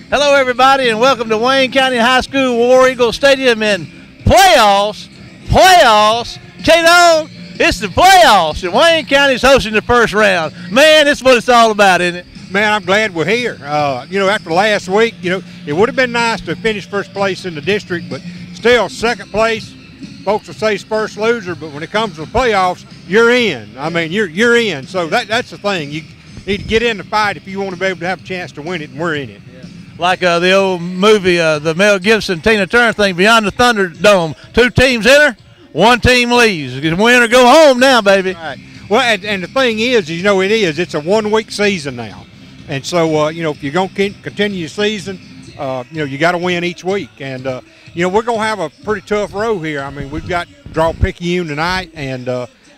Hello, everybody, and welcome to Wayne County High School War Eagle Stadium in playoffs. Kato, it's the playoffs, and Wayne County's hosting the first round. Man, that's what it's all about, isn't it? Man, I'm glad we're here. After last week, it would have been nice to finish first place in the district, but still second place. Folks will say it's first loser, but when it comes to the playoffs, you're in. I mean, you're in. So that's the thing. You need to get in the fight if you want to be able to have a chance to win it, and we're in it. Like the old movie, the Mel Gibson, Tina Turner thing, Beyond the Thunderdome. 2 teams enter, 1 team leaves. Win or go home now, baby. Right. Well, and the thing is, it's a 1-week season now. And so, if you're going to continue your season, you got to win each week. And, we're going to have a pretty tough row here. I mean, we've got to draw Picayune tonight, and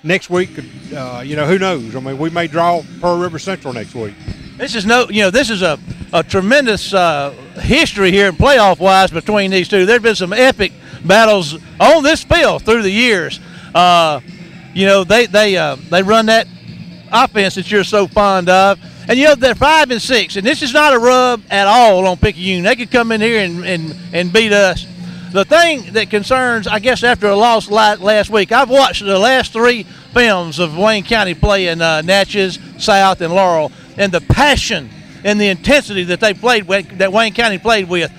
next week, who knows? I mean, we may draw Pearl River Central next week. This is this is a tremendous history here playoff-wise between these two. There's been some epic battles on this field through the years. They run that offense that you're so fond of. And, they're 5 and 6, and this is not a rub at all on Picayune. They could come in here and beat us. The thing that concerns, I guess, after a loss last week, I've watched the last 3 films of Wayne County play in Natchez, South, and Laurel, and the passion and the intensity that that Wayne County played with.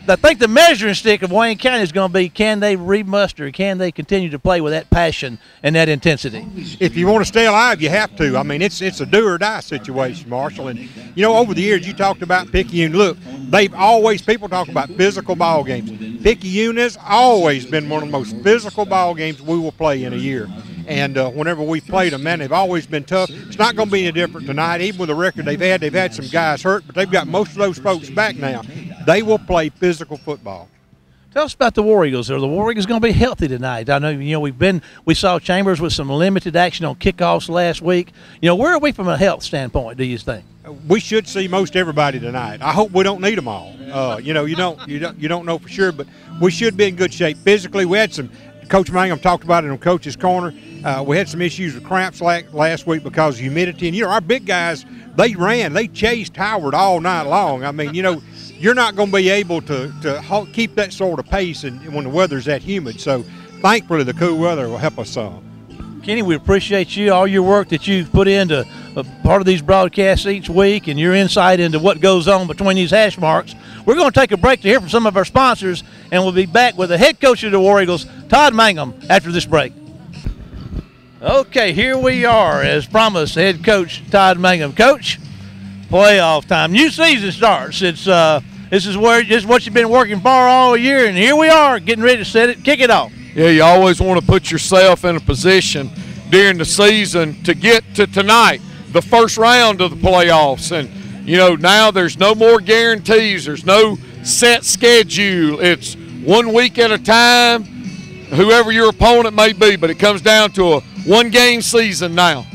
I think the measuring stick of Wayne County is going to be, can they remuster, can they continue to play with that passion and that intensity? If you want to stay alive, you have to. I mean, it's a do-or-die situation, Marshall. And, over the years, you talked about Picayune. Look, people talk about physical ball games. Picayune has always been one of the most physical ball games we will play in a year. And whenever we've played them, man, they've always been tough. It's not going to be any different tonight. Even with the record they've had some guys hurt, but they've got most of those folks back now. They will play physical football. Tell us about the War Eagles. Are the War Eagles going to be healthy tonight? I know, we saw Chambers with some limited action on kickoffs last week. Where are we from a health standpoint, do you think? We should see most everybody tonight. I hope we don't need them all. You don't know for sure, but we should be in good shape physically. We had some. Coach Mangum talked about it on Coach's Corner. We had some issues with cramps last week because of humidity. And, our big guys, they chased Howard all night long. I mean, you're not going to be able to keep that sort of pace when the weather's that humid. So, thankfully, the cool weather will help us some. Kenny, we appreciate you, all your work that you've put into part of these broadcasts each week and your insight into what goes on between these hash marks. We're going to take a break to hear from some of our sponsors, and we'll be back with the head coach of the War Eagles, Todd Mangum, after this break. Okay, here we are, as promised, head coach Todd Mangum. Coach, playoff time. New season starts. This is what you've been working for all year, and here we are getting ready to kick it off. Yeah, you always want to put yourself in a position during the season to get to tonight, the first round of the playoffs. And, now there's no more guarantees. There's no set schedule. It's 1 week at a time, whoever your opponent may be, but it comes down to a 1-game season now.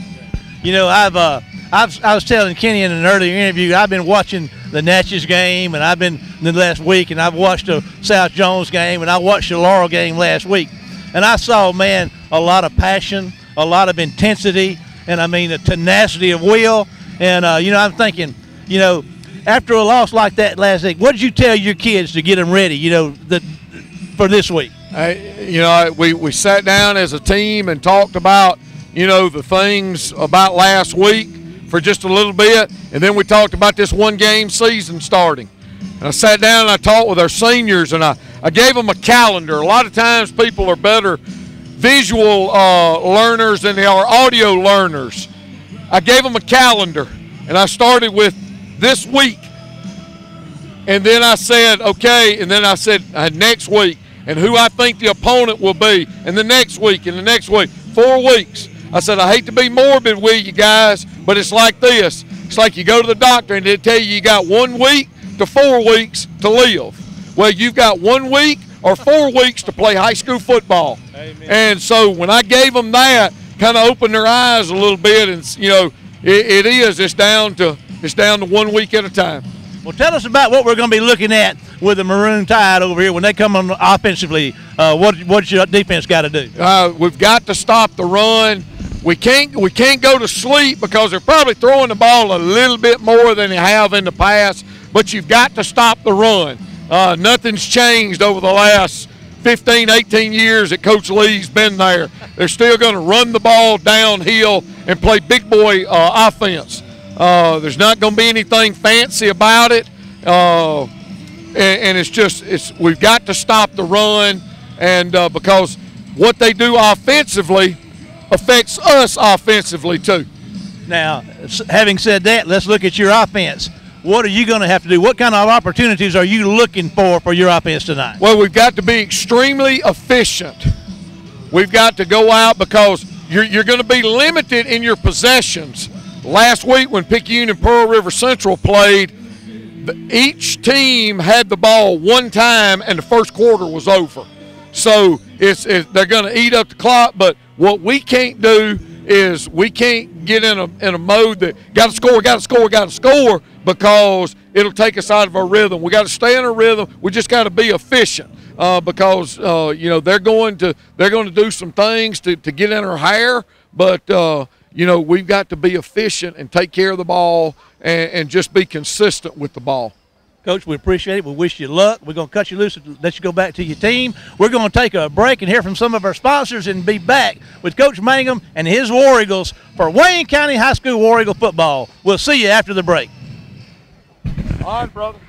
I was telling Kenny in an earlier interview, I've been watching the Natchez game, and I've been the last week, and I've watched the South Jones game, and I watched the Laurel game last week. And I saw, man, a lot of passion, a lot of intensity, and a tenacity of will. And, I'm thinking, after a loss like that last week, what did you tell your kids to get them ready, for this week? We sat down as a team and talked about, the things about last week for just a little bit, and then we talked about this 1-game season starting. And I sat down and I talked with our seniors, and I gave them a calendar. A lot of times people are better visual learners than they are audio learners. I gave them a calendar, and I started with this week. And then I said, okay, and then I said next week, and who I think the opponent will be, and the next week, and the next week, 4 weeks. I said, I hate to be morbid with you guys, but it's like this. It's like you go to the doctor and they tell you got 1 week to 4 weeks to live. Well, you've got 1 week or 4 weeks to play high school football. Amen. And so when I gave them that, kind of opened their eyes a little bit, and it's down to 1 week at a time. Well, tell us about what we're going to be looking at with the Maroon Tide over here when they come on offensively. What's your defense got to do? We've got to stop the run. We can't go to sleep because they're probably throwing the ball a little bit more than they have in the past. but you've got to stop the run. Nothing's changed over the last 15, 18 years that Coach Lee's been there. They're still going to run the ball downhill and play big boy offense. There's not going to be anything fancy about it, and we've got to stop the run, and because what they do offensively affects us offensively too. Now, having said that, let's look at your offense. What are you going to have to do? What kind of opportunities are you looking for your offense tonight? Well, we've got to be extremely efficient. We've got to go out because you're going to be limited in your possessions. Last week when Picayune and Pearl River Central played, each team had the ball one time and the first quarter was over. So they're going to eat up the clock, but what we can't do is we can't get in a mode that got to score, because it'll take us out of our rhythm. We got to stay in our rhythm. We just got to be efficient because they're going to do some things to get in our hair, but we've got to be efficient and take care of the ball and just be consistent with the ball. Coach, we appreciate it. We wish you luck. We're going to cut you loose and let you go back to your team. We're going to take a break and hear from some of our sponsors and be back with Coach Mangum and his War Eagles for Wayne County High School War Eagle football. We'll see you after the break. All right, brother.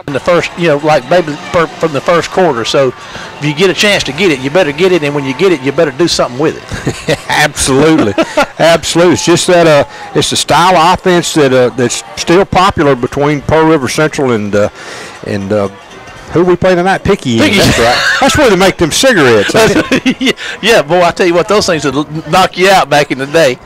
In the first, like maybe from the first quarter. So if you get a chance to get it, you better get it, and when you get it, you better do something with it. Absolutely, absolutely. It's just that it's the style of offense that's still popular between Pearl River Central and who we play tonight? Picayune. That's right. That's where they make them cigarettes. Yeah, boy, I tell you what, those things would knock you out back in the day.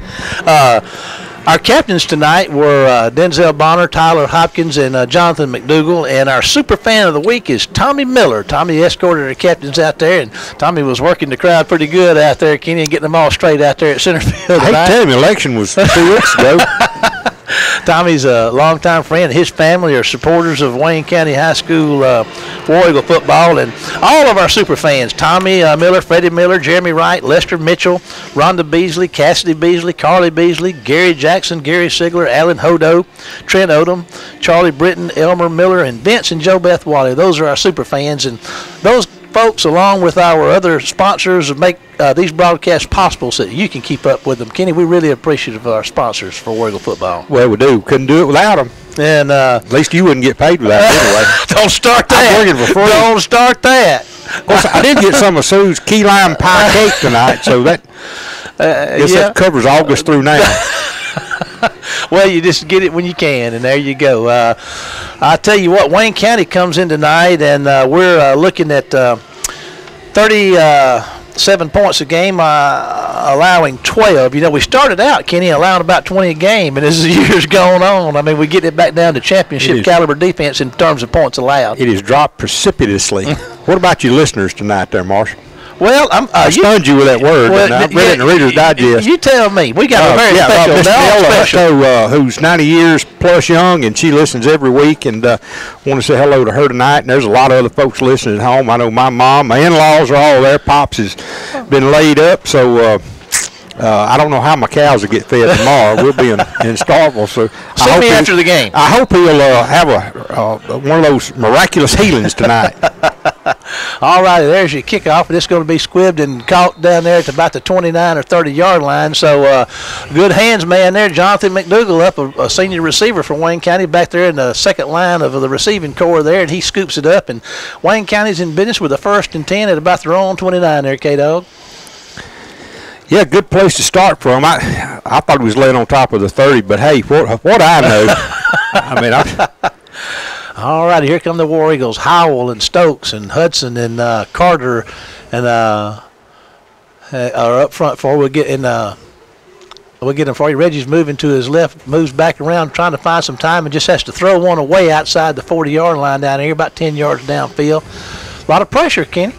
Our captains tonight were Denzel Bonner, Tyler Hopkins, and Jonathan McDougal. And our super fan of the week is Tommy Miller. Tommy escorted our captains out there, and Tommy was working the crowd pretty good out there, Kenny, and getting them all straight out there at center field. I hate to tell him, the election was 2 weeks ago. Tommy's a longtime friend. His family are supporters of Wayne County High School War Eagle football, and all of our super fans, Tommy Miller, Freddie Miller, Jeremy Wright, Lester Mitchell, Rhonda Beasley, Cassidy Beasley, Carly Beasley, Gary Jackson, Gary Sigler, Alan Hodo, Trent Odom, Charlie Britton, Elmer Miller, and Vince and Joe Beth Wally. Those are our super fans, and those folks, along with our other sponsors, make these broadcasts possible so that you can keep up with them. Kenny, we really appreciative of our sponsors for War Eagle football. Well, we do. Couldn't do it without them. And at least you wouldn't get paid without it anyway. Don't start that. I'm working for free. Don't start that. Of course, I did get some of Sue's key lime pie cake tonight, so that that covers August through now. Well, you just get it when you can, and there you go. I tell you what, Wayne County comes in tonight, and we're looking at 37 points a game, allowing 12. We started out, Kenny, allowing about 20 a game, and as the years gone on, I mean, we get it back down to championship caliber defense in terms of points allowed. It has dropped precipitously. What about you listeners tonight there, Marshall? Well, I stunned you with that word. Well, I read it in the Reader's Digest. You tell me. We got a very special. Ella, who's 90 years plus young, and she listens every week, and want to say hello to her tonight. And there's a lot of other folks listening at home. I know my mom, my in-laws are all there. Pops has been laid up, so I don't know how my cows will get fed tomorrow. We'll be in Starkville. So see me after the game. I hope he'll have one of those miraculous healings tonight. All right, there's your kickoff, and it's going to be squibbed and caught down there at about the 29 or 30-yard line. So good hands, man, there. Jonathan McDougal up, a senior receiver for Wayne County, back there in the second line of the receiving corps there, and he scoops it up. And Wayne County's in business with a 1st and 10 at about their own 29 there, K-Dog. Yeah, good place to start from. I thought he was laying on top of the 30, but hey, what I know, I mean, all right, here come the War Eagles. Howell and Stokes and Hudson and Carter and are up front for. We'll get them for you. Reggie's moving to his left, moves back around, trying to find some time, and just has to throw one away outside the 40-yard line down here, about 10 yards downfield. A lot of pressure, Kenny.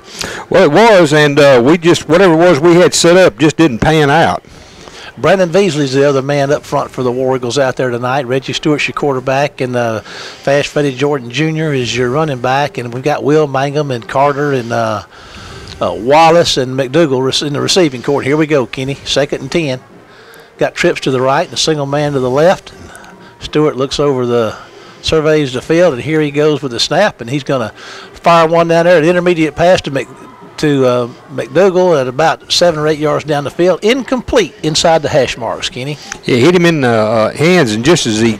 Well, it was, and we just, whatever it was we had set up just didn't pan out. Brandon Beasley's the other man up front for the War Eagles out there tonight. Reggie Stewart's your quarterback, and Fast Freddie Jordan Jr. is your running back. And we've got Will Mangum and Carter and Wallace and McDougal in the receiving court. Here we go, Kenny. 2nd and 10. Got trips to the right and a single man to the left. Stewart looks over the surveys the field, and here he goes with the snap, and he's going to fire one down there, an intermediate pass to McDougal at about 7 or 8 yards down the field, incomplete inside the hash marks. Kenny. Yeah, hit him in the hands, and just as he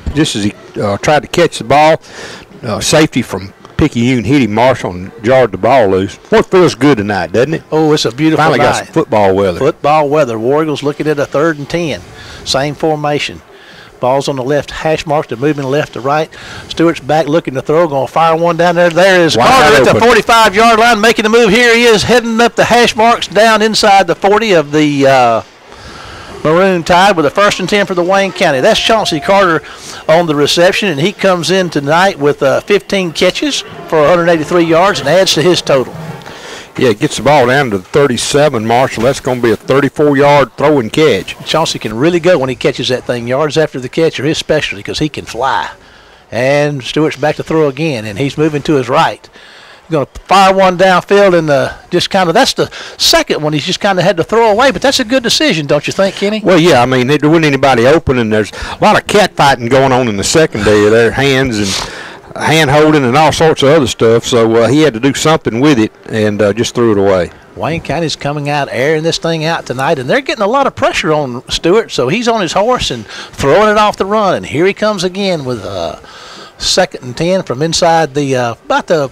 tried to catch the ball, safety from Picayune hit him, Marshall, and jarred the ball loose. What feels good tonight, doesn't it? Oh, it's a beautiful Finally night. got some football weather. Football weather. War Eagles looking at a 3rd and 10. Same formation. Ball's on the left hash marks. They're moving left to right. Stewart's back looking to throw. Going to fire one down there. There is Carter at the 45-yard line making the move. Here he is heading up the hash marks down inside the 40 of the Maroon Tide with a 1st and 10 for the Wayne County. That's Chauncey Carter on the reception, and he comes in tonight with 15 catches for 183 yards and adds to his total. Yeah, gets the ball down to the 37, Marshall. That's going to be a 34-yard throw and catch. Chauncey can really go when he catches that thing. Yards after the catch are his specialty because he can fly. And Stewart's back to throw again, and he's moving to his right. Going to fire one downfield, and that's the second one he's just kind of had to throw away, but that's a good decision, don't you think, Kenny? Well, yeah, I mean, there wasn't anybody open, and there's a lot of cat fighting going on in the secondary. Their hands and hand holding and all sorts of other stuff, so he had to do something with it and just threw it away. Wayne County's coming out, airing this thing out tonight, and they're getting a lot of pressure on Stewart, so he's on his horse and throwing it off the run, and here he comes again with 2nd and 10 from inside about the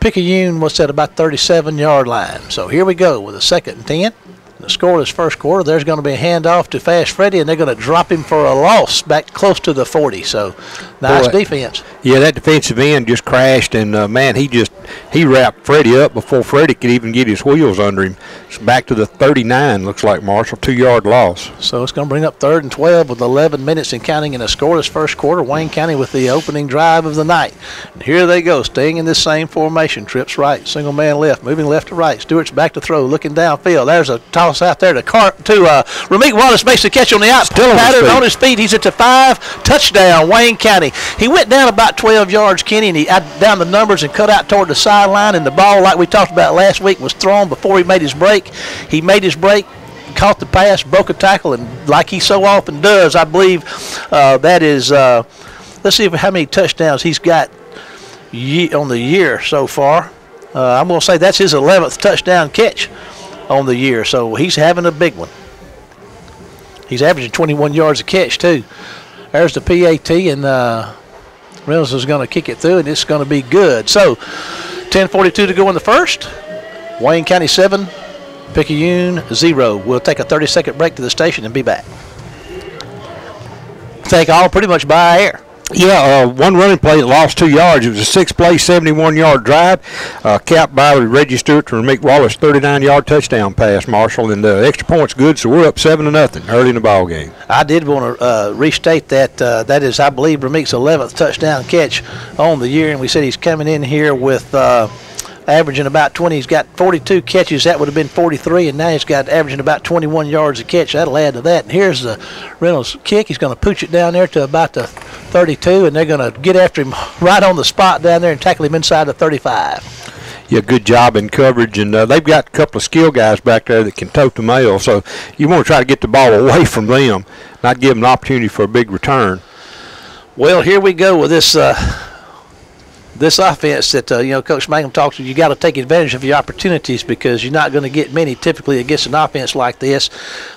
Picayune, about 37-yard line. So here we go with a 2nd and 10. The scoreless first quarter. There's going to be a handoff to Fast Freddy, and they're going to drop him for a loss back close to the 40. So nice defense. Yeah, that defensive end just crashed, and man, he wrapped Freddy up before Freddy could even get his wheels under him. It's back to the 39. Looks like Marshall, 2-yard loss. So it's going to bring up 3rd and 12 with 11 minutes and counting in a scoreless first quarter. Wayne County with the opening drive of the night. And here they go, staying in this same formation. Trips right, single man left, moving left to right. Stewart's back to throw, looking downfield. There's a toss out there to Ramik Wallace makes the catch on the out. Pattern on his feet. He's at the 5. Touchdown, Wayne County. He went down about 12 yards, Kenny, and he down the numbers and cut out toward the sideline. And the ball, like we talked about last week, was thrown before he made his break. He made his break, caught the pass, broke a tackle, and like he so often does, I believe that is. Let's see how many touchdowns he's got on the year so far. I'm going to say that's his 11th touchdown catch on the year, so he's having a big one. He's averaging 21 yards a catch too. There's the PAT, and Reynolds is going to kick it through, and it's going to be good. So 10:42 to go in the first. Wayne County 7, Picayune 0. We'll take a 30-second break to the station and be back. Take all pretty much by air. Yeah, one running play that lost 2 yards. It was a 6-play, 71-yard drive, capped by Reggie Stewart to make Wallace 39-yard touchdown pass, Marshall, and extra points good, so we're up 7-0 early in the ball game. I did want to restate that that is, I believe, Ramik's 11th touchdown catch on the year, and we said he's coming in here with averaging about 20. He's got 42 catches. That would have been 43, and now he's got averaging about 21 yards a catch. That'll add to that. And here's the Reynolds kick. He's going to pooch it down there to about the 32, and they're going to get after him right on the spot down there and tackle him inside the 35. Yeah, good job in coverage, and they've got a couple of skill guys back there that can tote the mail, so you want to try to get the ball away from them, not give them an opportunity for a big return. Well, here we go with this this offense that Coach Mangum talks to. You got to take advantage of your opportunities because you're not going to get many typically against an offense like this.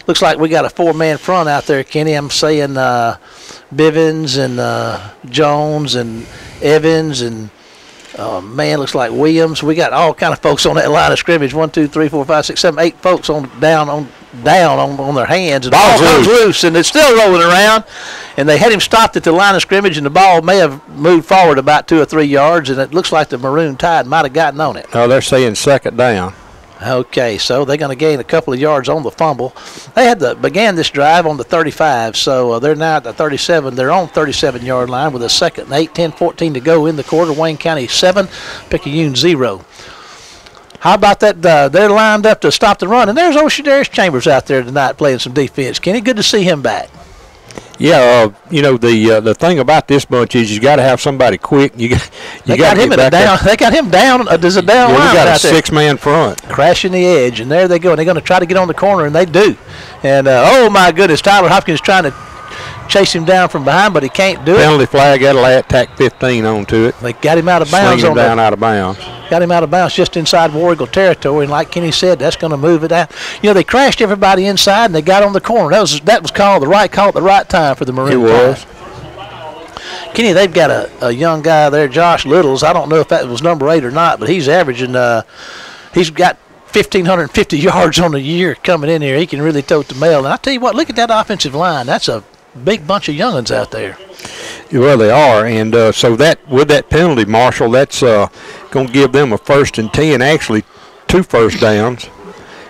Looks like we got a 4-man front out there, Kenny. I'm saying Bivens and Jones and Evans and looks like Williams. We got all kind of folks on that line of scrimmage. 1, 2, 3, 4, 5, 6, 7, 8 folks down on their hands, and the ball comes loose, and it's still rolling around. And they had him stopped at the line of scrimmage, and the ball may have moved forward about 2 or 3 yards, and it looks like the Maroon Tide might have gotten on it. Oh, they're saying 2nd down. Okay, so they're going to gain a couple of yards on the fumble. They began this drive on the 35, so they're now at the 37. They're on 37-yard line with a 2nd and 8, 10-14 to go in the quarter. Wayne County 7, Picayune 0. How about that? They're lined up to stop the run, and there's old Shadarius Chambers out there tonight playing some defense. Kenny, good to see him back. Yeah, the thing about this bunch is you got to have somebody quick. They got him down. They got him down. There's a down line. We got out a 6-man front. Crashing the edge, and there they go. And they're going to try to get on the corner, and they do. And, oh, my goodness, Tyler Hopkins trying to chase him down from behind, but he can't do it. Penalty flag, that'll add tack 15 onto it. They got him out of bounds. Sling him down out of bounds. Got him out of bounds just inside War Eagle territory, and like Kenny said, that's going to move it out. You know, they crashed everybody inside, and they got on the corner. That was called the right call at the right time for the Maroon. It was. Kenny, they've got a young guy there, Josh Littles. I don't know if that was number 8 or not, but he's averaging. He's got 1,550 yards on the year coming in here. He can really tote the mail. And I tell you what, look at that offensive line. That's a big bunch of young'uns out there. Well, they are, and so that with that penalty, Marshall, that's going to give them a 1st and 10, actually 2 first downs,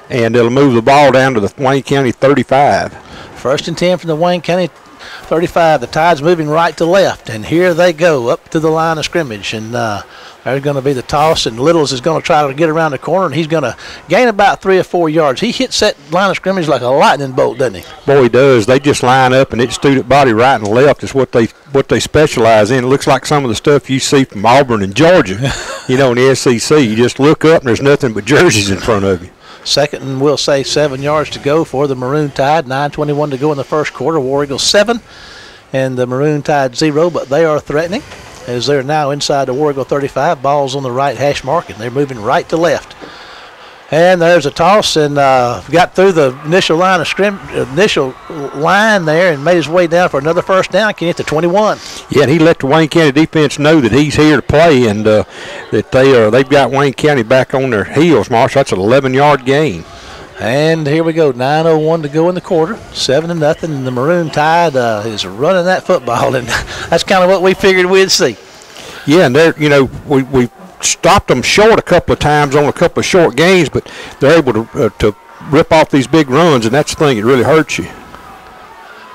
and it'll move the ball down to the Wayne County 35. 1st and 10 from the Wayne County 35. The Tide's moving right to left, and here they go up to the line of scrimmage, and there's going to be the toss, and Littles is going to try to get around the corner, and he's going to gain about 3 or 4 yards. He hits that line of scrimmage like a lightning bolt, doesn't he? Boy, he does. They just line up, and it's student body right and left is what they specialize in. It looks like some of the stuff you see from Auburn and Georgia, in the SEC. You just look up, and there's nothing but jerseys in front of you. Second and we'll say 7 yards to go for the Maroon Tide. 9:21 to go in the first quarter. War Eagles 7 and the Maroon Tide 0, but they are threatening as they're now inside the War Eagle 35. Ball's on the right hash mark, and they're moving right to left. And there's a toss, and got through the initial line there and made his way down for another first down. Can hit the 21. Yeah, and he let the Wayne County defense know that he's here to play, and that they've got Wayne County back on their heels. Marshall, that's an 11-yard gain. And here we go. 9:01 to go in the quarter. 7-0, and the Maroon Tide is running that football, and that's kind of what we figured we'd see. Yeah, and we stopped them short a couple of times on a couple of short gains, but they're able to rip off these big runs, and that's the thing that really hurts you.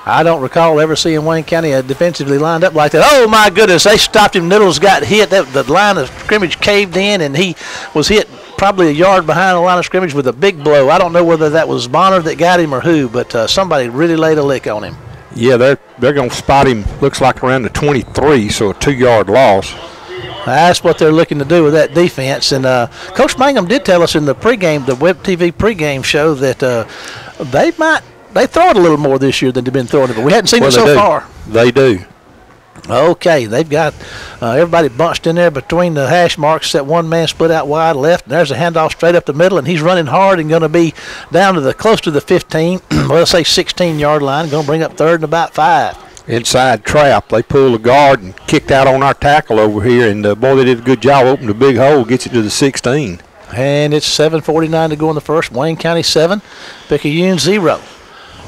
I don't recall ever seeing Wayne County defensively lined up like that. Oh, my goodness, they stopped him. Littles got hit. The line of scrimmage caved in, and he was hit probably a yard behind the line of scrimmage with a big blow. I don't know whether that was Bonner that got him or who, but somebody really laid a lick on him. Yeah, they're going to spot him, looks like around the 23, so a 2-yard loss. That's what they're looking to do with that defense. And Coach Mangum did tell us in the pregame, the Web TV pregame show, that they throw it a little more this year than they've been throwing it, but we hadn't seen it so far. They do. Okay, they've got everybody bunched in there between the hash marks. That one man split out wide left, and there's a handoff straight up the middle, and he's running hard and going to be down to close to the 15, let's say 16-yard line, going to bring up 3rd and about 5. Inside trap. They pulled a guard and kicked out on our tackle over here, and boy, they did a good job. Opened a big hole, gets it to the 16. And it's 7:49 to go in the first. Wayne County 7, Picayune 0.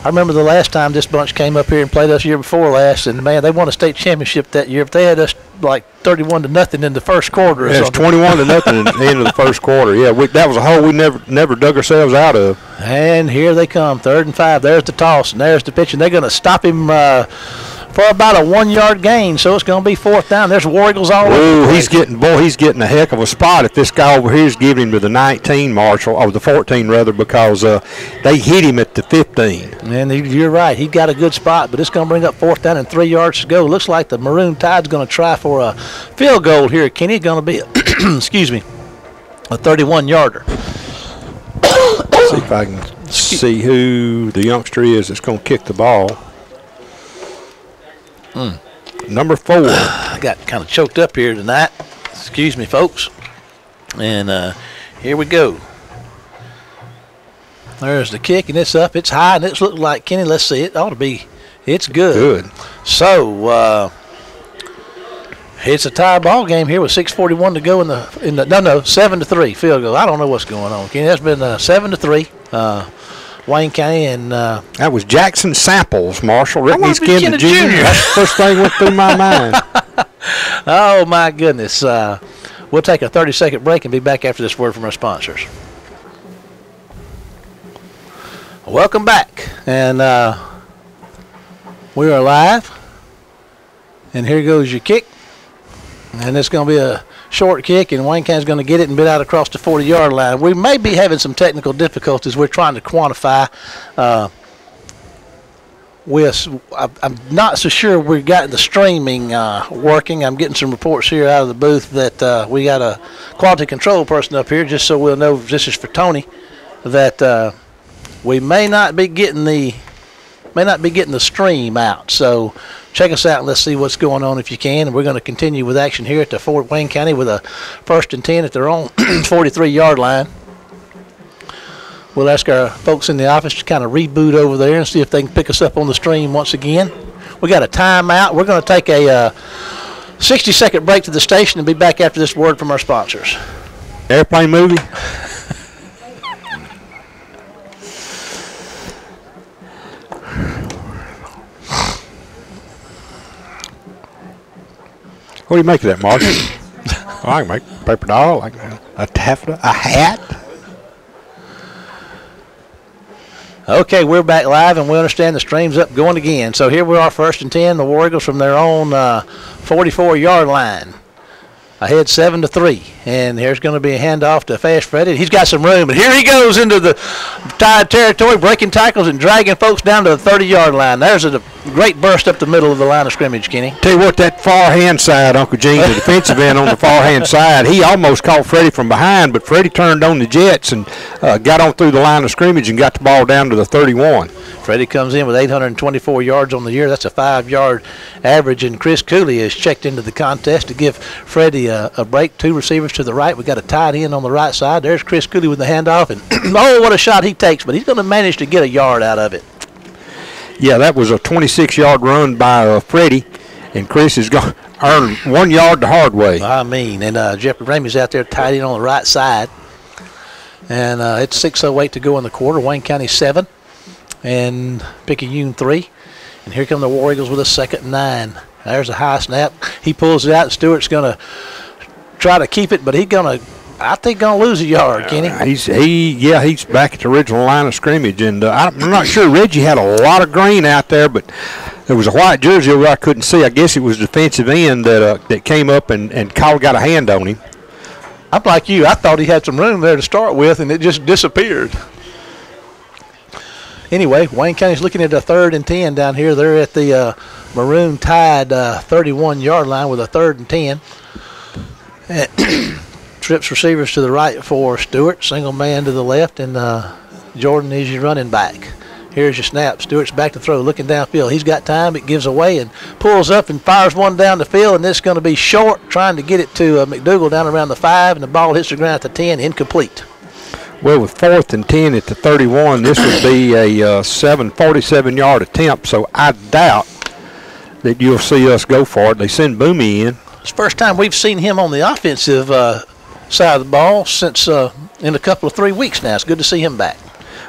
I remember the last time this bunch came up here and played us year before last, and man, they won a state championship that year. But they had us like 31-0 in the first quarter. It was 21-0 at the end of the first quarter. Yeah, that was a hole we never dug ourselves out of. And here they come, 3rd and 5. There's the toss, and there's the pitch, and they're going to stop him for about a 1-yard gain, so it's going to be 4th down. There's War Eagles all over. He's getting a heck of a spot if this guy over here is giving him to the 19, Marshall, or the 14 rather, because they hit him at the 15. And you're right, he got a good spot, but it's going to bring up 4th down and 3 yards to go. Looks like the Maroon Tide's going to try for a field goal here. Kenny, it's going to be excuse me, a 31-yarder. See if I can see who the youngster is that's going to kick the ball. Number 4. I got kind of choked up here tonight. Excuse me, folks. And here we go. There's the kick, and it's up. It's high, and it's looking like, Kenny, let's see. It ought to be. It's good. So, it's a tie ball game here with 6:41 to go in the 7-3 field goal. I don't know what's going on, Kenny. That's been 7-3. Wayne County and that was Jackson Samples, Marshall. Ricky Skinner Jr. That's the first thing went through my mind. Oh my goodness! We'll take a 30-second break and be back after this word from our sponsors. Welcome back, and we are live. And here goes your kick, and it's going to be a short kick, and Wayne County's going to get it and bit out across the 40-yard line. We may be having some technical difficulties. We're trying to quantify. I'm not so sure we've got the streaming working. I'm getting some reports here out of the booth that we got a quality control person up here, just so we'll know this is for Tony, that we may not be getting the may not be getting the stream out. So check us out and let's see what's going on if you can. And we're going to continue with action here at the Fort Wayne County with a 1st and 10 at their own 43-yard line. We'll ask our folks in the office to kind of reboot over there and see if they can pick us up on the stream once again. We got a timeout. We're going to take a 60-second break to the station and be back after this word from our sponsors. Airplane movie? What do you make of that, Mark? Well, I can make a paper doll, like a taffeta, a hat. Okay, we're back live, and we understand the stream's up going again. So here we are, 1st and 10, the War Eagles from their own 44-yard line. Ahead 7-3, and here's going to be a handoff to Fast Freddy. He's got some room, and here he goes into the Tide territory, breaking tackles and dragging folks down to the 30-yard line. There's a great burst up the middle of the line of scrimmage, Kenny. Tell you what, that far hand side, Uncle Gene, the defensive end on the far hand side, he almost caught Freddie from behind, but Freddie turned on the jets and got on through the line of scrimmage and got the ball down to the 31. Freddie comes in with 824 yards on the year. That's a 5-yard average, and Chris Cooley has checked into the contest to give Freddie a break. 2 receivers to the right. We got a tight end on the right side. There's Chris Cooley with the handoff, and oh, what a shot he takes, but he's going to manage to get a yard out of it. Yeah, that was a 26-yard run by Freddie, and Chris is going to earn 1 yard the hard way. I mean, and Jeffrey Ramey's out there tight end on the right side, and it's 6:08 to go in the quarter. Wayne County 7 and Picayune 3. And here come the War Eagles with a 2nd and 9. There's a high snap. He pulls it out, and Stewart's going to try to keep it, but he's going to, I think, going to lose a yard, Kenny. He's back at the original line of scrimmage, and I'm not sure. Reggie had a lot of green out there, but there was a white jersey over I couldn't see. I guess it was defensive end that came up and got a hand on him. I'm like you. I thought he had some room there to start with, and it just disappeared. Anyway, Wayne County's looking at a 3rd and 10 down here. They're at the Maroon Tide 31-yard line with a 3rd and 10. And trips receivers to the right for Stewart, single man to the left, and Jordan is your running back. Here's your snap. Stewart's back to throw, looking downfield. He's got time. It gives away and pulls up and fires one down the field, and this is going to be short, trying to get it to McDougal down around the 5, and the ball hits the ground at the 10, incomplete. Well, with 4th and 10 at the 31, this would be a 47-yard attempt, so I doubt that you'll see us go for it. They send Boomy in. It's the first time we've seen him on the offensive side of the ball since in a couple of 3 weeks now. It's good to see him back.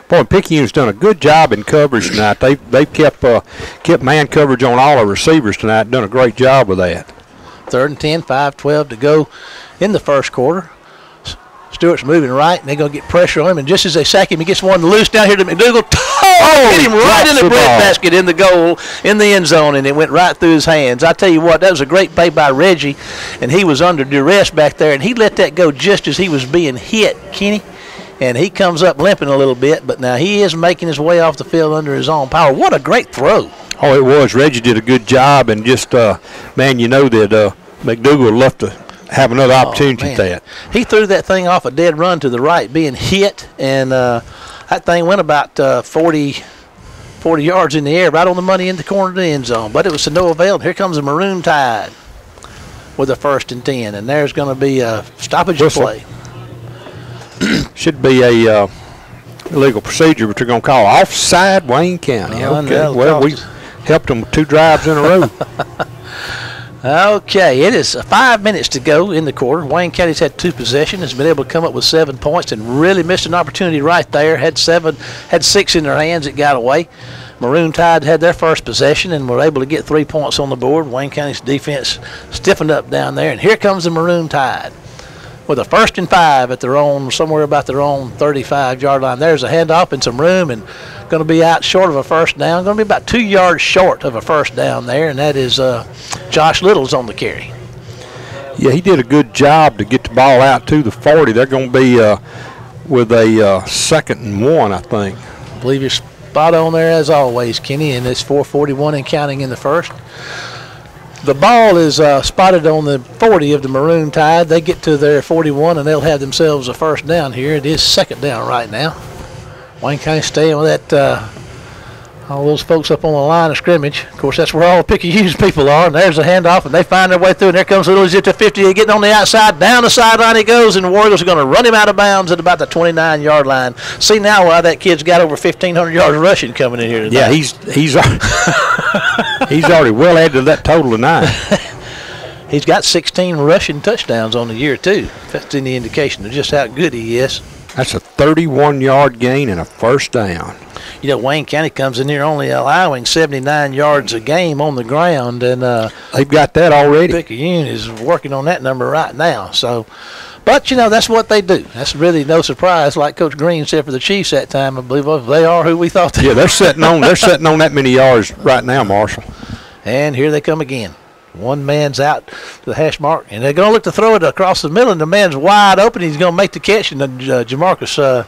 Boy, Picayune's done a good job in coverage tonight. They've kept man coverage on all our receivers tonight, done a great job with that. 3rd and 10, 5:12 to go in the first quarter. Stewart's moving right, and they're going to get pressure on him. And just as they sack him, he gets one loose down here to McDougal. Hit him right in the breadbasket in the goal, in the end zone, and it went right through his hands. I tell you what, that was a great play by Reggie, and he was under duress back there, and he let that go just as he was being hit, Kenny. And he comes up limping a little bit, but now he is making his way off the field under his own power. What a great throw. Oh, it was. Reggie did a good job, and just, man, you know that McDougal would love to have another opportunity at that. He threw that thing off a dead run to the right, being hit, and that thing went about 40 yards in the air, right on the money in the corner of the end zone. But it was to no avail. Here comes the Maroon Tide with a 1st and 10, and there's going to be a stoppage of play. Should be a illegal procedure, but you're going to call offside Wayne County. Okay, well, we helped them 2 drives in a row. Okay, it is 5 minutes to go in the quarter. Wayne County's had 2 possessions, has been able to come up with 7 points, and really missed an opportunity right there. Had 6 in their hands, it got away. Maroon Tide had their first possession and were able to get 3 points on the board. Wayne County's defense stiffened up down there, and here comes the Maroon Tide with a 1st and 5 at their own, somewhere about their own 35-yard line. There's a handoff and some room, and going to be out short of a first down. Going to be about 2 yards short of a first down there, and that is Josh Little's on the carry. Yeah, he did a good job to get the ball out to the 40. They're going to be with a 2nd and 1, I think. I believe you're spot on there as always, Kenny, and it's 4:41 and counting in the first. The ball is spotted on the 40 of the Maroon Tide. They get to their 41, and they'll have themselves a first down here. It is 2nd down right now. Wayne County staying with that All those folks up on the line of scrimmage. Of course, that's where all the Picayune's people are. And there's the handoff, and they find their way through. And there comes Little Zip to 50. Getting on the outside. Down the sideline he goes, and the Warriors are going to run him out of bounds at about the 29-yard line. See now why that kid's got over 1,500 yards rushing coming in here today. Yeah, he's he's already well added to that total of 9. He's got 16 rushing touchdowns on the year, too. That's any indication of just how good he is. That's a 31-yard gain and a first down. You know, Wayne County comes in here only allowing 79 yards a game on the ground, and they've got that already. Picayune is working on that number right now. So, but you know, that's what they do. That's really no surprise. Like Coach Green said for the Chiefs that time, I believe they are who we thought they were. Yeah, they're sitting on that many yards right now, Marshall. And here they come again. One man's out to the hash mark, and they're going to look to throw it across the middle, and the man's wide open. He's going to make the catch, and Jamarcus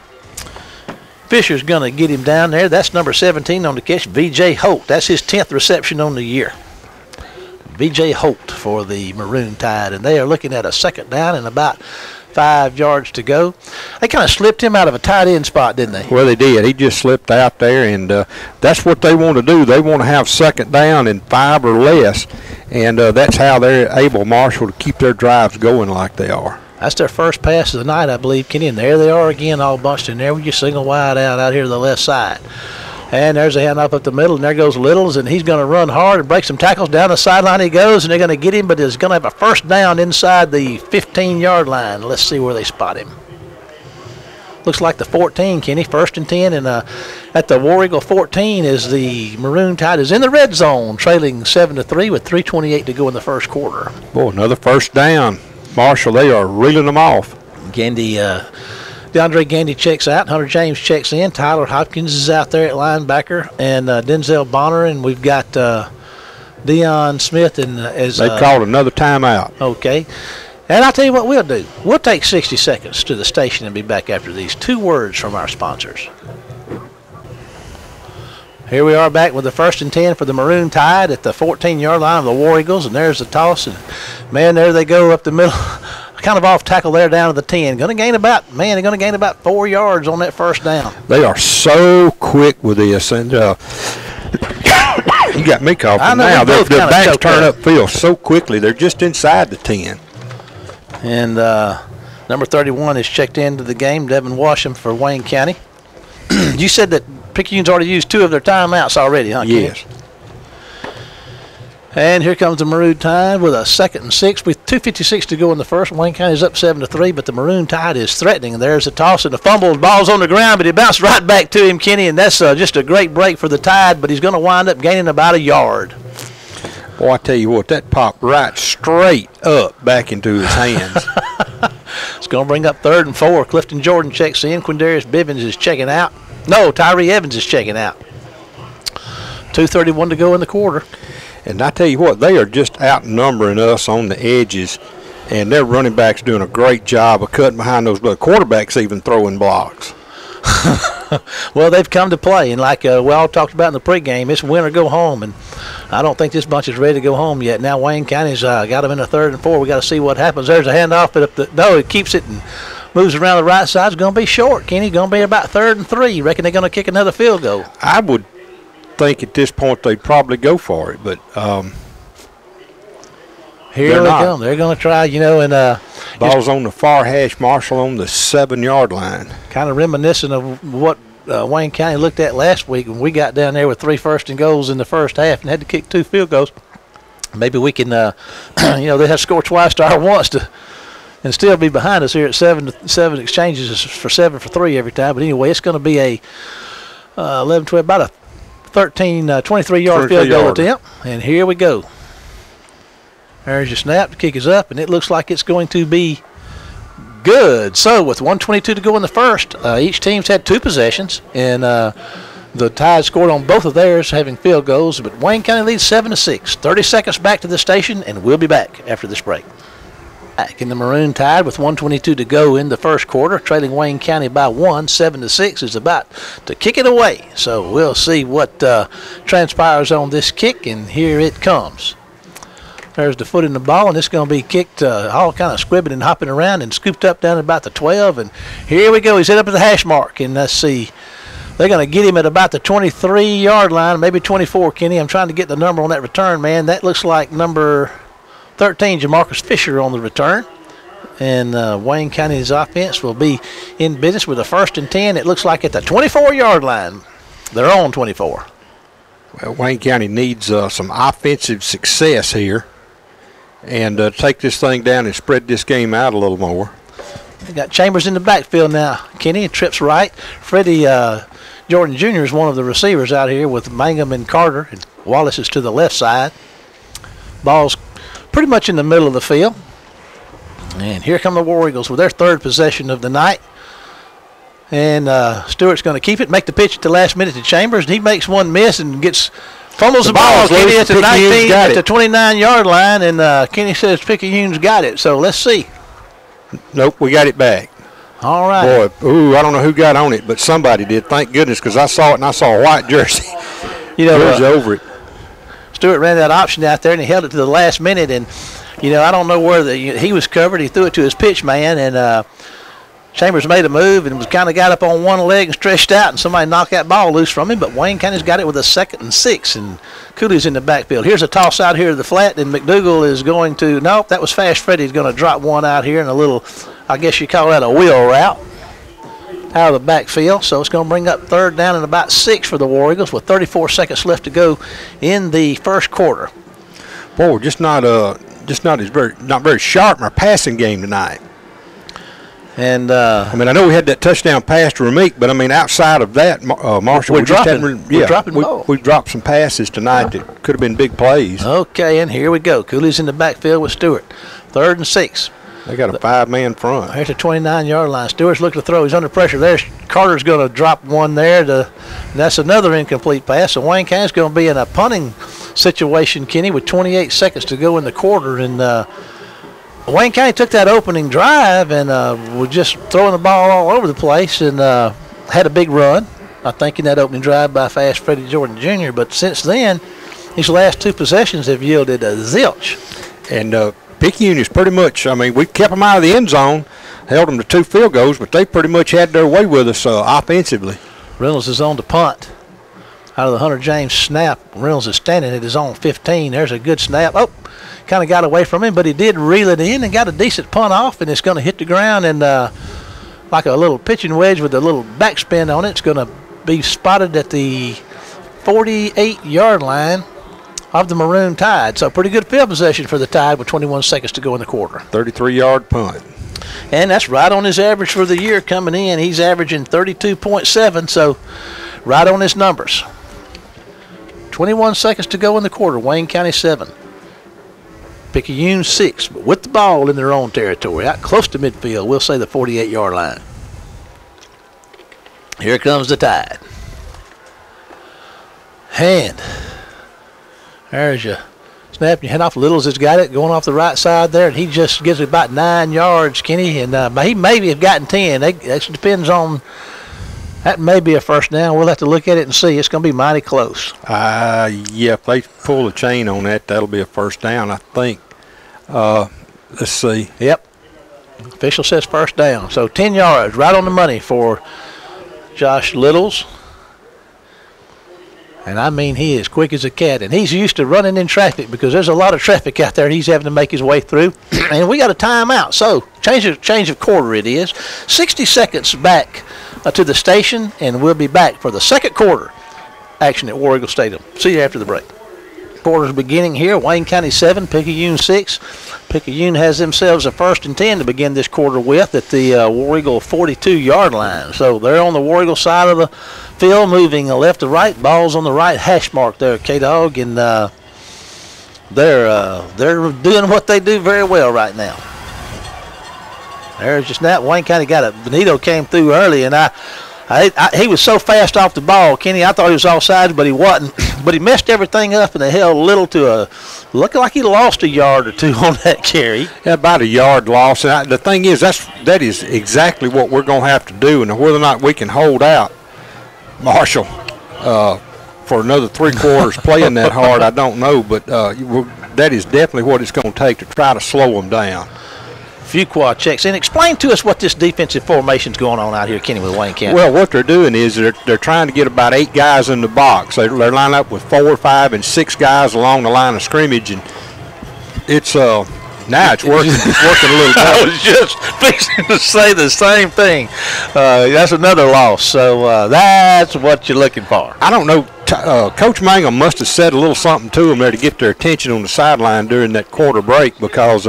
Fisher's going to get him down there. That's number 17 on the catch, V.J. Holt. That's his 10th reception on the year. V.J. Holt for the Maroon Tide, and they are looking at a second down and about 5 yards to go. They kind of slipped him out of a tight end spot, didn't they? Well, they did. He just slipped out there, and that's what they want to do. They want to have second down and 5 or less, and that's how they're able, Marshall, to keep their drives going like they are. That's their first pass of the night, I believe, Kenny. And there they are again, all bunched in there with your single wide out here to the left side. And there's a handoff up the middle, and there goes Littles, and he's going to run hard and break some tackles. Down the sideline he goes, and they're going to get him, but he's going to have a first down inside the 15-yard line. Let's see where they spot him. Looks like the 14, Kenny, 1st and 10, and at the War Eagle 14 is the Maroon Tide is in the red zone, trailing 7-3 with 3:28 to go in the first quarter. Boy, another first down. Marshall, they are reeling them off. DeAndre Gandy checks out. Hunter James checks in. Tyler Hopkins is out there at linebacker, and Denzel Bonner, and we've got Deion Smith. And they called another timeout. Okay. And I'll tell you what we'll do. We'll take 60 seconds to the station and be back after these 2 words from our sponsors. Here we are back with the 1st and 10 for the Maroon Tide at the 14-yard line of the War Eagles, and there's the toss. And, man, there they go up the middle. Kind of off tackle there down to the 10. They're going to gain about 4 yards on that first down. They are so quick with this, and you got me coughing now. Their backs turn upfield so quickly. They're just inside the 10. And number 31 is checked into the game, Devin Washam for Wayne County. You said that Picayune's already used 2 of their timeouts already, huh, Kenny? Yes. And here comes the Maroon Tide with a 2nd and 6 with 2:56 to go in the first. Wayne County is up 7-3, but the Maroon Tide is threatening. And there's a toss and the fumble. The ball's on the ground, but he bounced right back to him, Kenny, and that's just a great break for the Tide, but he's going to wind up gaining about a yard. Boy, I tell you what, that popped right straight up back into his hands. It's going to bring up 3rd and 4. Clifton Jordan checks in. Quindarius Bivens is checking out. No, Tyree Evans is checking out. 2:31 to go in the quarter. And I tell you what, they are just outnumbering us on the edges, and their running backs doing a great job of cutting behind those blocks. Quarterbacks even throwing blocks. Well, they've come to play, and like we all talked about in the pregame, it's win or go home, and I don't think this bunch is ready to go home yet. Now Wayne County's got them in a 3rd and 4. We got to see what happens. There's a handoff, but no, it keeps it and moves around the right side. It's going to be short, Kenny. Going to be about 3rd and 3. Reckon they're going to kick another field goal. I would think at this point they'd probably go for it, but here they come. They're going to try, and ball's on the far hash, Marshall on the 7-yard line. Kind of reminiscent of what Wayne County looked at last week when we got down there with 3 first and goals in the first half and had to kick 2 field goals. Maybe we can, they have to score twice to our once and still be behind us here at 7 exchanges for 7 for 3 every time. But anyway, it's going to be a 11, 12, about a 23-yard field goal attempt. And here we go. There's your snap. The kick is up, and it looks like it's going to be good. So with 1:22 to go in the first, each team's had 2 possessions, and the Tide scored on both of theirs, having field goals. But Wayne County leads 7-6. 30 seconds back to the station, and we'll be back after this break. Back in the Maroon Tide with 1:22 to go in the first quarter, trailing Wayne County by 1, 7-6, is about to kick it away. So we'll see what transpires on this kick, and here it comes. There's the foot in the ball, and it's going to be kicked all kind of squibbing and hopping around and scooped up down about the 12. And here we go. He's hit up at the hash mark, and let's see. They're going to get him at about the 23-yard line, maybe 24, Kenny. I'm trying to get the number on that return, man. That looks like number 13, Jamarcus Fisher, on the return. And Wayne County's offense will be in business with a 1st and 10. It looks like at the 24-yard line. They're on 24. Well, Wayne County needs some offensive success here and take this thing down and spread this game out a little more. They got Chambers in the backfield now. Kenny trips right. Freddie Jordan Jr. is one of the receivers out here with Mangum and Carter. And Wallace is to the left side. Ball's pretty much in the middle of the field. And here come the War Eagles with their 3rd possession of the night. And Stewart's going to keep it, make the pitch at the last minute to Chambers. And he makes one miss and fumbles the ball. Kenny at the 19, at the 29-yard line. And Kenny says Picayune's got it. So let's see. Nope, we got it back. All right. Boy, ooh, I don't know who got on it, but somebody did. Thank goodness, because I saw it and I saw a white jersey. Jersey over it. Stewart ran that option out there and he held it to the last minute. And, I don't know where he was covered. He threw it to his pitch man, and Chambers made a move and was kind of got up on one leg and stretched out, and somebody knocked that ball loose from him. But Wayne County's got it with a 2nd and 6, and Cooley's in the backfield. Here's a toss out here to the flat, and McDougal is going to, nope, that was Fast Freddie's going to drop one out here in a little, I guess you call that a wheel route out of the backfield. So it's going to bring up 3rd down and about 6 for the War Eagles with 34 seconds left to go in the 1st quarter. Boy, we're not very sharp in our passing game tonight. And I know we had that touchdown pass to Rameek, but outside of that, Marshall, we're dropping ball. We dropped some passes tonight that could have been big plays. Okay, and here we go. Cooley's in the backfield with Stewart. 3rd and 6. They got a 5-man front. Here's the 29-yard line. Stewart's looking to throw. He's under pressure. There's Carter's going to drop one there. That's another incomplete pass. So Wayne County's going to be in a punting situation, Kenny, with 28 seconds to go in the quarter. And Wayne County took that opening drive and was just throwing the ball all over the place and had a big run, I think, in that opening drive by Fast Freddie Jordan Jr. But since then, these last 2 possessions have yielded a zilch. And Picayune is pretty much, we kept them out of the end zone, held them to 2 field goals, but they pretty much had their way with us offensively. Reynolds is on to punt. Out of the Hunter James snap, Reynolds is standing at his own 15. There's a good snap. Oh, kind of got away from him, but he did reel it in and got a decent punt off, and it's going to hit the ground and like a little pitching wedge with a little backspin on it. It's going to be spotted at the 48-yard line of the Maroon Tide. So pretty good field possession for the Tide with 21 seconds to go in the quarter. 33-yard punt. And that's right on his average for the year coming in. He's averaging 32.7, so right on his numbers. 21 seconds to go in the quarter. Wayne County 7. Picayune 6, but with the ball in their own territory, out close to midfield, we'll say the 48-yard line. Here comes the Tide. And there's your snap your head off. Littles has got it going off the right side there, and he just gets it about 9 yards, Kenny, and he maybe have gotten 10. That depends on, that may be a 1st down. We'll have to look at it and see. It's going to be mighty close. Yeah, if they pull the chain on that, that'll be a 1st down, I think. Let's see. Yep. Official says 1st down. So 10 yards, right on the money for Josh Littles. And he is quick as a cat, and he's used to running in traffic because there's a lot of traffic out there and he's having to make his way through. And we got a timeout, so change of quarter it is. 60 seconds back to the station, and we'll be back for the 2nd quarter action at War Eagle Stadium. See you after the break. Quarters beginning here. Wayne County 7, Picayune 6. Picayune has themselves a 1st and 10 to begin this quarter with at the War Eagle 42-yard line. So they're on the War Eagle side of the field, moving left to right. Ball's on the right hash mark there, K-Dog, and they're doing what they do very well right now. There's just that. Wayne County got it. Benito came through early, and he was so fast off the ball, Kenny, I thought he was offside, but he wasn't. But he messed everything up, and they held Little to looking like he lost a yard or 2 on that carry. Yeah, about a yard loss. And the thing is, that is exactly what we're going to have to do. And whether or not we can hold out Marshall for another 3 quarters playing that hard, I don't know. But that is definitely what it's going to take to try to slow them down. Few quad checks. And explain to us what this defensive formation is going on out here, Kenny, with Wayne County. Well, what they're doing is they're trying to get about 8 guys in the box. They're lining up with 4, 5, and 6 guys along the line of scrimmage, and it's now it's working. It's working a little better. I was just fixing to say the same thing. That's another loss. So that's what you're looking for. I don't know. Coach Mangum must have said a little something to them there to get their attention on the sideline during that quarter break, because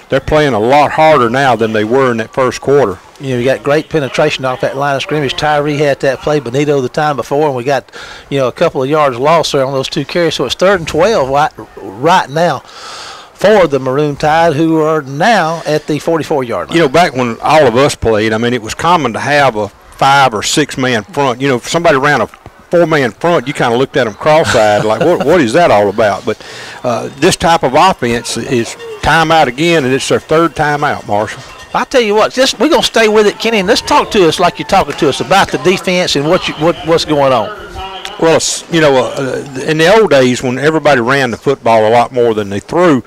they're playing a lot harder now than they were in that first quarter. You know, you got great penetration off that line of scrimmage. Tyree had that play, Benito the time before, and we got, a couple of yards lost there on those 2 carries. So it's 3rd and 12 right now for the Maroon Tide, who are now at the 44-yard line. Back when all of us played, it was common to have a 5 or 6 man front. If somebody ran a 4-man front, you kind of looked at them cross-eyed like, what is that all about? But this type of offense is timeout again, and it's their 3rd timeout, Marshall. I tell you what, we're going to stay with it, Kenny, and let's talk to us like you're talking to us about the defense and what's going on. Well, in the old days when everybody ran the football a lot more than they threw,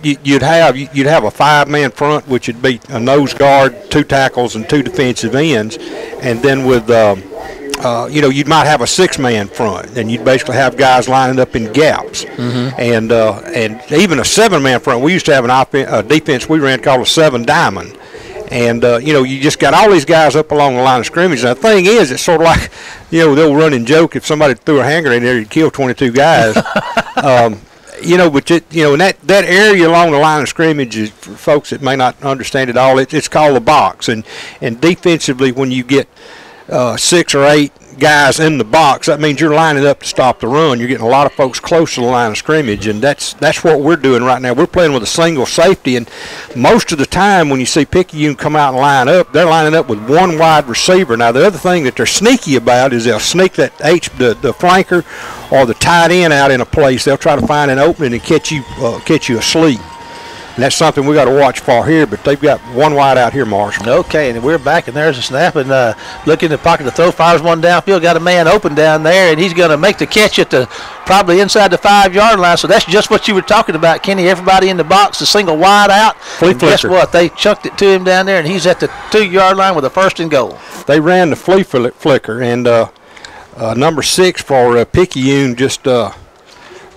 you'd have a 5-man front, which would be a nose guard, 2 tackles, and 2 defensive ends, and then with you might have a 6-man front, and you'd basically have guys lining up in gaps, and even a 7-man front. We used to have a defense we ran called a 7 diamond. And, you just got all these guys up along the line of scrimmage. And the thing is, it's sort of like, the old running joke, if somebody threw a hanger in there, you'd kill 22 guys. But, in that area along the line of scrimmage, is, for folks that may not understand it all, it's called the box. And defensively, when you get 6 or 8 guys in the box, that means you're lining up to stop the run. You're getting a lot of folks close to the line of scrimmage, and that's what we're doing right now. We're playing with a single safety, and most of the time when you see Picayune come out and line up, they're lining up with 1 wide receiver. Now, the other thing that they're sneaky about is they'll sneak that the flanker or the tight end out in a place. They'll try to find an opening and catch you asleep. And that's something we got to watch for here, but they've got 1 wide out here, Marshall. Okay, and we're back, and there's a snap, and look in the pocket to throw, fires one downfield, got a man open down there, and he's going to make the catch at probably inside the 5-yard line. So that's just what you were talking about, Kenny. Everybody in the box, a single wide out. And guess what? They chucked it to him down there, and he's at the 2-yard line with a 1st and goal. They ran the flea flicker, and number 6 for Picayune just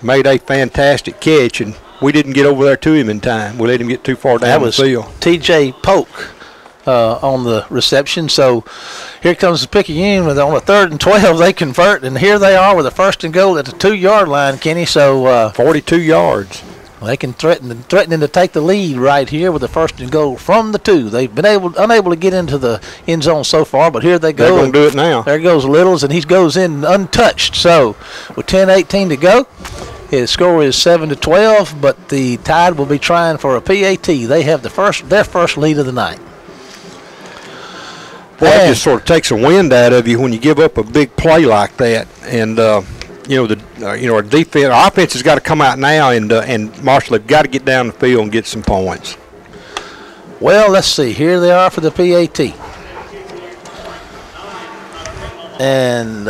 made a fantastic catch, and we didn't get over there to him in time. We let him get too far down the field. T.J. Polk on the reception. So here comes the Picayune on a 3rd and 12. They convert, and here they are with a 1st and goal at the 2-yard line, Kenny. So 42 yards. They can threatening to take the lead right here with a 1st and goal from the 2. They've been unable to get into the end zone so far, but here they go. They're going to do it now. There goes Littles, and he goes in untouched. So with 10:18 to go, his score is 7-12, but the Tide will be trying for a PAT. They have their first lead of the night. Boy, it just sort of takes a wind out of you when you give up a big play like that. And our defense, our offense has got to come out now, and Marshall, they've got to get down the field and get some points. Well, let's see. Here they are for the PAT. And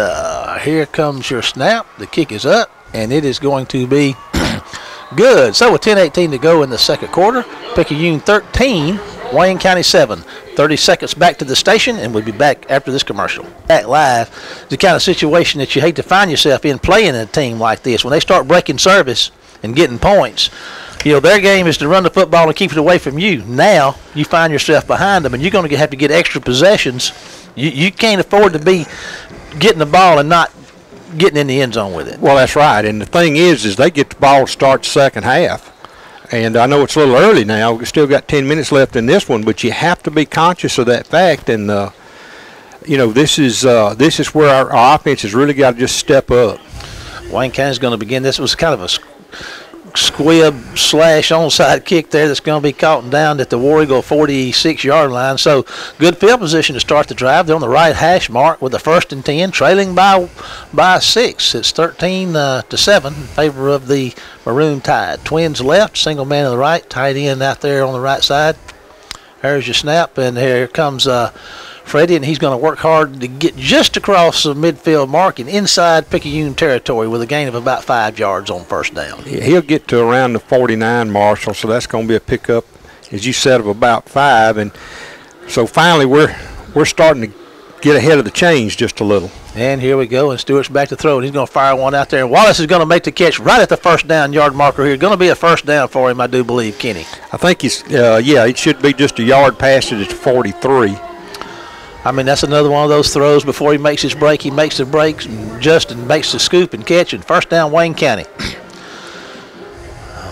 here comes your snap. The kick is up, and it is going to be good. So with 10:18 to go in the second quarter, Picayune 13, Wayne County 7. 30 seconds back to the station, and we'll be back after this commercial. Back live, the kind of situation that you hate to find yourself in playing in a team like this. When they start breaking service and getting points, their game is to run the football and keep it away from you. Now you find yourself behind them, and you're going to have to get extra possessions. You can't afford to be getting the ball and not getting in the end zone with it. Well, that's right. And the thing is they get the ball to start the second half. And I know it's a little early now. We've still got 10 minutes left in this one, but you have to be conscious of that fact. And, this is where our offense has really got to just step up. Wayne County's going to begin. This was kind of a squib / onside kick there that's going to be caught down at the War Eagle 46-yard line. So good field position to start the drive. They're on the right hash mark with a 1st and 10, trailing by 6. It's 13-7 in favor of the Maroon Tide. Twins left, single man to the right, tight end out there on the right side. There's your snap, and here comes Freddie, and he's going to work hard to get just across the midfield mark and inside Picayune territory with a gain of about 5 yards on 1st down. Yeah, he'll get to around the 49, Marshall, so that's going to be a pickup. as you said, of about 5. And so finally we're starting to get ahead of the chains just a little. And here we go, and Stewart's back to throw, and he's going to fire one out there. And Wallace is going to make the catch right at the first down yard marker here. Going to be a first down for him, I do believe, Kenny. I think he's, it should be just a yard past it at 43. I mean, that's another one of those throws before he makes his break. He makes the breaks, and Justin makes the scoop and catch, and first down, Wayne County.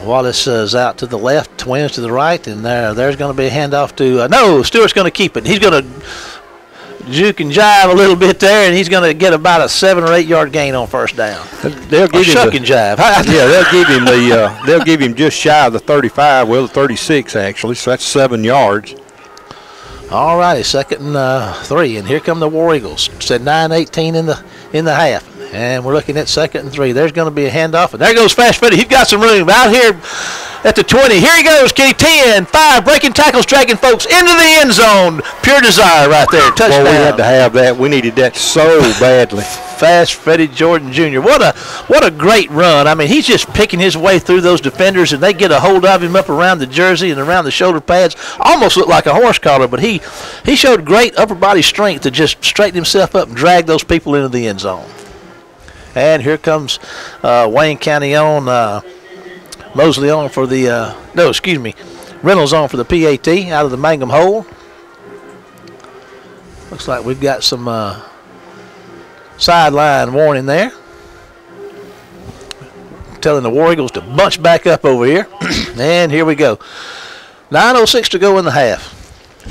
Wallace is out to the left, Twins to the right, and there's going to be a handoff to no, Stewart's going to keep it. He's going to juke and jive a little bit there, and he's going to get about a 7 or 8 yard gain on first down. They'll give him shuck and jive. Yeah, they'll give him just shy of the 35, well, the 36 actually. So that's 7 yards. All righty, 2nd and 3, and here come the War Eagles. Said 9:18 in the half, and we're looking at 2nd and 3. There's going to be a handoff, and there goes Fast Freddy. He's got some room out here at the 20. Here he goes, Kenny. 10, 5, breaking tackles, dragging folks into the end zone. Pure desire right there. Touchdown. Well, we had to have that. We needed that so badly. Fast Freddie Jordan Jr. What a great run. I mean, he's just picking his way through those defenders, and they get a hold of him up around the jersey and around the shoulder pads. Almost looked like a horse collar, but he showed great upper body strength to just straighten himself up and drag those people into the end zone. And here comes Wayne County on, Mosley on for the, Reynolds on for the PAT out of the Mangum hole. Looks like we've got some sideline warning there. Telling the War Eagles to bunch back up over here. And here we go. 9:06 to go in the half.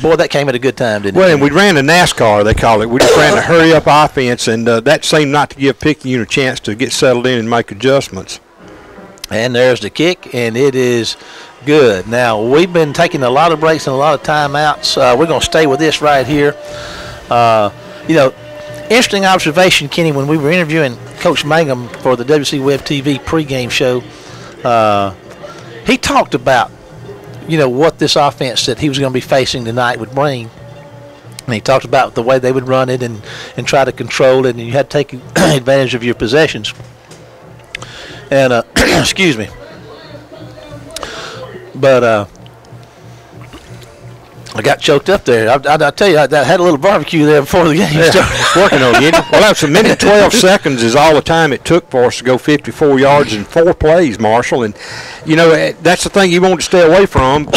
Boy, that came at a good time, didn't it? Well, and we ran the NASCAR, they call it. We just ran a hurry-up offense, and that seemed not to give Picayune a chance to get settled in and make adjustments. And there's the kick, and it is good. Now, we've been taking a lot of breaks and a lot of timeouts. We're going to stay with this right here. Interesting observation, Kenny, when we were interviewing Coach Mangum for the WC Web TV pregame show, he talked about, what this offense that he was going to be facing tonight would bring. And he talked about the way they would run it and try to control it, and you had to take advantage of your possessions. And, excuse me. But I got choked up there. I tell you, I had a little barbecue there before the game started. Working on it. Well, that's a minute 12 seconds is all the time it took for us to go 54 yards in 4 plays, Marshall. And, that's the thing you want to stay away from.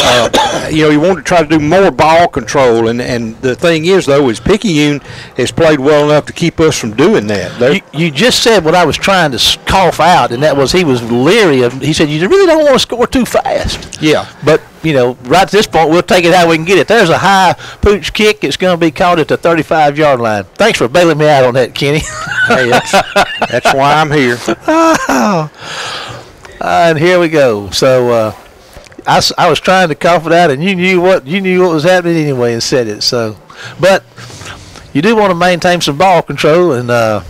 You want to try to do more ball control. And the thing is, though, is Picayune has played well enough to keep us from doing that. You just said what I was trying to cough out, and that was he was leery of. He said, you really don't want to score too fast. Yeah. But, right at this point, we'll take it how we can get it. There's a high pooch kick. It's going to be caught at the 35-yard line. Thanks for bailing me out on that, Kenny. Hey, that's why I'm here. And here we go. So I was trying to cough it out, and you knew what was happening anyway and said it. So, but you do want to maintain some ball control, and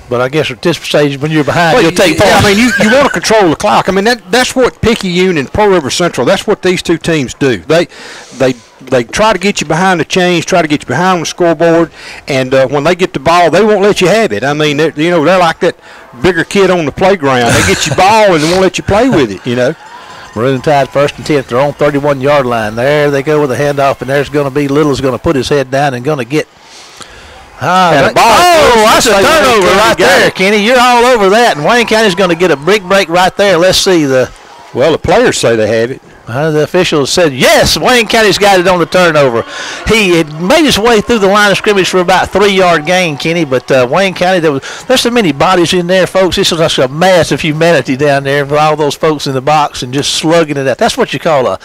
but I guess at this stage, when you're behind, you'll take part. Yeah, I mean, you want to control the clock. I mean, that's what Picayune and Pearl River Central, that's what these two teams do. They try to get you behind the chains, try to get you behind the scoreboard, and when they get the ball, they won't let you have it. I mean, they're like that bigger kid on the playground. They get you ball and they won't let you play with it, Maroon Tide 1st and 10th. They're on 31-yard line. There they go with a handoff, and there's going to be Little's going to put his head down and going to get that's a turnover right there, Kenny. You're all over that, and Wayne County's going to get a big break right there. Let's see Well, the players say they have it. The officials said, yes, Wayne County's got it on the turnover. He had made his way through the line of scrimmage for about 3-yard gain, Kenny, but Wayne County, there's so many bodies in there, folks. This is like a massive humanity down there with all those folks in the box and just slugging it out. That's what you call a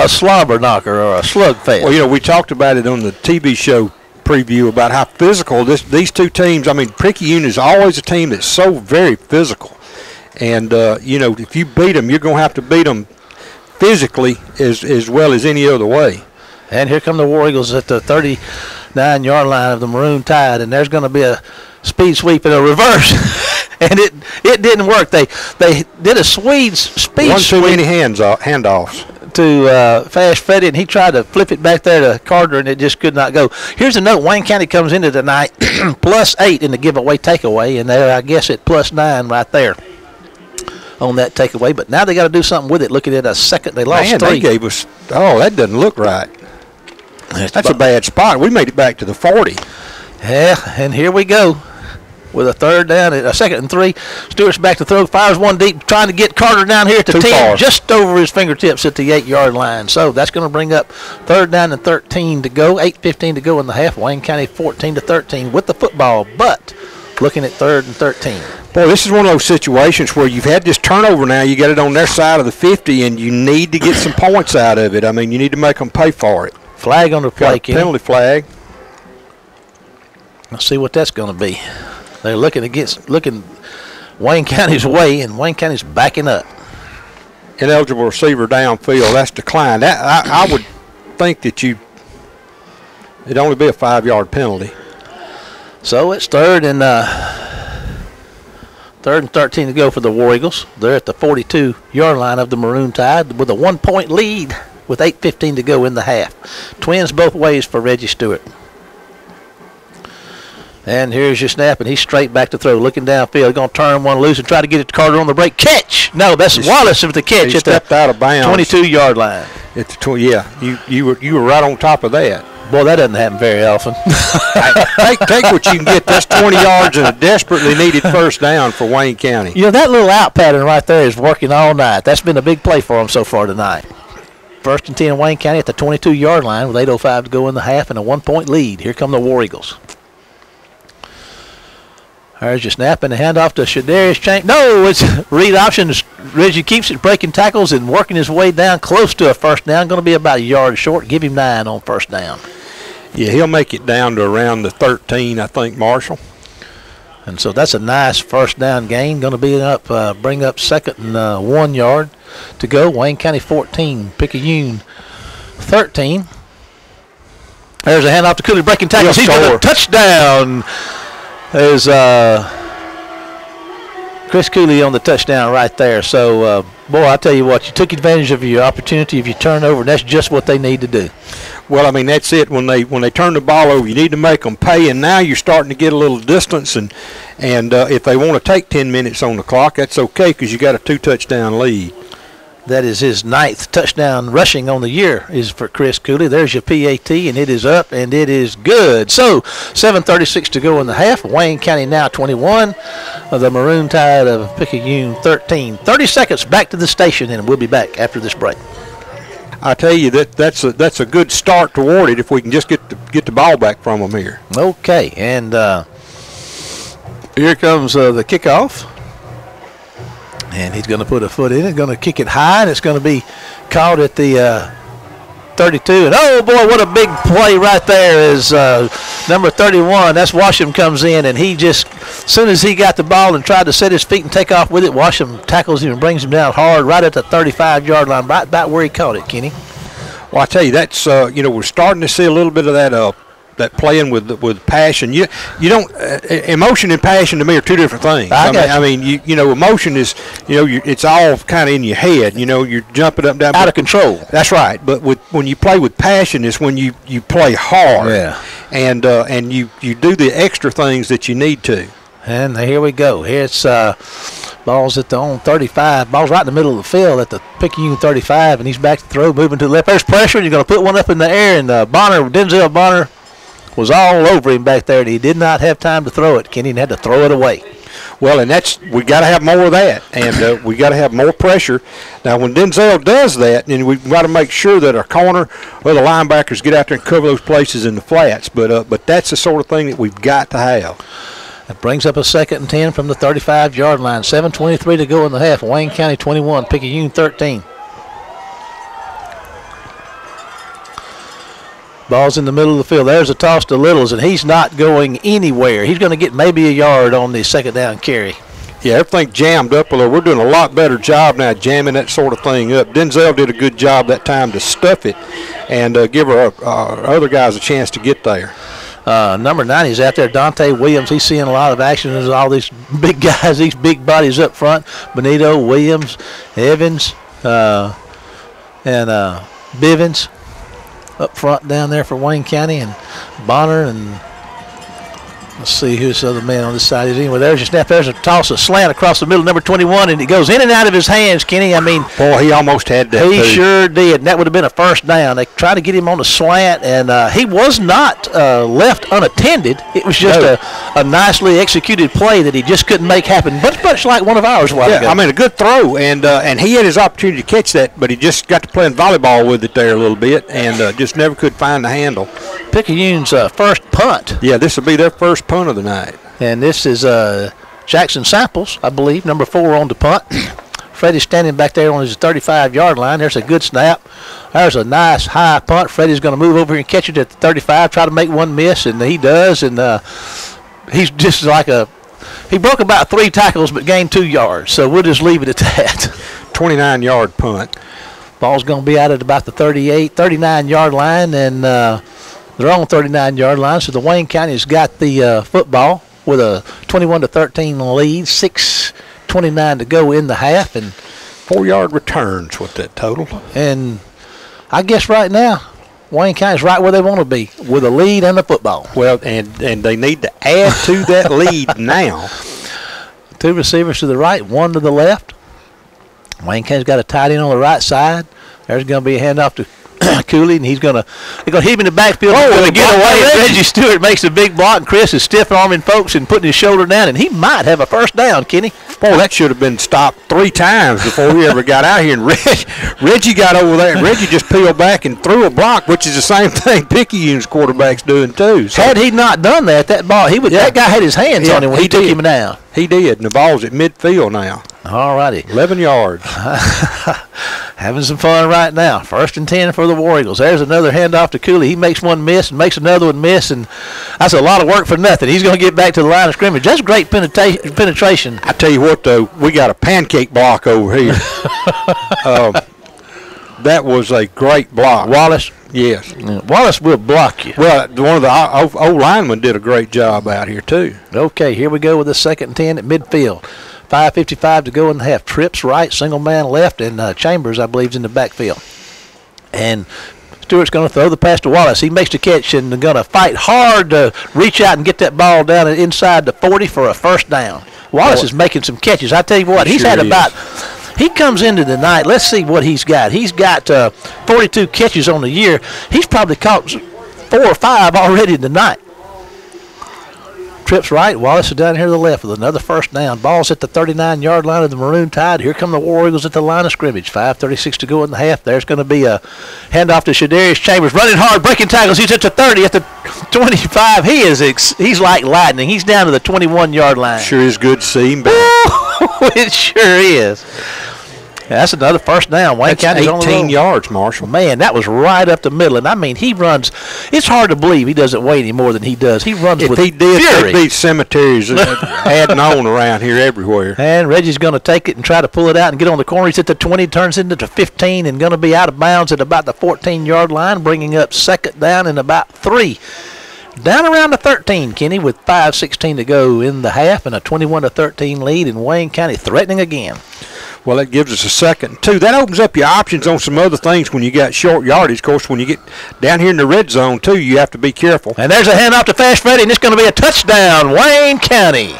slobber knocker or a slugfest. Well, we talked about it on the TV show preview about how physical these two teams. I mean, Picayune is always a team that's so very physical, and if you beat them, you're going to have to beat them physically as well as any other way. And here come the War Eagles at the 39-yard line of the Maroon Tide, and there's going to be a speed sweep and a reverse, and it didn't work. They did a speed sweep. One too many handoffs to Fast Freddy, and he tried to flip it back there to Carter, and it just could not go. Here's a note. Wayne County comes into tonight +8 in the giveaway takeaway, and they're, I guess, at +9 right there. on that takeaway. But now they got to do something with it. Looking at a second, they lost 3. They gave us. Oh, that doesn't look right. That's a bad spot. We made it back to the 40. Yeah, and here we go with a third down, a 2nd and 3. Stewart's back to throw, fires one deep, trying to get Carter down here at the 10, just over his fingertips at the 8-yard line. So that's going to bring up 3rd down and 13 to go, 8:15 to go in the half. Wayne County 14-13 with the football, but looking at 3rd and 13. Boy, this is one of those situations where you've had this turnover now. You got it on their side of the 50, and you need to get some points out of it. I mean, you need to make them pay for it. Flag on the play, Kenny. Penalty flag. Let's see what that's going to be. They're looking Wayne County's way, and Wayne County's backing up. Ineligible receiver downfield. That's declined. I would think that it'd only be a 5-yard penalty. So it's 3rd and 13 to go for the War Eagles. They're at the 42-yard line of the Maroon Tide with a 1-point lead with 8:15 to go in the half. Twins both ways for Reggie Stewart. And here's your snap, and he's straight back to throw, looking downfield. Going to turn one loose and try to get it to Carter on the break. Catch! No, that's Wallace with the catch. He stepped out of bounds. 22-yard line. You were right on top of that. Boy, that doesn't happen very often. Take what you can get. That's 20 yards and a desperately needed first down for Wayne County. You know, that little out pattern right there is working all night. That's been a big play for them so far tonight. 1st and 10 Wayne County at the 22-yard line with 8:05 to go in the half and a 1-point lead. Here come the War Eagles. There's your snap and the handoff to Shadarius Chank. No, it's read option. Reggie keeps it, breaking tackles and working his way down close to a first down. Going to be about a yard short. Give him 9 on first down. Yeah, he'll make it down to around the 13, I think, Marshall. And so that's a nice first down gain. Going to be bring up 2nd and 1 yard to go. Wayne County 14, Picayune 13. There's a handoff to Cooley, breaking tackles. He's got a touchdown. There's Chris Cooley on the touchdown right there. So, boy, I tell you what, you took advantage of your opportunity of your turnover, and that's just what they need to do. Well, I mean, that's it. When they turn the ball over, you need to make them pay, and now you're starting to get a little distance. And if they want to take 10 minutes on the clock, that's okay because you got a 2-touchdown lead. That is his 9th touchdown rushing on the year is for Chris Cooley. There's your PAT, and it is up, and it is good. So 7:36 to go in the half. Wayne County now 21. The Maroon Tide of Picayune 13. 30 seconds back to the station, and we'll be back after this break. I tell you, that's a good start toward it if we can just get the ball back from them here. Okay, and here comes the kickoff. And he's going to put a foot in it, going to kick it high, and it's going to be caught at the 32. And, oh, boy, what a big play right there is number 31. That's Washam comes in, and he just, as soon as he got the ball and tried to set his feet and take off with it, Washam tackles him and brings him down hard right at the 35-yard line, right about where he caught it, Kenny. Well, I tell you, that's, we're starting to see a little bit of that playing with passion. You don't emotion and passion to me are two different things. I mean, emotion is it's all kind of in your head. You're jumping up and down, out of control. That's right. But when you play with passion is when you play hard. Yeah. And you do the extra things that you need to. And here we go. Here's ball's at the own 35. Ball's right in the middle of the field at the Picayune 35, and he's back to throw, moving to the left. There's pressure, and he's going to put one up in the air, and Denzel Bonner was all over him back there, and he did not have time to throw it. Kenny had to throw it away. Well, and we got to have more of that, and we got to have more pressure. Now, when Denzel does that, then we've got to make sure that our corner or the linebackers get out there and cover those places in the flats. But that's the sort of thing that we've got to have. That brings up a 2nd and 10 from the 35-yard line. 7:23 to go in the half. Wayne County 21, Picayune 13. Ball's in the middle of the field. There's a toss to Littles, and he's not going anywhere. He's going to get maybe a yard on the 2nd down carry. Yeah, everything jammed up a little. We're doing a lot better job now jamming that sort of thing up. Denzel did a good job that time to stuff it and give our other guys a chance to get there. Number 9, he's out there, Dante Williams. He's seeing a lot of action. There's all these big guys, these big bodies up front. Benito, Williams, Evans, and Bivens up front down there for Wayne County, and Bonner and Let's see who's the other man on this side is. Anyway, there's your snap. There's a toss, a slant across the middle, number 21, and it goes in and out of his hands, Kenny. I mean, boy, he almost had that. He sure did, and that would have been a first down. They tried to get him on the slant, and he was not left unattended. It was just a nicely executed play that he just couldn't make happen, but much like one of ours a while ago. I mean, a good throw, and he had his opportunity to catch that, but he just got to playing volleyball with it there a little bit, and just never could find the handle. Picayune's first punt. Yeah, this will be their first punt of the night. And this is Jackson Samples, I believe, number 4 on the punt. Freddie's standing back there on his 35-yard line. There's a good snap. There's a nice high punt. Freddie's going to move over here and catch it at the 35, try to make one miss, and he does. And he's just like he broke about 3 tackles but gained 2 yards. So we'll just leave it at that. 29-yard punt. Ball's going to be out at about the 39-yard line, and they're on 39-yard line. So the Wayne County's got the football with a 21-13 lead. 6:29 to go in the half, and 4-yard returns with that total. And I guess right now Wayne County's right where they want to be with a lead and the football. Well, and they need to add to that lead now. 2 receivers to the right, 1 to the left. Wayne County's got a tight end on the right side. There's going to be a handoff to Cooley, and they're going to hit him in the backfield. Oh, going to get away. Reggie Stewart makes a big block, and Chris is stiff-arming folks and putting his shoulder down, and he might have a first down, Kenny. Boy, that should have been stopped 3 times before we ever got out here. And Reggie got over there, and Reggie just peeled back and threw a block, which is the same thing Picayune's quarterback's doing too. So, had he not done that, that guy had his hands on him when he took him down. He did, and the ball's at midfield now. All righty. 11 yards. Having some fun right now. 1st and 10 for the War Eagles. There's another handoff to Cooley. He makes one miss and makes another one miss, and that's a lot of work for nothing. He's going to get back to the line of scrimmage. That's great penetration. I tell you what, though, we got a pancake block over here. That was a great block. Wallace? Yes. Yeah, Wallace will block you. Well, one of the old linemen did a great job out here, too. Okay, here we go with the 2nd and 10 at midfield. 5:55 to go in the half. Trips right, single man left, and Chambers, I believe, is in the backfield. And Stewart's going to throw the pass to Wallace. He makes the catch and going to fight hard to reach out and get that ball down inside the 40 for a first down. Wallace is making some catches. I tell you what, he's had about – he comes into the night. Let's see what he's got. He's got 42 catches on the year. He's probably caught 4 or 5 already tonight. Trips right. Wallace is down here to the left with another first down. Ball's at the 39-yard line of the Maroon Tide. Here come the War Eagles at the line of scrimmage. 5:36 to go in the half. There's going to be a handoff to Shadarius Chambers. Running hard, breaking tackles. He's at the 30, at the 25. He's like lightning. He's down to the 21-yard line. Sure is good to see him back. It sure is. Yeah, that's another first down. Wayne County's on the road. 18 yards, Marshall. Man, that was right up the middle. And, I mean, he runs. It's hard to believe he doesn't weigh any more than he does. He runs with fury. If he did, there'd be cemeteries adding on around here everywhere. And Reggie's going to take it and try to pull it out and get on the corner. He's at the 20, turns into the 15, and going to be out of bounds at about the 14-yard line, bringing up 2nd down and about 3. Down around the 13, Kenny, with 5:16 to go in the half and a 21-13 lead, and Wayne County threatening again. Well, that gives us a 2nd and 2. That opens up your options on some other things when you got short yardage. Of course, when you get down here in the red zone, too, you have to be careful. And there's a handoff to Fast Freddy, and it's going to be a touchdown, Wayne County.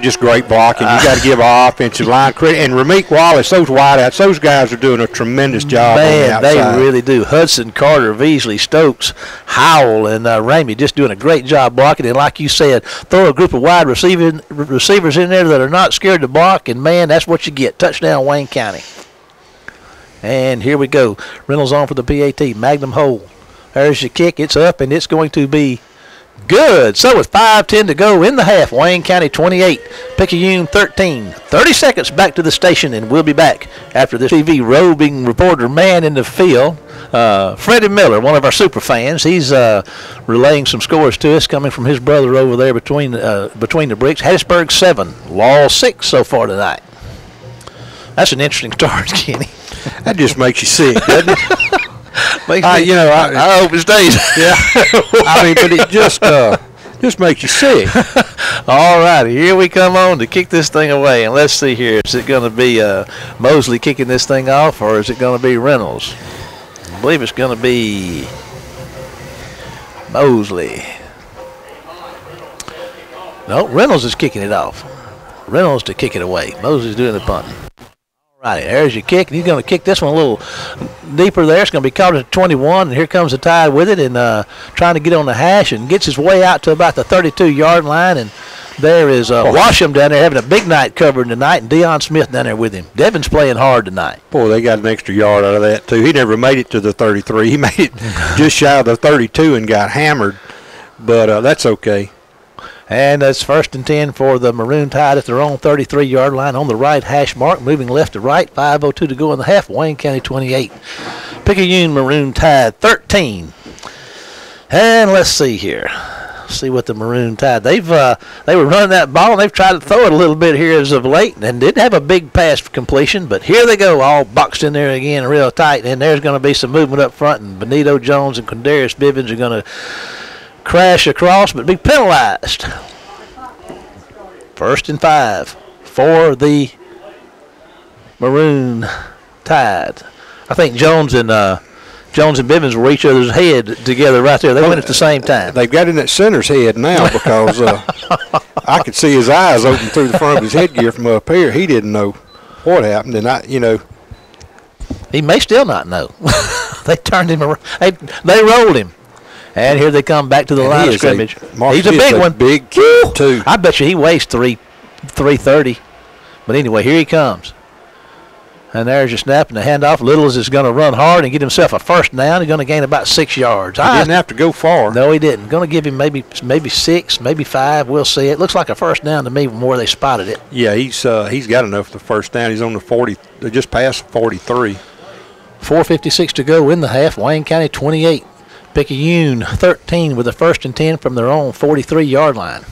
Just great blocking. You got to give our offensive line credit. And Rameek Wallace, those wideouts, those guys are doing a tremendous job on the outside. They really do. Hudson, Carter, Veasley, Stokes, Howell, and Ramey just doing a great job blocking. And like you said, throw a group of wide receivers in there that are not scared to block, and, man, that's what you get. Touchdown, Wayne County. And here we go. Reynolds on for the PAT. Magnum hole. There's your kick. It's up, and it's going to be good. So with 5:10 to go in the half, Wayne County 28, Picayune 13. 30 seconds back to the station, and we'll be back after this TV roving reporter man in the field. Freddie Miller, one of our super fans, he's relaying some scores to us coming from his brother over there between the bricks. Hattiesburg 7, Law 6 so far tonight. That's an interesting start, Kenny. That just makes you sick, doesn't it? I hope it stays. Yeah. I mean, but it just makes you sick. All righty, here we come on to kick this thing away. And let's see here. Is it going to be Mosley kicking this thing off, or is it going to be Reynolds? I believe it's going to be Mosley. No, Reynolds is kicking it off. Reynolds to kick it away. Moses doing the punting. All right, there's your kick. He's going to kick this one a little deeper there. It's going to be caught at 21, and here comes the Tide with it and trying to get on the hash and gets his way out to about the 32-yard line. And there is Washam down there having a big night covering tonight, and Deion Smith down there with him. Devin's playing hard tonight. Boy, they got an extra yard out of that, too. He never made it to the 33. He made it just shy of the 32 and got hammered, but that's okay. And that's 1st and 10 for the Maroon Tide at their own 33-yard line on the right hash mark, moving left to right. 5:02 to go in the half. Wayne County 28. Picayune Maroon Tide 13. And let's see here. See what the Maroon Tide. They were running that ball, and they've tried to throw it a little bit here as of late, and didn't have a big pass for completion. But here they go, all boxed in there again, real tight. And there's going to be some movement up front, and Benito Jones and Quindarius Bivens are going to crash across, but be penalized. 1st and 5 for the Maroon Tide. I think Jones and Bivens were each other's head together right there. They went at the same time. They've got in that center's head now because I could see his eyes open through the front of his headgear from up here. He didn't know what happened, and he may still not know. They turned him around. They rolled him. And here they come back to the line of scrimmage. He's a big one. Big kid, too. I bet you he weighs 330. But anyway, here he comes. And there's your snap and the handoff. Littles is going to run hard and get himself a 1st down. He's going to gain about 6 yards. He didn't have to go far. No, he didn't. Going to give him maybe 6, maybe 5. We'll see. It looks like a 1st down to me from where they spotted it. Yeah, he's got enough for the 1st down. He's on the 40. They just passed 43. 4:56 to go in the half. Wayne County 28. Picayune 13 with a 1st and 10 from their own 43-yard line.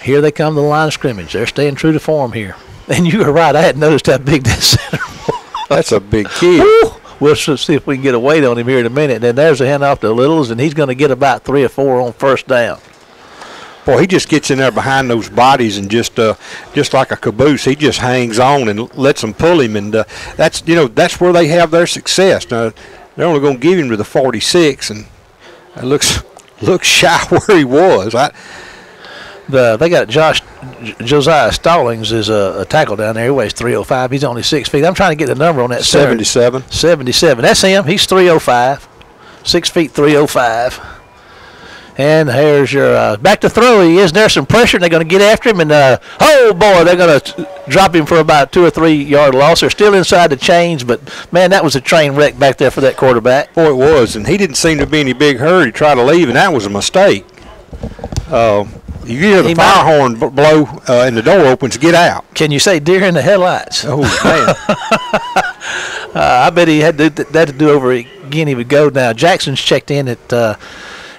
Here they come to the line of scrimmage. They're staying true to form here. And you were right. I hadn't noticed how big that center was. That's a big kid. Woo! We'll see if we can get a weight on him here in a minute. And then there's a handoff to Littles, and he's going to get about 3 or 4 on 1st down. Boy, he just gets in there behind those bodies and just like a caboose, he just hangs on and lets them pull him. And that's where they have their success. Now, they're only going to give him to the 46, and it looks shy where he was. They got Josiah Stallings is a tackle down there. He weighs 305. He's only 6 feet. I'm trying to get the number on that. 77. 77. That's him. He's 305. 6 feet 305. And here's your back to throw. He is. There's some pressure, and they're going to get after him. And, oh, boy, they're going to drop him for about 2 or 3 yard loss. They're still inside the chains, but, man, that was a train wreck back there for that quarterback. Boy, it was. And he didn't seem to be in any big hurry to try to leave, and that was a mistake. You hear the fire horn blow and the door opens, get out. Can you say deer in the headlights? Oh, man. I bet he had that to do over again. He would go now. Jackson's checked in at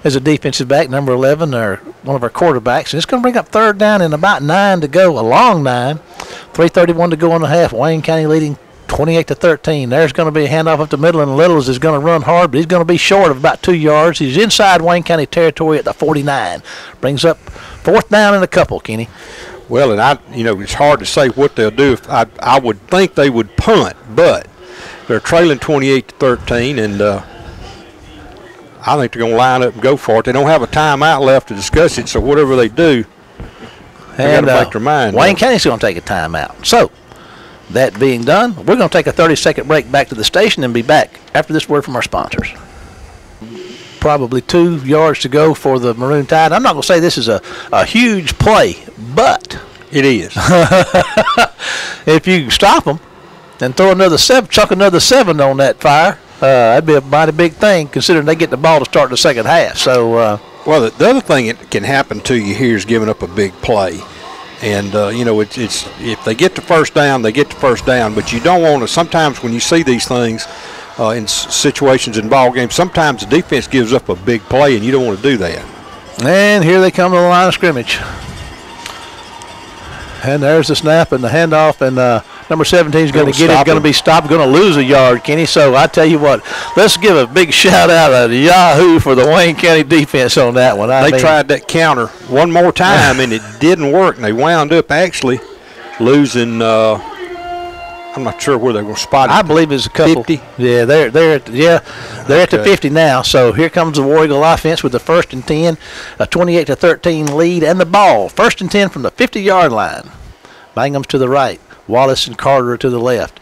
as a defensive back, number 11, or one of our quarterbacks. And it's going to bring up 3rd down and about 9 to go, a long 9. 3:31 to go in the half. Wayne County leading 28-13. There's going to be a handoff up the middle, and Littles is going to run hard, but he's going to be short of about 2 yards. He's inside Wayne County territory at the 49. Brings up 4th down and a couple, Kenny. Well, and it's hard to say what they'll do. If I would think they would punt, but they're trailing 28-13, and I think they're going to line up and go for it. They don't have a timeout left to discuss it, so whatever they do, they got to make their mind. Wayne County's going to take a timeout. So, that being done, we're going to take a 30-second break back to the station and be back after this word from our sponsors. Probably 2 yards to go for the Maroon Tide. I'm not going to say this is a huge play, but it is. If you stop them and throw another 7, chuck another 7 on that fire, that'd be a mighty big thing considering they get the ball to start the second half. So, well, the other thing that can happen to you here is giving up a big play. And, it's if they get the 1st down, they get the 1st down. But you don't want to – sometimes when you see these things in situations in ball games, sometimes the defense gives up a big play, and you don't want to do that. And here they come to the line of scrimmage. And there's the snap and the handoff, and number 17 is going to get it, going to be stopped, going to lose a yard, Kenny. So I tell you what, let's give a big shout out to Yahoo for the Wayne County defense on that one. They tried that counter one more time, and it didn't work, and they wound up actually losing. I'm not sure where they're going to spot it. I believe it's a couple. 50. Yeah, they're They're at the 50 now, so here comes the War Eagle offense with the 1st and 10, a 28-13 lead, and the ball. 1st and 10 from the 50-yard line. Bangham's to the right. Wallace and Carter to the left.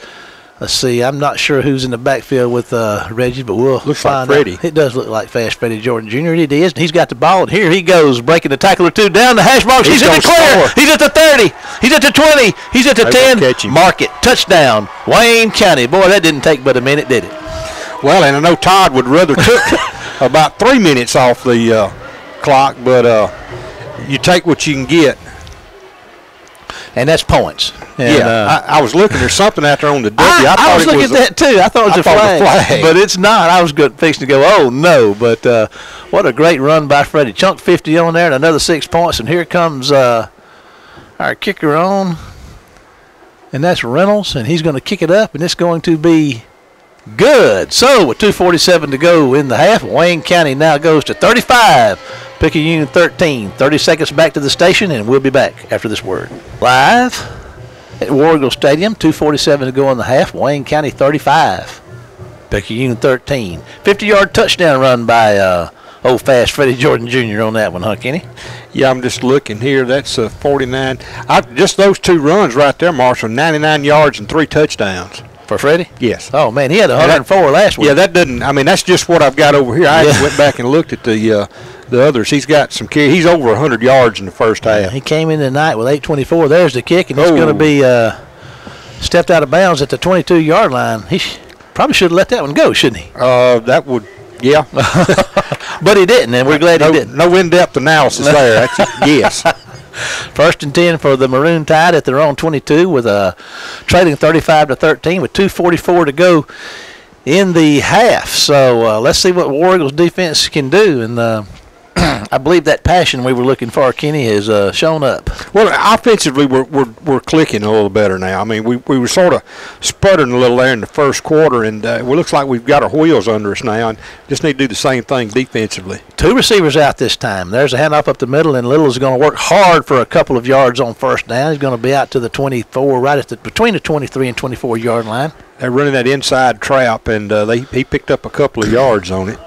Let's see. I'm not sure who's in the backfield with Reggie, but we'll find like Freddie. out. It does look like Fast Freddie Jordan Jr. It is, and he's got the ball, and here he goes, breaking the tackle or two down the hash marks. He's at the clear. He's at the 30. He's at the 20. He's at the 10. Mark it. Touchdown. Wayne County. Boy, that didn't take but a minute, did it? Well, and I know Todd would rather took about 3 minutes off the clock, but you take what you can get. And that's points. And, I was looking. There's something out there on the W. I was looking at that too. I thought it was a flag, but it's not. I was fixing to go, oh no! But what a great run by Freddie. Chunk 50 on there, and another 6 points. And here comes our kicker on, and that's Reynolds, and he's going to kick it up, and it's going to be good. So with 2:47 to go in the half, Wayne County now goes to 35. Picayune 13. 30 seconds back to the station, and we'll be back after this word. Live at War Eagle Stadium, 2:47 to go in the half. Wayne County 35. Picayune 13. 50-yard touchdown run by old Fast Freddie Jordan Jr. on that one, huh, Kenny? Yeah, I'm just looking here. That's 49. Just those two runs right there, Marshall, 99 yards and 3 touchdowns. For Freddie? Yes. Oh, man, he had 104 last week. Yeah, that doesn't – I mean, that's just what I've got over here. I went back and looked at the others. He's got some carry. He's over 100 yards in the first half. He came in tonight with 8:24. There's the kick, and he's going to be stepped out of bounds at the 22-yard line. He probably should have let that one go, shouldn't he? That would – yeah. But he didn't, and we're glad he didn't. No in-depth analysis there. That's yes. 1st and 10 for the Maroon Tide at their own 22 with trailing 35-13 with 2:44 to go in the half. So let's see what War Eagles defense can do. And I believe that passion we were looking for, Kenny, has shown up. Well, offensively, we're clicking a little better now. I mean, we were sort of sputtering a little there in the first quarter, and it looks like we've got our wheels under us now, and just need to do the same thing defensively. 2 receivers out this time. There's a handoff up the middle, and Little is going to work hard for a couple of yards on first down. He's going to be out to the 24, right at between the 23 and 24-yard line. They're running that inside trap, and he picked up a couple of yards on it.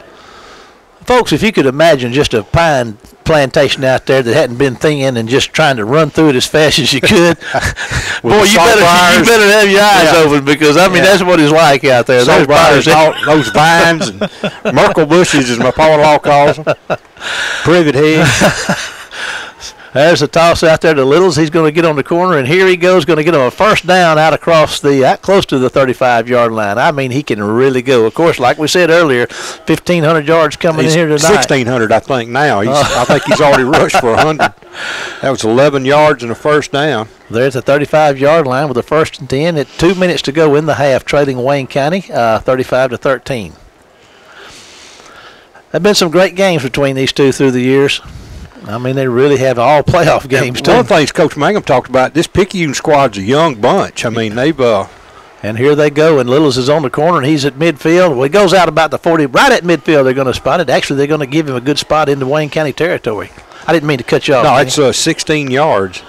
Folks, if you could imagine just a pine plantation out there that hadn't been thin and just trying to run through it as fast as you could, boy, you better have your eyes open, because, I mean, that's what it's like out there. Those vines and myrtle bushes, as my pa-in-law calls them, privet hedge. There's a toss out there to Littles. He's going to get on the corner, and here he goes, going to get him a first down out across out close to the 35-yard line. I mean, he can really go. Of course, like we said earlier, 1,500 yards coming in here tonight. 1,600, I think, now. I think he's already rushed for 100. That was 11 yards and a first down. There's the 35-yard line with a 1st and 10 at 2 minutes to go in the half, trailing Wayne County 35-13. There have been some great games between these two through the years. I mean, they really have all playoff games, too. One of the things Coach Mangum talked about, this Picayune squad's a young bunch. I mean, they've and here they go, and Littles is on the corner, and he's at midfield. Well, he goes out about the 40. Right at midfield, they're going to spot it. Actually, they're going to give him a good spot into Wayne County territory. I didn't mean to cut you off. No, it's 16 yards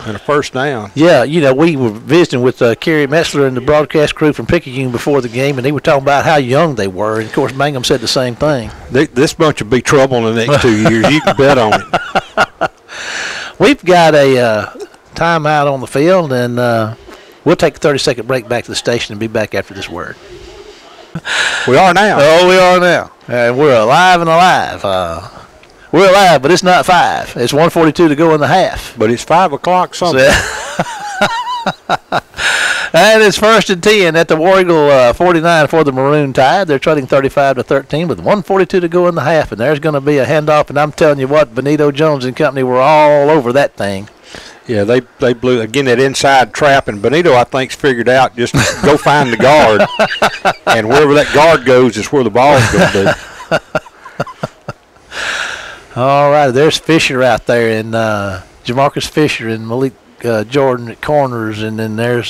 and a first down. Yeah, we were visiting with Kerry Metzler and the broadcast crew from Picayune before the game, and they were talking about how young they were. And, of course, Mangum said the same thing. This bunch will be trouble in the next 2 years. You can bet on it. We've got a timeout on the field, and we'll take a 30-second break back to the station and be back after this word. We are now. Oh, we are now. And we're alive and alive. We're alive, but it's not 5. It's 1:42 to go in the half. But it's 5 o'clock something. And it's 1st and 10 at the War Eagle 49 for the Maroon Tide. They're trailing 35-13 with 1:42 to go in the half. And there's going to be a handoff. And I'm telling you what, Benito Jones and company were all over that thing. Yeah, they blew, again, that inside trap. And Benito, I think, figured out just go find the guard. And wherever that guard goes is where the ball's going to be. All right, there's Fisher out there, and Jamarcus Fisher and Malik Jordan at corners, and then there's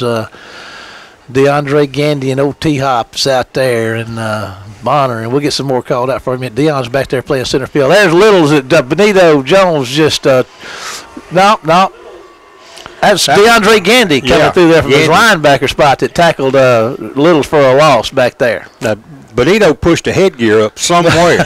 DeAndre Gandy and O.T. Hops out there, and Bonner, and we'll get some more called out for a minute. Dion's back there playing center field. There's Littles at Benito Jones just no. That's DeAndre Gandy coming through there from his linebacker spot that tackled Littles for a loss back there. Now, Benito pushed a headgear up somewhere.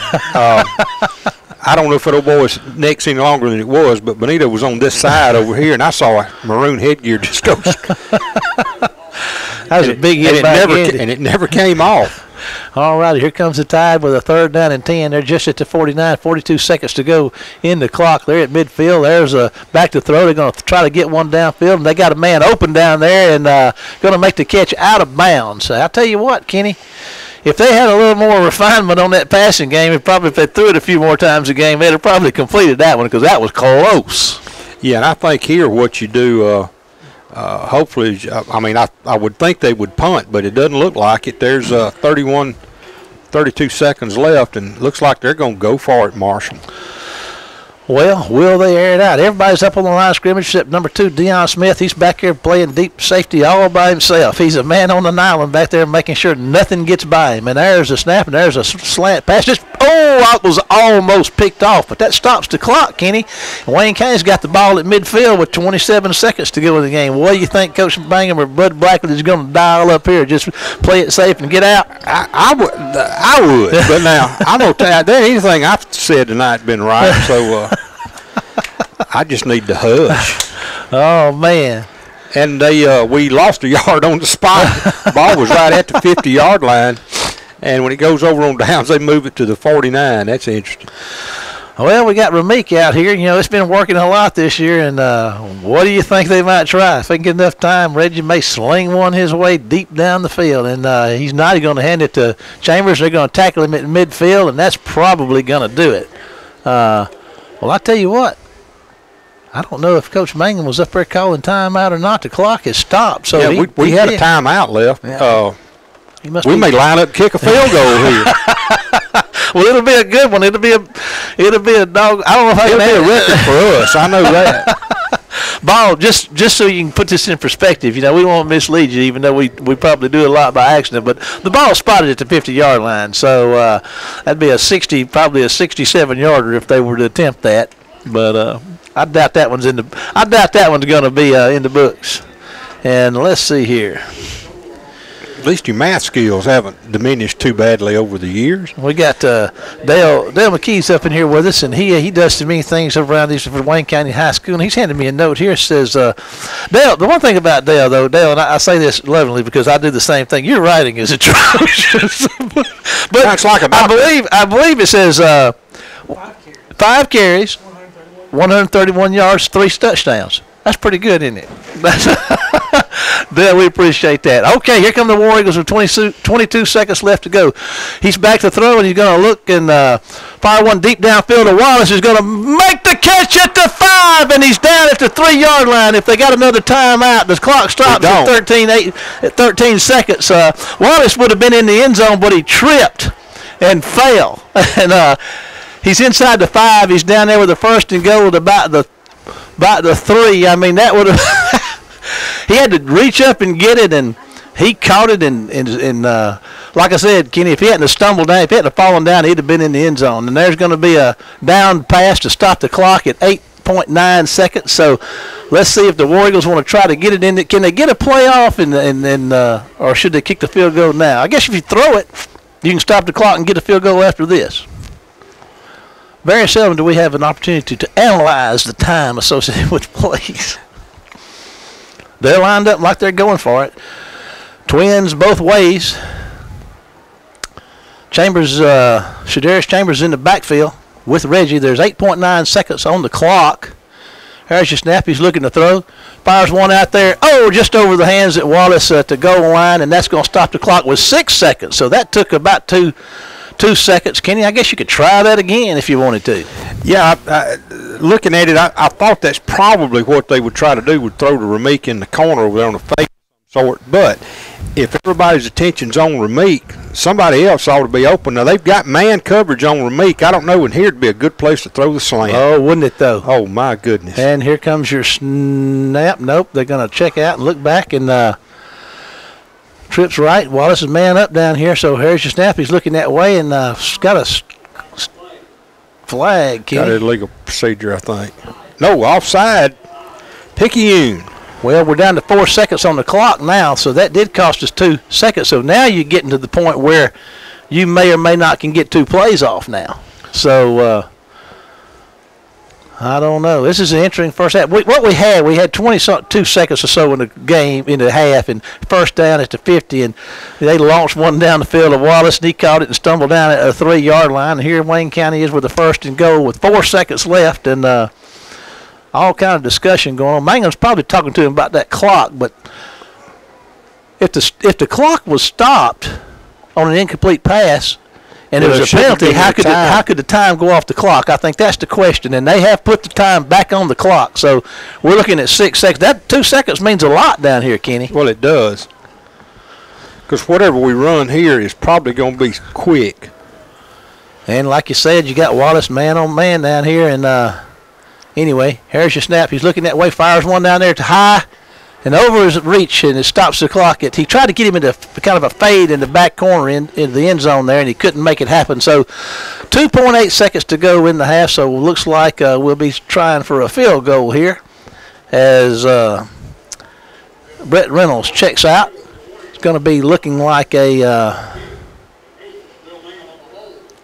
I don't know if that old boy's neck's any longer than it was, but Benito was on this side over here, and I saw a maroon headgear just go. That was a big hit and it never came off. All righty, here comes the Tide with a 3rd down and 10. They're just at the 49, 42 seconds to go in the clock. They're at midfield. There's a back to throw. They're going to try to get one downfield, and they got a man open down there and going to make the catch out of bounds. I'll tell you what, Kenny, if they had a little more refinement on that passing game, if they threw it a few more times a game, they'd have probably completed that one because that was close. Yeah, and I think here what you do, hopefully, I would think they would punt, but it doesn't look like it. There's 32 seconds left, and it looks like they're going to go for it, Marshall. Well, will they air it out? Everybody's up on the line of scrimmage except number 2, Deion Smith. He's back here playing deep safety all by himself. He's a man on an island back there making sure nothing gets by him. And there's a snap, and there's a slant pass. It was almost picked off, but that stops the clock, Kenny. Wayne County's got the ball at midfield with 27 seconds to go in the game. What do you think Coach Bingham or Bud Blackley is going to dial up here? Just play it safe and get out? I would. But now, I'm going to tell you, there ain't anything I've said tonight been right, so I just need to hush. Oh, man. And we lost a yard on the spot. The ball was right at the 50-yard line. And when it goes over on downs, they move it to the 49. That's interesting. Well, we got Ramik out here. You know, it's been working a lot this year. And what do you think they might try? If they can get enough time, Reggie may sling one his way deep down the field. And he's not going to hand it to Chambers. They're going to tackle him at midfield, and that's probably going to do it. Well, I tell you what. I don't know if Coach Mangum was up there calling timeout or not. The clock has stopped. So yeah, we had a timeout left. Yeah. We may line up and kick a field goal here. Well, it'll be a good one. It'll be a dog. I don't know if I can be a record for us. I know that. Ball, just so you can put this in perspective, you know, we won't mislead you, even though we probably do a lot by accident. But the ball spotted at the 50-yard line, so that'd be probably a 67-yarder if they were to attempt that. But I doubt that one's going to be in the books. And let's see here. At least your math skills haven't diminished too badly over the years. We got Dale McKee's up in here with us, and he does so many things around these for Wayne County High School. And he's handed me a note here. It says, Dale, the one thing about Dale, though, and I say this lovingly because I do the same thing. Your writing is atrocious. But I believe it says 5 carries, 131 yards, 3 touchdowns. That's pretty good, isn't it? Dale, we appreciate that. Okay, here come the War Eagles with 22 seconds left to go. He's back to throw, and he's going to look and fire one deep downfield to Wallace, who's going to make the catch at the 5, and he's down at the 3-yard line. If they got another timeout, the clock stops at 13 seconds. Wallace would have been in the end zone, but he tripped and fell. And he's inside the 5. He's down there with the 1st and goal at about the 3. I mean, that would have he had to reach up and get it, and he caught it. And like I said, Kenny, if he hadn't stumbled down, if he hadn't fallen down, he'd have been in the end zone. And there's going to be a down pass to stop the clock at 8.9 seconds. So let's see if the War Eagles want to try to get it in. Can they get a playoff, or should they kick the field goal now? I guess if you throw it, you can stop the clock and get a field goal after this. Very seldom do we have an opportunity to analyze the time associated with plays. They're lined up like they're going for it. Twins both ways. Shadarius Chambers in the backfield with Reggie. There's 8.9 seconds on the clock. There's your snap. He's looking to throw. Fires one out there. Oh, just over the hands at Wallace at the goal line, and that's going to stop the clock with 6 seconds. So that took about 2 seconds. Kenny, I guess you could try that again if you wanted to. Yeah, looking at it, I thought that's probably what they would try to do, would throw to Ramik in the corner over there on the fake sort. But if everybody's attention's on Ramik, somebody else ought to be open. Now, they've got man coverage on Ramik. I don't know, and here would be a good place to throw the slant. Oh, wouldn't it, though? Oh, my goodness. And here comes your snap. Nope, they're going to check out and look back, and trips right. Wallace is man up down here, so here's your snap. He's looking that way, and got a flag. Got an illegal procedure, I think. No, offside. Picayune. Well, we're down to 4 seconds on the clock now, so that did cost us 2 seconds. So now you're getting to the point where you may or may not can get 2 plays off now. So I don't know. This is an interesting first half. We had 22 seconds or so in the game, in the half, and first down at the 50, and they launched one down the field of Wallace, and he caught it and stumbled down at a 3-yard line. And here Wayne County is with the first and goal with 4 seconds left, and all kind of discussion going on. Mangum's probably talking to him about that clock, but if the clock was stopped on an incomplete pass and there was a penalty, how could the time go off the clock? I think that's the question, and they have put the time back on the clock. So we're looking at 6 seconds. That 2 seconds means a lot down here, Kenny. Well, it does, because whatever we run here is probably going to be quick. And like you said, you got Wallace man on man down here, and anyway, here's your snap. He's looking that way, fires one down there to high, and over his reach, and it stops the clock. He tried to get him into kind of a fade in the back corner in the end zone there, and he couldn't make it happen. So 2.8 seconds to go in the half, so it looks like we'll be trying for a field goal here as Brett Reynolds checks out. It's going to be looking like a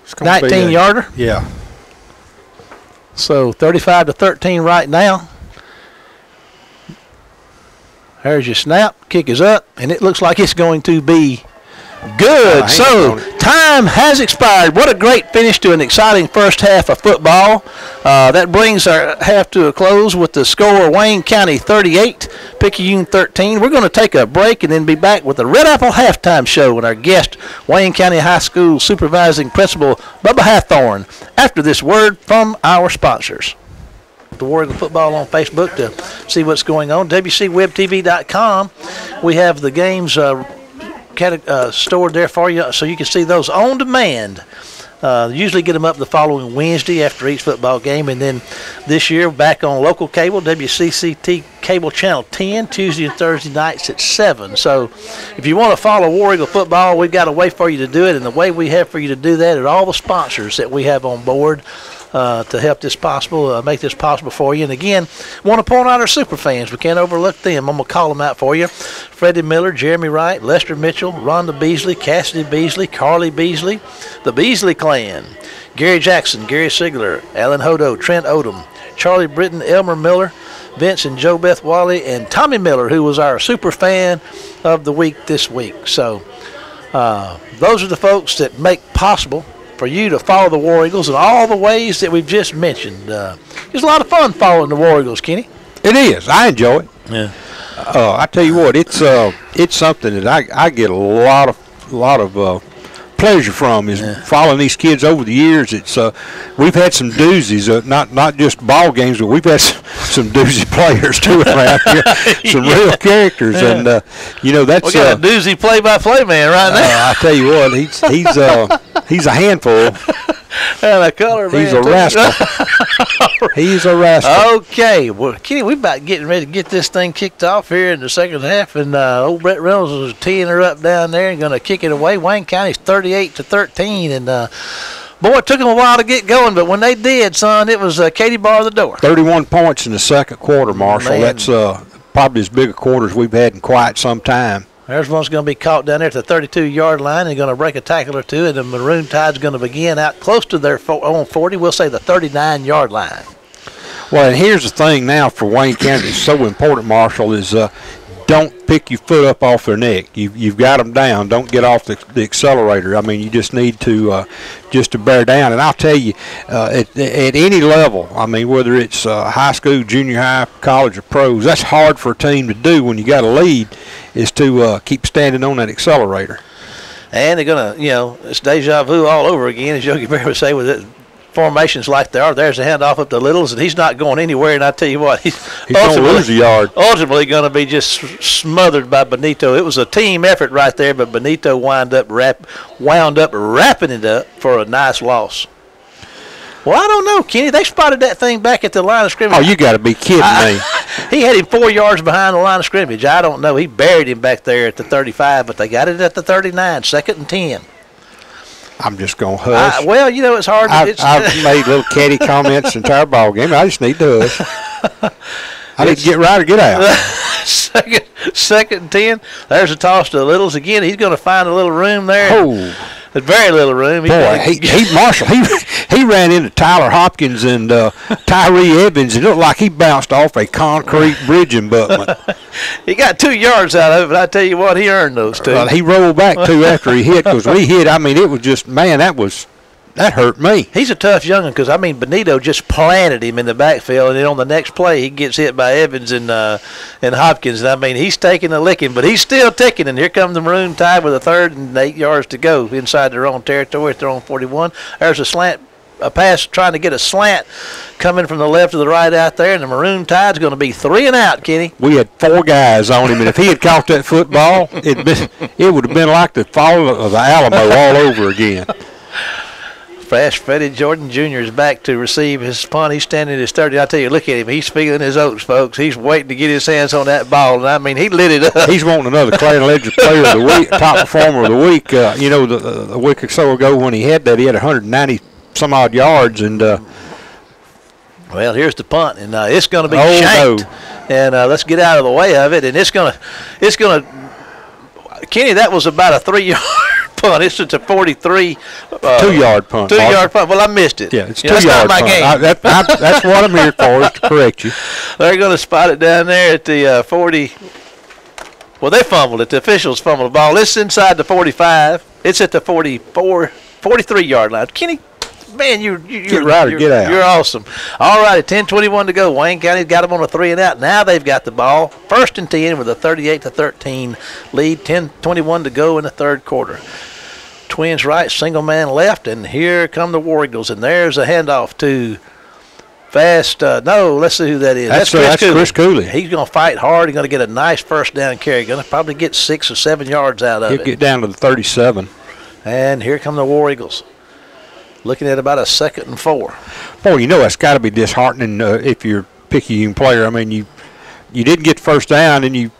19-yarder. Yeah. So 35-13 right now. There's your snap. Kick is up, and it looks like it's going to be good. So time has expired. What a great finish to an exciting first half of football. That brings our half to a close with the score: Wayne County 38, Picayune 13. We're going to take a break and then be back with the Red Apple Halftime Show and our guest, Wayne County High School Supervising Principal Bubba Hathorn, after this word from our sponsors. The War Eagle Football on Facebook to see what's going on. WCWebTV.com. We have the games stored there for you so you can see those on demand. Usually get them up the following Wednesday after each football game, and then this year back on local cable, WCCT Cable Channel 10, Tuesday and Thursday nights at 7. So if you want to follow War Eagle Football, we've got a way for you to do it, and the way we have for you to do that are all the sponsors that we have on board to help this possible, make this possible for you. And again, want to point out our super fans. We can't overlook them. I'm going to call them out for you. Freddie Miller, Jeremy Wright, Lester Mitchell, Rhonda Beasley, Cassidy Beasley, Carly Beasley, the Beasley Clan, Gary Jackson, Gary Sigler, Alan Hodo, Trent Odom, Charlie Britton, Elmer Miller, Vince and Joe Beth Wally, and Tommy Miller, who was our super fan of the week this week. So those are the folks that make possible for you to follow the War Eagles in all the ways that we've just mentioned. It's a lot of fun following the War Eagles, Kenny. It is. I enjoy it. Yeah. I tell you what, it's something that I get a lot of pleasure from is following these kids over the years. It's we've had some doozies, not just ball games, but we've had some doozy players too around here, some real characters, and that's we got a doozy play-by-play man right now. I tell you what, he's a handful. And a color man. He's a rascal. He's a rascal. Okay, well, Kenny, we're about getting ready to get this thing kicked off here in the second half, and old Brett Reynolds was teeing her up down there and going to kick it away. Wayne County's 38-13, and boy, it took them a while to get going, but when they did, son, it was Katie bar the door. 31 points in the second quarter, Marshall. Man. That's probably as big a quarter as we've had in quite some time. There's one's going to be caught down there at the 32-yard line and going to break a tackle or two, and the Maroon Tide's going to begin out close to their own 40, we'll say the 39-yard line. Well, and here's the thing now for Wayne County that's so important, Marshall, is don't pick your foot up off their neck. You've got them down. Don't get off the accelerator. I mean, you just need to bear down. And I'll tell you, at any level, I mean, whether it's high school, junior high, college, or pros, that's hard for a team to do when you got a lead, is to keep standing on that accelerator. And they're going to, it's deja vu all over again, as Yogi Bear would say, with it. Formations like they are. There's a handoff up to Littles, and he's not going anywhere. And I tell you what, he's going to lose a yard. Ultimately going to be just smothered by Benito. It was a team effort right there, but Benito wound up wrapping it up for a nice loss. Well, I don't know, Kenny. They spotted that thing back at the line of scrimmage. Oh, you got to be kidding me. He had him 4 yards behind the line of scrimmage. I don't know. He buried him back there at the 35, but they got it at the 39, 2nd and 10. I'm just going to hush. Well, it's hard. I've made little catty comments the entire ball game. I just need to hush. I need to get right or get out. Second and 10. There's a toss to Littles again. He's going to find a little room there. Oh. There's very little room. Boy, Marshall, he ran into Tyler Hopkins and Tyree Evans. It looked like he bounced off a concrete bridge abutment. He got 2 yards out of it, but I tell you what, he earned those 2. He rolled back 2 after he hit, because when he hit, I mean, it was just, man, that hurt me. He's a tough young one, because, I mean, Benito just planted him in the backfield, and then on the next play he gets hit by Evans and Hopkins. And, I mean, he's taking a licking, but he's still ticking. And here comes the Maroon Tide with a 3rd and 8 yards to go inside their own territory. They're on 41. There's a pass trying to get a slant coming from the left to the right out there, and the Maroon Tide's going to be 3 and out, Kenny. We had 4 guys on him, and if he had caught that football, it would have been like the fall of the Alamo all over again. Fast Freddie Jordan Jr. is back to receive his punt. He's standing at his 30. I tell you, look at him. He's feeling his oats, folks. He's waiting to get his hands on that ball. And, I mean, he lit it up. He's wanting another Clay Ledger Player of the Week, top performer of the week. The week or so ago when he had that, he had 190-some-odd yards. And well, here's the punt, and it's going to be shanked. No. And let's get out of the way of it. And it's going to Kenny, that was about a 3-yard punt. It's a 43. 2-yard punt. 2-yard punt. Well, I missed it. Yeah, it's 2-yard punt. That's what I'm here for, is to correct you. They're going to spot it down there at the 40. Well, they fumbled it. The officials fumbled the ball. It's inside the 45. It's at the 43-yard line. Kenny, man, you're right or get out. You're awesome. All right, 10:21 to go. Wayne County's got them on a 3 and out. Now they've got the ball. 1st and 10 with a 38-13 lead. 10:21 to go in the 3rd quarter. Twins right, single man left, and here come the War Eagles. And there's a handoff to Fast. Let's see who that is. That's Chris Cooley. He's going to fight hard. He's going to get a nice 1st down carry. Going to probably get 6 or 7 yards out of it. He'll get down to the 37. And here come the War Eagles. Looking at about a 2nd and 4. Boy, that's got to be disheartening if you're a Picayune player. I mean, you didn't get 1st down, and you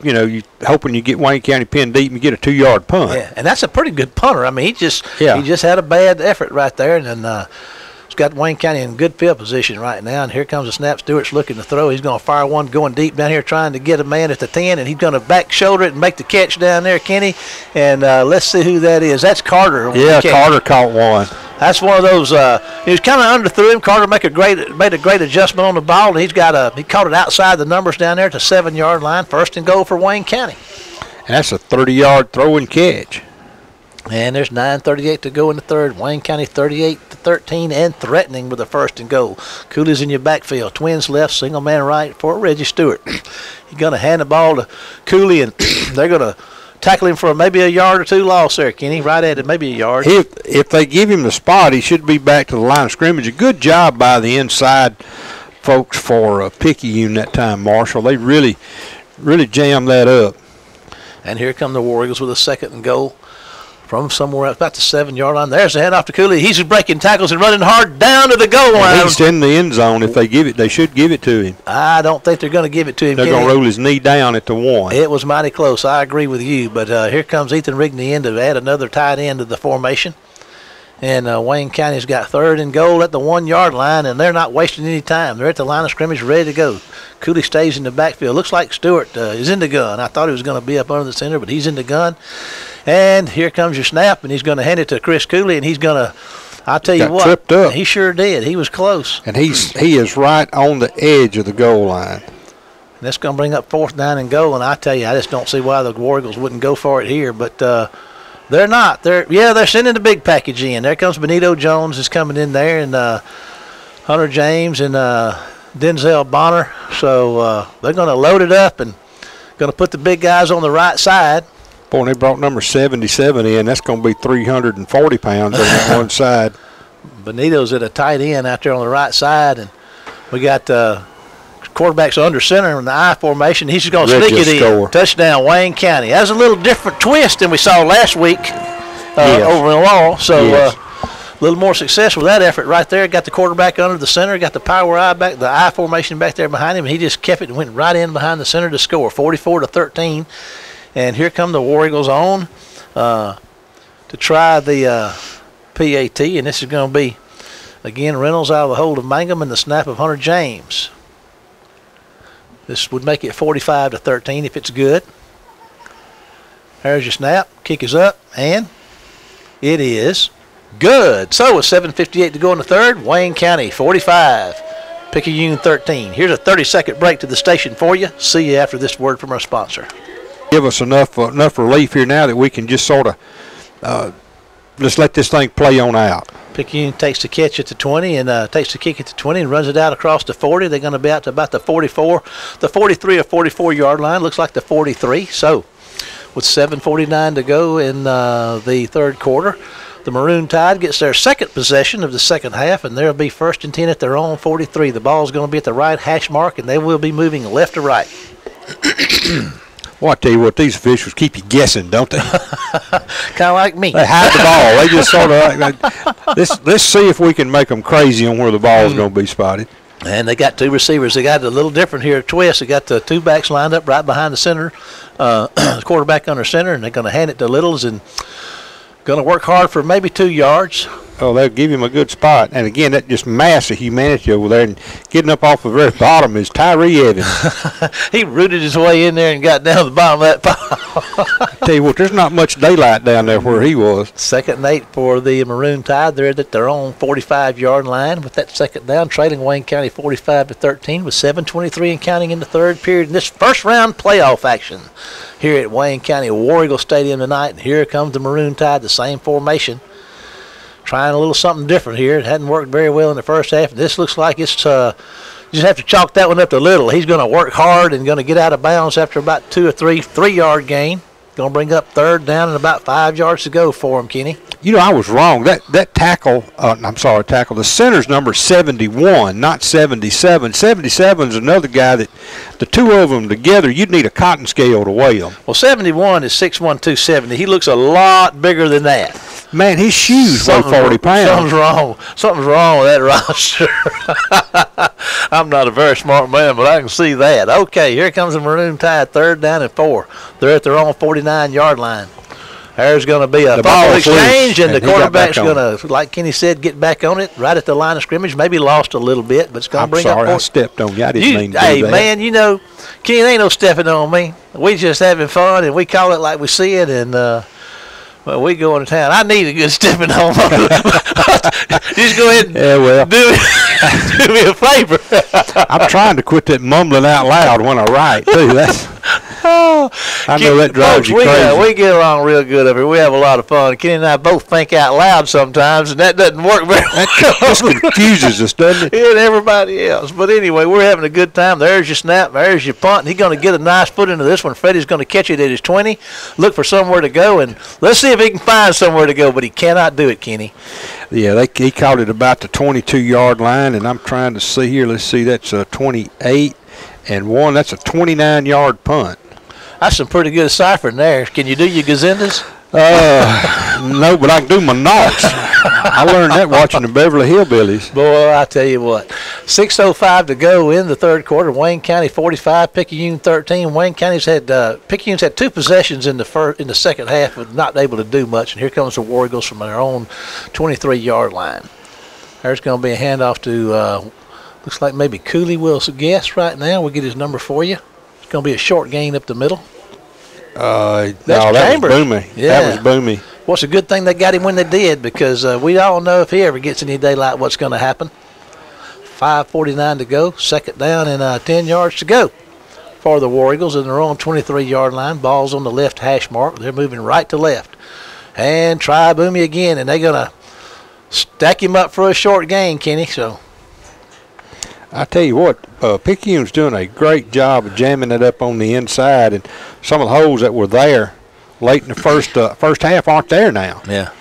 hoping you get Wayne County pinned deep and get a 2-yard punt. Yeah, and that's a pretty good punter. I mean, he just had a bad effort right there, and then it's got Wayne County in good field position right now. And here comes the snap. Stewart's looking to throw. He's going to fire one going deep down here, trying to get a man at the 10, and he's going to back shoulder it and make the catch down there, Kenny. And let's see who that is. That's Carter. Yeah, Carter caught one. That's one of those. He was kind of underthrew him. Carter made a great adjustment on the ball, and he caught it outside the numbers down there at the 7-yard line. 1st and goal for Wayne County. And that's a 30-yard throw and catch. And there's 9:38 to go in the 3rd. Wayne County 38-13 and threatening with a 1st and goal. Cooley's in your backfield. Twins left, single man right for Reggie Stewart. He's going to hand the ball to Cooley, and they're going to tackle him for maybe a yard or 2 loss there, Kenny. Right at it, maybe a yard. If they give him the spot, he should be back to the line of scrimmage. A good job by the inside folks for Picayune that time, Marshall. They really jammed that up. And here come the War Eagles with a 2nd and goal from somewhere else, about the 7-yard line. There's the handoff to Cooley. He's breaking tackles and running hard down to the goal line. And he's in the end zone. If they give it, they should give it to him. I don't think they're going to give it to him. They're going to roll his knee down at the 1. It was mighty close. I agree with you. But here comes Ethan Rigney in to add another tight end to the formation. And Wayne County's got 3rd and goal at the 1-yard line, and they're not wasting any time. They're at the line of scrimmage ready to go. Cooley stays in the backfield. Looks like Stewart is in the gun. I thought he was going to be up under the center, but he's in the gun. And here comes your snap, and he's going to hand it to Chris Cooley, and he's going to, I'll tell you what, tripped up. He sure did. He was close. And he is right on the edge of the goal line. And that's going to bring up 4th down and goal, and I tell you, I just don't see why the War Eagles wouldn't go for it here, but they're not. They're sending the big package in. There comes Benito Jones is coming in there, and Hunter James and Denzel Bonner. So they're going to load it up and going to put the big guys on the right side. Boy, they brought number 77 in. That's going to be 340 pounds on that one side. Benito's at a tight end out there on the right side, and we got quarterbacks under center in the I formation. He's just going to sneak it in. Touchdown, Wayne County. That's a little different twist than we saw last week over in Laurel. So a little more success with that effort right there. Got the quarterback under the center, got the power I back, the I formation back there behind him, and he just kept it and went right in behind the center to score, 44-13. And here come the War Eagles on to try the PAT, and this is going to be, again, Reynolds out of the hold of Mangum and the snap of Hunter James. This would make it 45-13 if it's good. There's your snap. Kick is up, and It is good. So with 7:58 to go in the third, Wayne County 45, Picayune 13. Here's a 30-second break to the station for you. See you after this word from our sponsor. Give us enough relief here now that we can just sort of just let this thing play on out. Picayune takes the catch at the 20 and takes the kick at the 20 and runs it out across the 40. They're going to be out to about the 44, the 43 or 44-yard line. Looks like the 43. So with 7:49 to go in the third quarter, the Maroon Tide gets their second possession of the second half, and they'll be 1st and 10 at their own 43. The ball's going to be at the right hash mark, and they will be moving left to right. Well, I tell you what, these officials keep you guessing, don't they? Kind of like me. They hide the ball. They just sort of let's see if we can make them crazy on where the ball's going to be spotted. And they got two receivers. They got a little different here at Twist. They got the two backs lined up right behind the center, the quarterback under center, and they're going to hand it to Littles and going to work hard for maybe 2 yards. Oh, they'll give him a good spot. And, again, that just mass of humanity over there. And getting up off the very bottom is Tyree Evans. He rooted his way in there and got down to the bottom of that pile. I tell you what, there's not much daylight down there where he was. 2nd and 8 for the Maroon Tide. They're at their own 45-yard line with that second down, trailing Wayne County 45-13 with 7:23 and counting in the third period in this first-round playoff action here at Wayne County War Eagle Stadium tonight. And here comes the Maroon Tide, the same formation. Trying a little something different here. It hadn't worked very well in the first half. This looks like it's you just have to chalk that one up to Little. He's going to work hard and going to get out of bounds after about 2 or 3-yard gain. Going to bring up third down and about 5 yards to go for him, Kenny. You know, I was wrong. That tackle, the center's number 71, not 77. 77 is another guy that the two of them together, you'd need a cotton scale to weigh them. Well, 71 is 6'1", 270. He looks a lot bigger than that. Man, his shoes weigh 40 pounds. Something's wrong. Something's wrong with that roster. I'm not a very smart man, but I can see that. Okay, here comes the Maroon Tide, 3rd down and 4. They're at their own 49-yard line. There's going to be a ball exchange, and the quarterback's going to, like Kenny said, get back on it right at the line of scrimmage. Maybe lost a little bit, but it's going to bring up. I'm sorry, I stepped on you. I didn't mean to do that. Hey, man, you know, Kenny ain't no stepping on me. We just having fun, and we call it like we see it, and well, we go into town. I need a good stepping on. Just go ahead and do me a favor. I'm trying to quit that mumbling out loud when I write, too. I know that drives you crazy. We get along real good up here. We have a lot of fun. Kenny and I both think out loud sometimes, and that doesn't work very well. That just confuses us, doesn't it? And everybody else. But anyway, we're having a good time. There's your snap. There's your punt. And he's going to get a nice foot into this one. Freddie's going to catch it at his 20, look for somewhere to go, and let's see if he can find somewhere to go. But he cannot do it, Kenny. Yeah, he caught it about the 22-yard line, and I'm trying to see here. Let's see, that's a 28 and 1. That's a 29-yard punt. That's some pretty good ciphering there. Can you do your gazindas? No, but I can do my knocks. I learned that watching the Beverly Hillbillies. Boy, I tell you what. 6:05 to go in the third quarter. Wayne County 45, Picayune 13. Picayune's had 2 possessions in the second half, but not able to do much. And here comes the War Eagles from their own 23-yard line. There's going to be a handoff to looks like maybe Cooley will guess right now. We'll get his number for you. It's going to be a short gain up the middle. That was Boomy. Yeah. That was Boomy. Well, it's a good thing they got him when they did, because we all know if he ever gets any daylight what's going to happen. 5:49 to go, 2nd down and 10 yards to go for the War Eagles in their own 23-yard line. Ball's on the left hash mark. They're moving right to left. And try Boomy again, and they're going to stack him up for a short gain, Kenny. So I tell you what, Picayune's doing a great job of jamming it up on the inside, and some of the holes that were there late in the first half aren't there now. Yeah.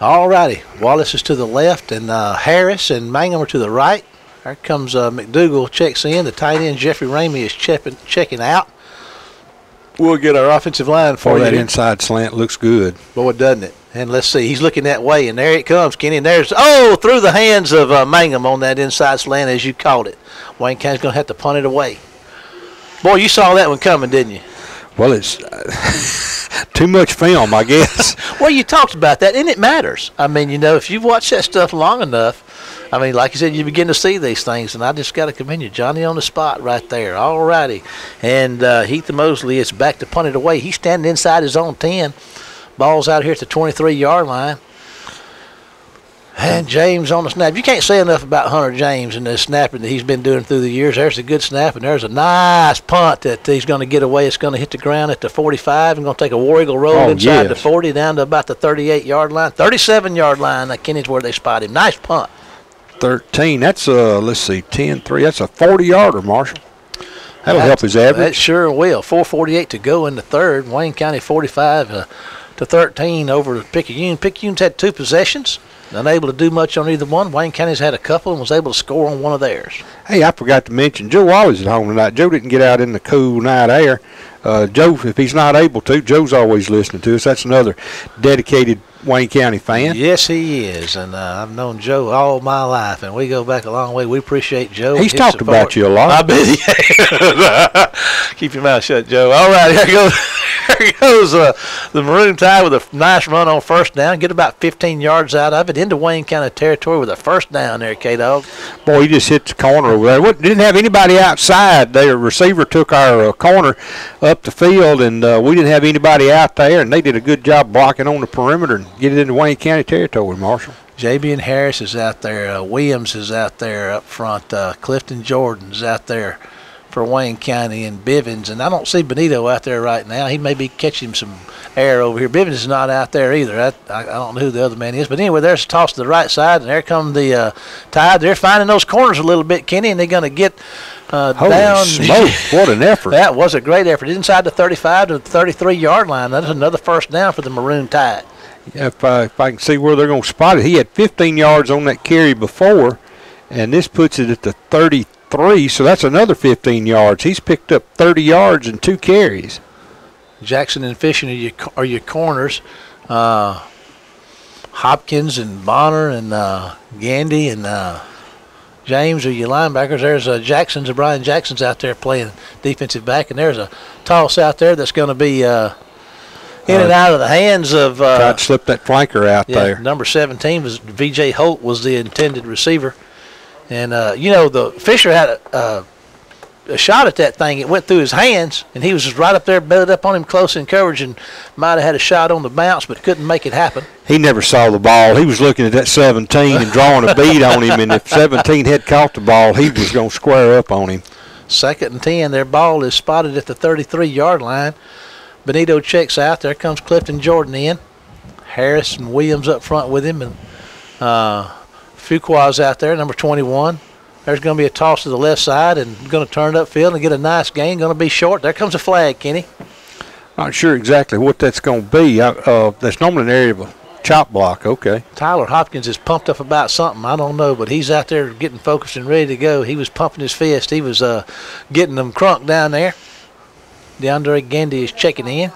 All righty. Wallace is to the left, and Harris and Mangum are to the right. There comes McDougal, checks in. The tight end, Jeffrey Ramey, is checking out. We'll get our offensive line for you. That inside slant looks good. Boy, doesn't it? And let's see. He's looking that way, and there it comes, Kenny. And there's, through the hands of Mangum on that inside slant, as you called it. Wayne County's going to have to punt it away. Boy, you saw that one coming, didn't you? Well, it's too much film, I guess. Well, you talked about that, and it matters. I mean, you know, if you've watched that stuff long enough, I mean, like you said, you begin to see these things, and I just got to commend you. Johnny on the spot right there. All righty. And Heath Mosley is back to punt it away. He's standing inside his own 10. Ball's out here at the 23-yard line. And James on the snap. You can't say enough about Hunter James and the snapping that he's been doing through the years. There's a good snap, and there's a nice punt that he's going to get away. It's going to hit the ground at the 45 and going to take a war eagle roll inside the 40 down to about the 38-yard line. 37-yard line, Kenny's where they spot him. Nice punt. 13. That's let's see, 10-3. That's a 40-yarder, Marshall. That'll help his average. That sure will. 4:48 to go in the third. Wayne County 45 to 13 over Picayune. Picayune's had 2 possessions. Unable to do much on either one. Wayne County's had a couple and was able to score on one of theirs. Hey, I forgot to mention, Joe Wally's at home tonight. Joe didn't get out in the cool night air. Joe, if he's not able to, Joe's always listening to us. That's another dedicated Wayne County fan. Yes, he is. And I've known Joe all my life, and we go back a long way. We appreciate Joe. He's talked about you a lot. I bet he has. Keep your mouth shut, Joe. All right, here goes. Here goes the Maroon Tide with a nice run on first down. Get about 15 yards out of it into Wayne County territory with a first down there, K-Dog. Boy, he just hit the corner over there. Didn't have anybody outside. Their receiver took our corner up the field, and we didn't have anybody out there, and they did a good job blocking on the perimeter and get it into Wayne County territory, Marshall. J.B. Harris is out there. Williams is out there up front. Clifton Jordan's out there for Wayne County, and Bivens. And I don't see Benito out there right now. He may be catching some air over here. Bivens is not out there either. I don't know who the other man is. But anyway, there's a toss to the right side, and there come the Tide. They're finding those corners a little bit, Kenny, and they're going to get down. Holy smoke, what an effort. That was a great effort. Inside the 35 to the 33-yard line. That's another first down for the Maroon Tide. Yeah, if I can see where they're going to spot it. He had 15 yards on that carry before, and this puts it at the 33, so that's another 15 yards. He's picked up 30 yards and 2 carries. Jackson and Fishing are your corners. Hopkins and Bonner and Gandy and James are your linebackers. There's Brian Jackson's out there playing defensive back, and there's a toss out there that's going to be in and out of the hands of tried to slip that flanker out there. Number 17 was V.J. Holt was the intended receiver. And, the Fisher had a shot at that thing. It went through his hands, and he was just right up there, bellied up on him close in coverage, and might have had a shot on the bounce, but couldn't make it happen. He never saw the ball. He was looking at that 17 and drawing a bead on him, and if 17 had caught the ball, he was going to square up on him. 2nd and 10. Their ball is spotted at the 33-yard line. Benito checks out. There comes Clifton Jordan in. Harris and Williams up front with him, and Fuqua's out there, number 21. There's going to be a toss to the left side and going to turn it upfield and get a nice gain. Going to be short. There comes a flag, Kenny. Not sure exactly what that's going to be. That's normally an area of a chop block. Okay. Tyler Hopkins is pumped up about something. I don't know, but he's out there getting focused and ready to go. He was pumping his fist. He was getting them crunk down there. DeAndre Gandy is checking in.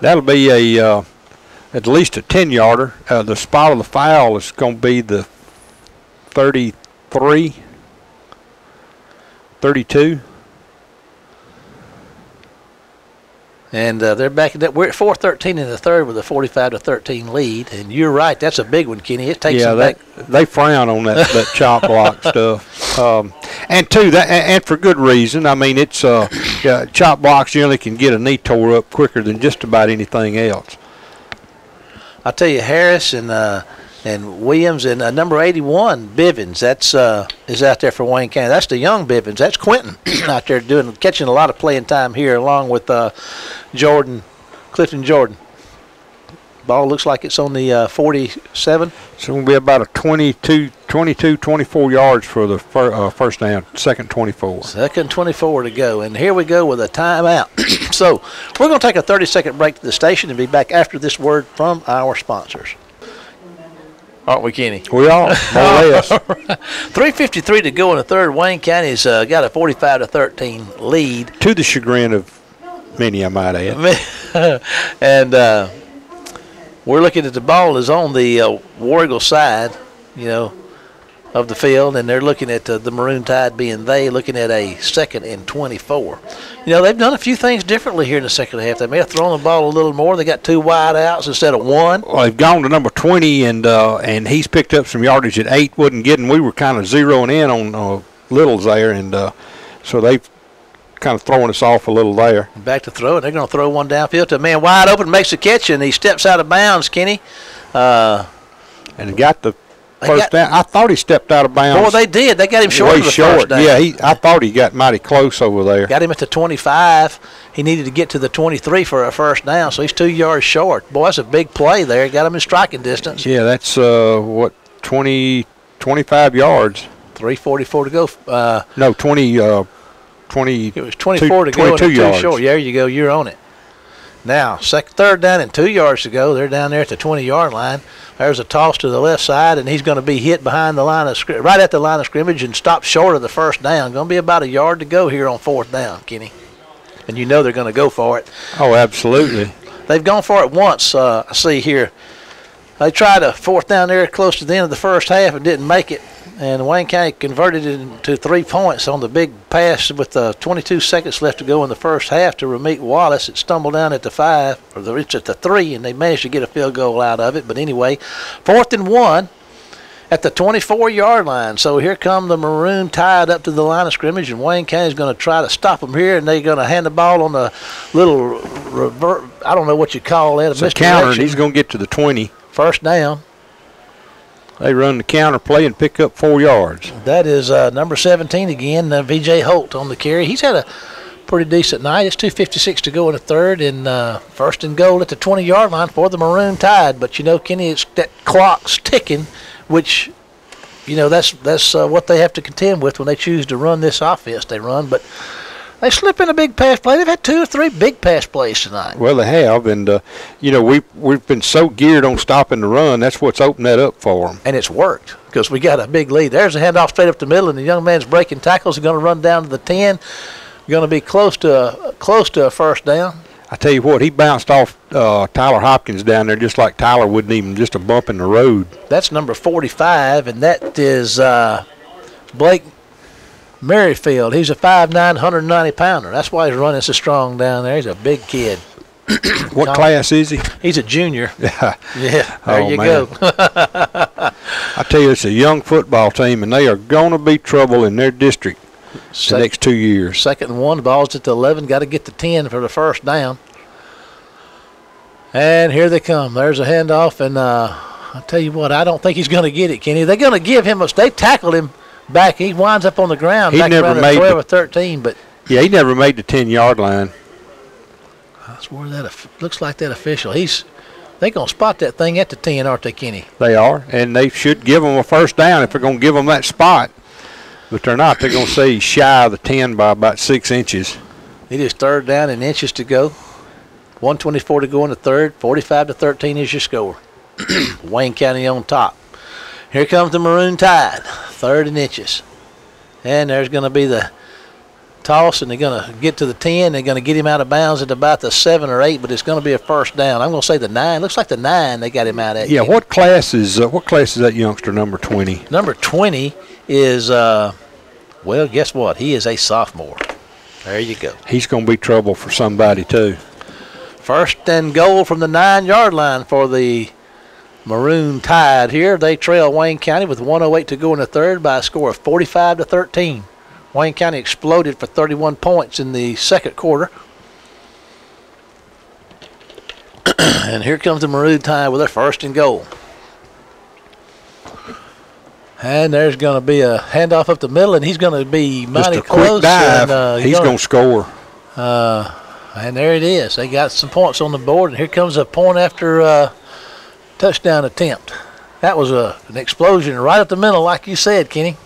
That'll be at least a 10-yarder. The spot of the foul is going to be the 33, 32. And they're back at that. We're at 4:13 in the third with a 45-13 lead. And you're right, that's a big one, Kenny. It takes them back. They frown on that chop block stuff. And for good reason. I mean, it's chop blocks generally can get a knee tore up quicker than just about anything else. I'll tell you, Harris and Williams and number 81, Bivens, is out there for Wayne County. That's the young Bivens. That's Quentin out there catching a lot of playing time here along with Clifton Jordan. Ball looks like it's on the 47. It's going to be about a 22, 24 yards for the first down, second 24. Second 24 to go. And here we go with a timeout. So we're going to take a 30-second break to the station and be back after this word from our sponsors. Aren't we, Kenny? We are, more or less. 3:53 to go in the third. Wayne County's got a 45-13 lead. To the chagrin of many, I might add. And we're looking at the ball is on the War Eagle side, of the field, and they're looking at the Maroon Tide being looking at a 2nd and 24. They've done a few things differently here in the second half. They may have thrown the ball a little more. They got 2 wide outs instead of 1. Well, they've gone to number 20, and he's picked up some yardage at 8. Wasn't getting. We were kind of zeroing in on Littles there, and so they've kind of throwing us off a little there. Back to throw it. They're going to throw one downfield to a man wide open, makes the catch, and he steps out of bounds, Kenny. And he got the first down. I thought he stepped out of bounds. Boy, they did. They got him short of the first down. Yeah, I thought he got mighty close over there. Got him at the 25. He needed to get to the 23 for a first down, so he's 2 yards short. Boy, that's a big play there. Got him in striking distance. Yeah, that's, 25 yards. 3:44 to go. No, 20. It was 24 to go. 22 yards. Short. There you go. You're on it. Now, third down and 2 yards to go. They're down there at the 20-yard line. There's a toss to the left side, and he's going to be hit behind the line of right at the line of scrimmage and stop short of the first down. Going to be about a yard to go here on fourth down, Kenny. And you know they're going to go for it. Oh, absolutely. They've gone for it once, I see here. They tried a fourth down there close to the end of the first half and didn't make it. And Wayne County converted it into 3 points on the big pass with 22 seconds left to go in the first half to Ramik Wallace. It stumbled down at the 5, or it's at the 3, and they managed to get a field goal out of it. But anyway, 4th and 1 at the 24-yard line. So here come the Maroon Tide up to the line of scrimmage, and Wayne County is going to try to stop them here, and they're going to hand the ball on the little revert. I don't know what you call that. It's a counter, and he's going to get to the 20. First down. They run the counter play and pick up 4 yards. That is number 17 again, V.J. Holt on the carry. He's had a pretty decent night. It's 2:56 to go in the third, and first and goal at the 20-yard line for the Maroon Tide. But, you know, Kenny, it's that clock's ticking, which, you know, that's what they have to contend with when they choose to run this offense they run. But they slip in a big pass play. They've had 2 or 3 big pass plays tonight. Well, they have, and you know, we've been so geared on stopping the run. That's what's opened that up for them. And it's worked because we got a big lead. There's a handoff straight up the middle, and the young man's breaking tackles. He's going to run down to the 10. Going to be close to a first down. I tell you what, he bounced off Tyler Hopkins down there just like Tyler wouldn't even just a bump in the road. That's number 45, and that is Blake Merrifield. He's a 5'9", 190-pounder. That's why he's running so strong down there. He's a big kid. What class is he? He's a junior. Yeah. Yeah, there you go. I tell you, it's a young football team, and they are going to be trouble in their district the next 2 years. 2nd and 1, the ball's at the 11. Got to get the 10 for the first down. And here they come. There's a handoff, and I'll tell you what, I don't think he's going to get it, Kenny. They're going to give him they tackled him back. He winds up on the ground. He back never around made 12 or 13, but yeah, he never made the 10-yard line. That's where that looks like that official. They're going to spot that thing at the 10, aren't they, Kenny? They are, and they should give them a first down if they're going to give them that spot. But they're not. They're going to say he's shy of the 10 by about 6 inches. It is 3rd down and inches to go. 1:24 to go in the third. 45-13 is your score. Wayne County on top. Here comes the Maroon Tide. 3rd and inches. And there's going to be the toss, and they're going to get to the 10. They're going to get him out of bounds at about the 7 or 8, but it's going to be a first down. I'm going to say the 9. Looks like the 9 they got him out at. Yeah, what class is that youngster, number 20? Number 20 is, well, guess what? He is a sophomore. There you go. He's going to be trouble for somebody, too. First and goal from the 9-yard line for the Maroon Tide here. They trail Wayne County with 1:08 to go in the third by a score of 45-13. Wayne County exploded for 31 points in the second quarter. And here comes the Maroon Tide with their first and goal. And there's going to be a handoff up the middle, and he's going to be mighty close. Quick dive. And, he's going to score. And there it is. They got some points on the board, and here comes a point after touchdown attempt. That was an explosion right up the middle, like you said, Kenny.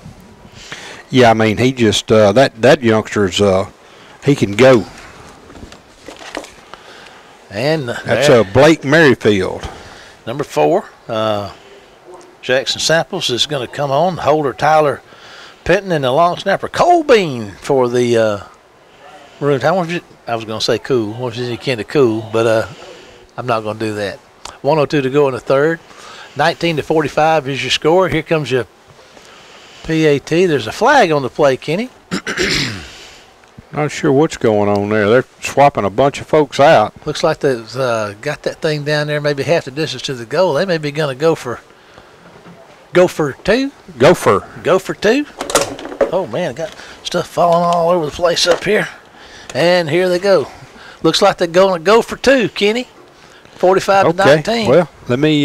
Yeah, I mean, he just that youngster's he can go. And that's Blake Merrifield. Number 4, Jackson Samples is going to come on. Holder Tyler Penton and the long snapper Cole Bean for the Maroon. I was going to say cool. What was it, kind of cool, but I'm not going to do that. 1:02 to go in the third. 19-45 is your score. Here comes your PAT. There's a flag on the play, Kenny. Not sure what's going on there. They're swapping a bunch of folks out. Looks like they've got that thing down there maybe half the distance to the goal. They may be going to go for 2. Go for 2. Oh, man, got stuff falling all over the place up here. And here they go. Looks like they're going to go for two, Kenny. 45 to 19. Well, let me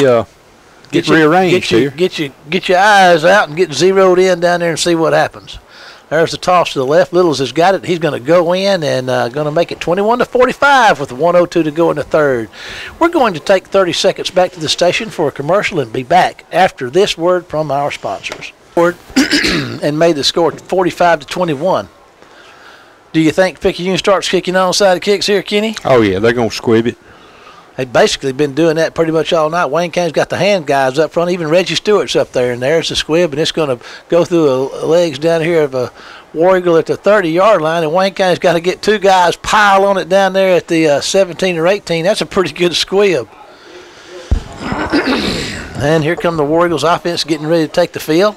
get rearranged here. Get your eyes out and get zeroed in down there and see what happens. There's the toss to the left. Littles has got it. He's going to go in and going to make it 21 to 45 with 1:02 to go in the third. We're going to take 30 seconds back to the station for a commercial and be back after this word from our sponsors. And made the score 45 to 21. Do you think Picayune starts kicking onside kicks here, Kenny? Oh, yeah, they're going to squib it. They've basically been doing that pretty much all night. Wayne County's got the hand guys up front. Even Reggie Stewart's up there, and there's the squib, and it's going to go through the legs down here of a War Eagle at the 30-yard line, and Wayne County's got to get two guys pile on it down there at the 17 or 18. That's a pretty good squib. And here come the War Eagles offense getting ready to take the field.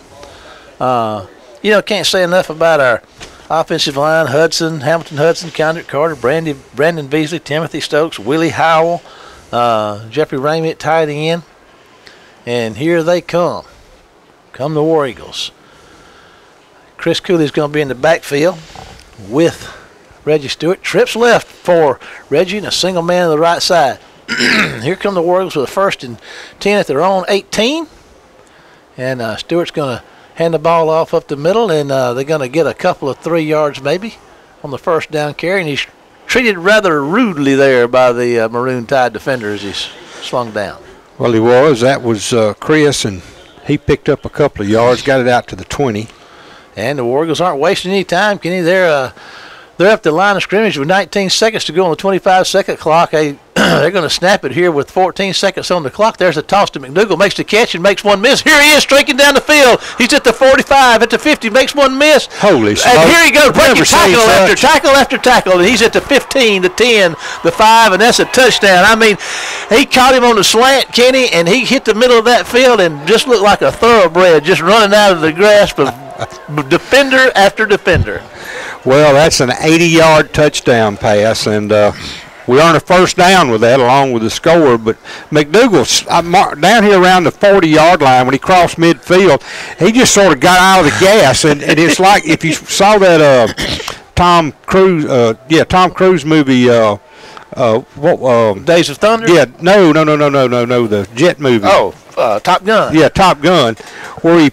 Can't say enough about our offensive line: Hudson, Hamilton Hudson, Condit Carter, Brandon Beasley, Timothy Stokes, Willie Howell, Jeffrey Ramey at tight end. And here they come. Come the War Eagles. Chris Cooley's going to be in the backfield with Reggie Stewart. Trips left for Reggie and a single man on the right side. Here come the War Eagles with a 1st and 10 at their own 18. And Stewart's going to hand the ball off up the middle, and they're going to get a couple of 3 yards maybe on the first down carry. And he's treated rather rudely there by the Maroon Tide defender as he's slung down. Well, he was. That was Chris, and he picked up a couple of yards, got it out to the 20. And the War Eagles aren't wasting any time, Kenny. They're up the line of scrimmage with 19 seconds to go on the 25-second clock. They're going to snap it here with 14 seconds on the clock. There's a toss to McDougal. Makes the catch and makes one miss. Here he is streaking down the field. He's at the 45, at the 50, makes one miss. Holy smokes. And here he goes, breaking tackle after tackle after tackle. And he's at the 15, the 10, the 5, and that's a touchdown. I mean, he caught him on the slant, Kenny, and he hit the middle of that field and just looked like a thoroughbred just running out of the grasp of defender after defender. Well, that's an 80-yard touchdown pass, and we earned a first down with that along with the score. But McDougal, down here around the 40-yard line, when he crossed midfield, he just sort of got out of the gas. And it's like if you saw that Tom Cruise movie, Days of Thunder? Yeah, no, the jet movie. Oh, Top Gun. Yeah, Top Gun, where he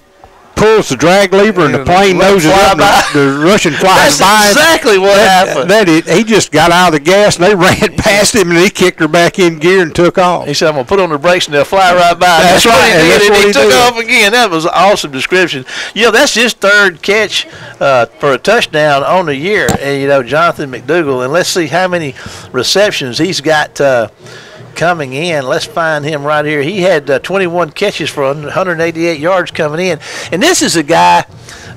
pulls the drag lever and the plane noses up and the Russian flies by. That's exactly what happened. He just got out of the gas and they ran past him and he kicked her back in gear and took off. He said, I'm going to put on the brakes and they'll fly right by. That's right. And he took off again. That was an awesome description. That's his third catch for a touchdown on the year. And, Jonathan McDougal. And let's see how many receptions he's got coming in. Let's find him right here. He had 21 catches for 188 yards coming in. And this is a guy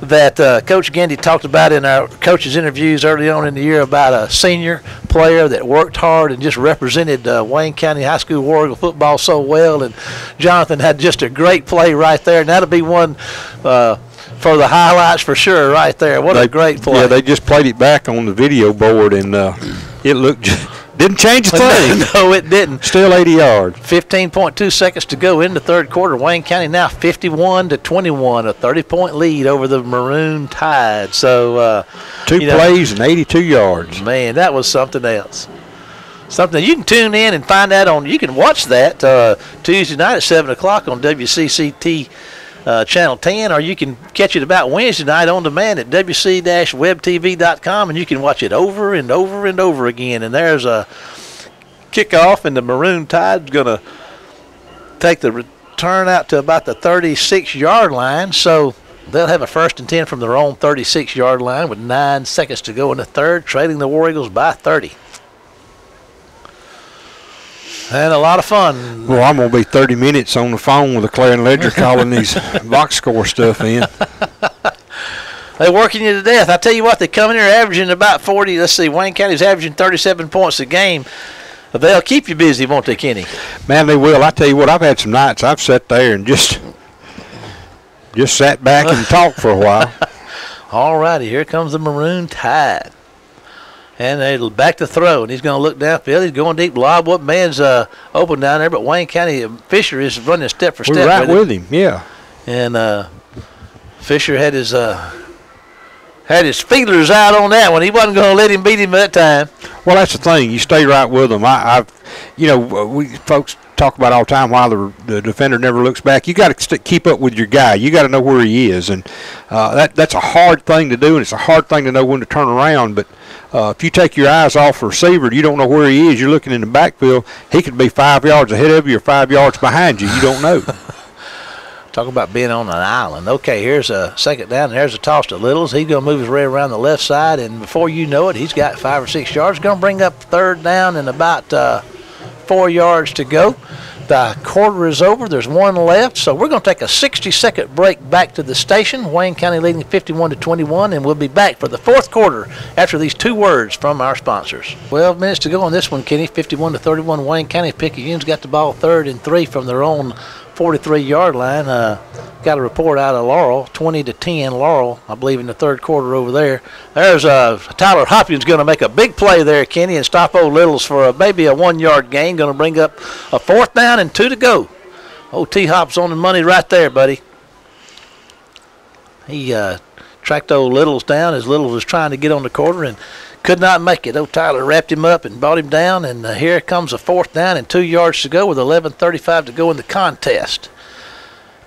that Coach Gandy talked about in our coaches' interviews early on in the year about a senior player that worked hard and just represented Wayne County High School War Eagle football so well. And Jonathan had just a great play right there. And that'll be one for the highlights for sure right there. What a great play. Yeah, they just played it back on the video board, and it looked didn't change a thing. No, it didn't. Still 80 yards. 15.2 seconds to go in the third quarter. Wayne County now 51 to 21, a 30-point lead over the Maroon Tide. So two plays and 82 yards. Man, that was something else. Something you can tune in and find out on. You can watch that Tuesday night at 7 o'clock on WCCT Channel 10, or you can catch it about Wednesday night on demand at wc-webtv.com, and you can watch it over and over and over again. And there's a kickoff, and the Maroon Tide's going to take the return out to about the 36-yard line. So they'll have a 1st and 10 from their own 36-yard line with 9 seconds to go in the third, trailing the War Eagles by 30. And a lot of fun. Well, I'm going to be 30 minutes on the phone with the Clarion Ledger calling these box score stuff in. They're working you to death. I tell you what, they come in here averaging about 40. Let's see, Wayne County's averaging 37 points a game. They'll keep you busy, won't they, Kenny? Man, they will. I tell you what, I've had some nights I've sat there and just sat back and talked for a while. All righty, here comes the Maroon Tide. And they'll back to throw, and he's going to look downfield. He's going deep. Lob, what man's open down there, but Wayne County Fisher is running step for step. We're right with him, yeah. And Fisher had his had his feelers out on that one. He wasn't going to let him beat him that time. Well, that's the thing. You stay right with them. We folks talk about all the time why the defender never looks back. You got to keep up with your guy. You got to know where he is, and that's a hard thing to do, and it's a hard thing to know when to turn around. But if you take your eyes off the receiver, you don't know where he is. You're looking in the backfield. He could be 5 yards ahead of you or 5 yards behind you. You don't know. Talk about being on an island. Okay, here's a second down. There's a toss to Littles. He's going to move his way around the left side, and before you know it, he's got 5 or 6 yards. Going to bring up third down and about 4 yards to go. The quarter is over. There's one left, so we're going to take a 60-second break back to the station. Wayne County leading 51-21, and we'll be back for the fourth quarter after these 2 words from our sponsors. 12 minutes to go on this one, Kenny. 51-31. Wayne County. Picayune's got the ball 3rd and 3 from their own 43-yard line. Got a report out of Laurel, 20-10 Laurel, I believe, in the third quarter over there. There's Tyler Hopkins going to make a big play there, Kenny, and stop old Littles for maybe a 1-yard gain. Going to bring up a 4th down and 2 to go. Old T-Hop's on the money right there, buddy. He tracked old Littles down as Littles was trying to get on the quarter and could not make it. Old Tyler wrapped him up and brought him down, and here comes a 4th down and 2 yards to go with 11:35 to go in the contest.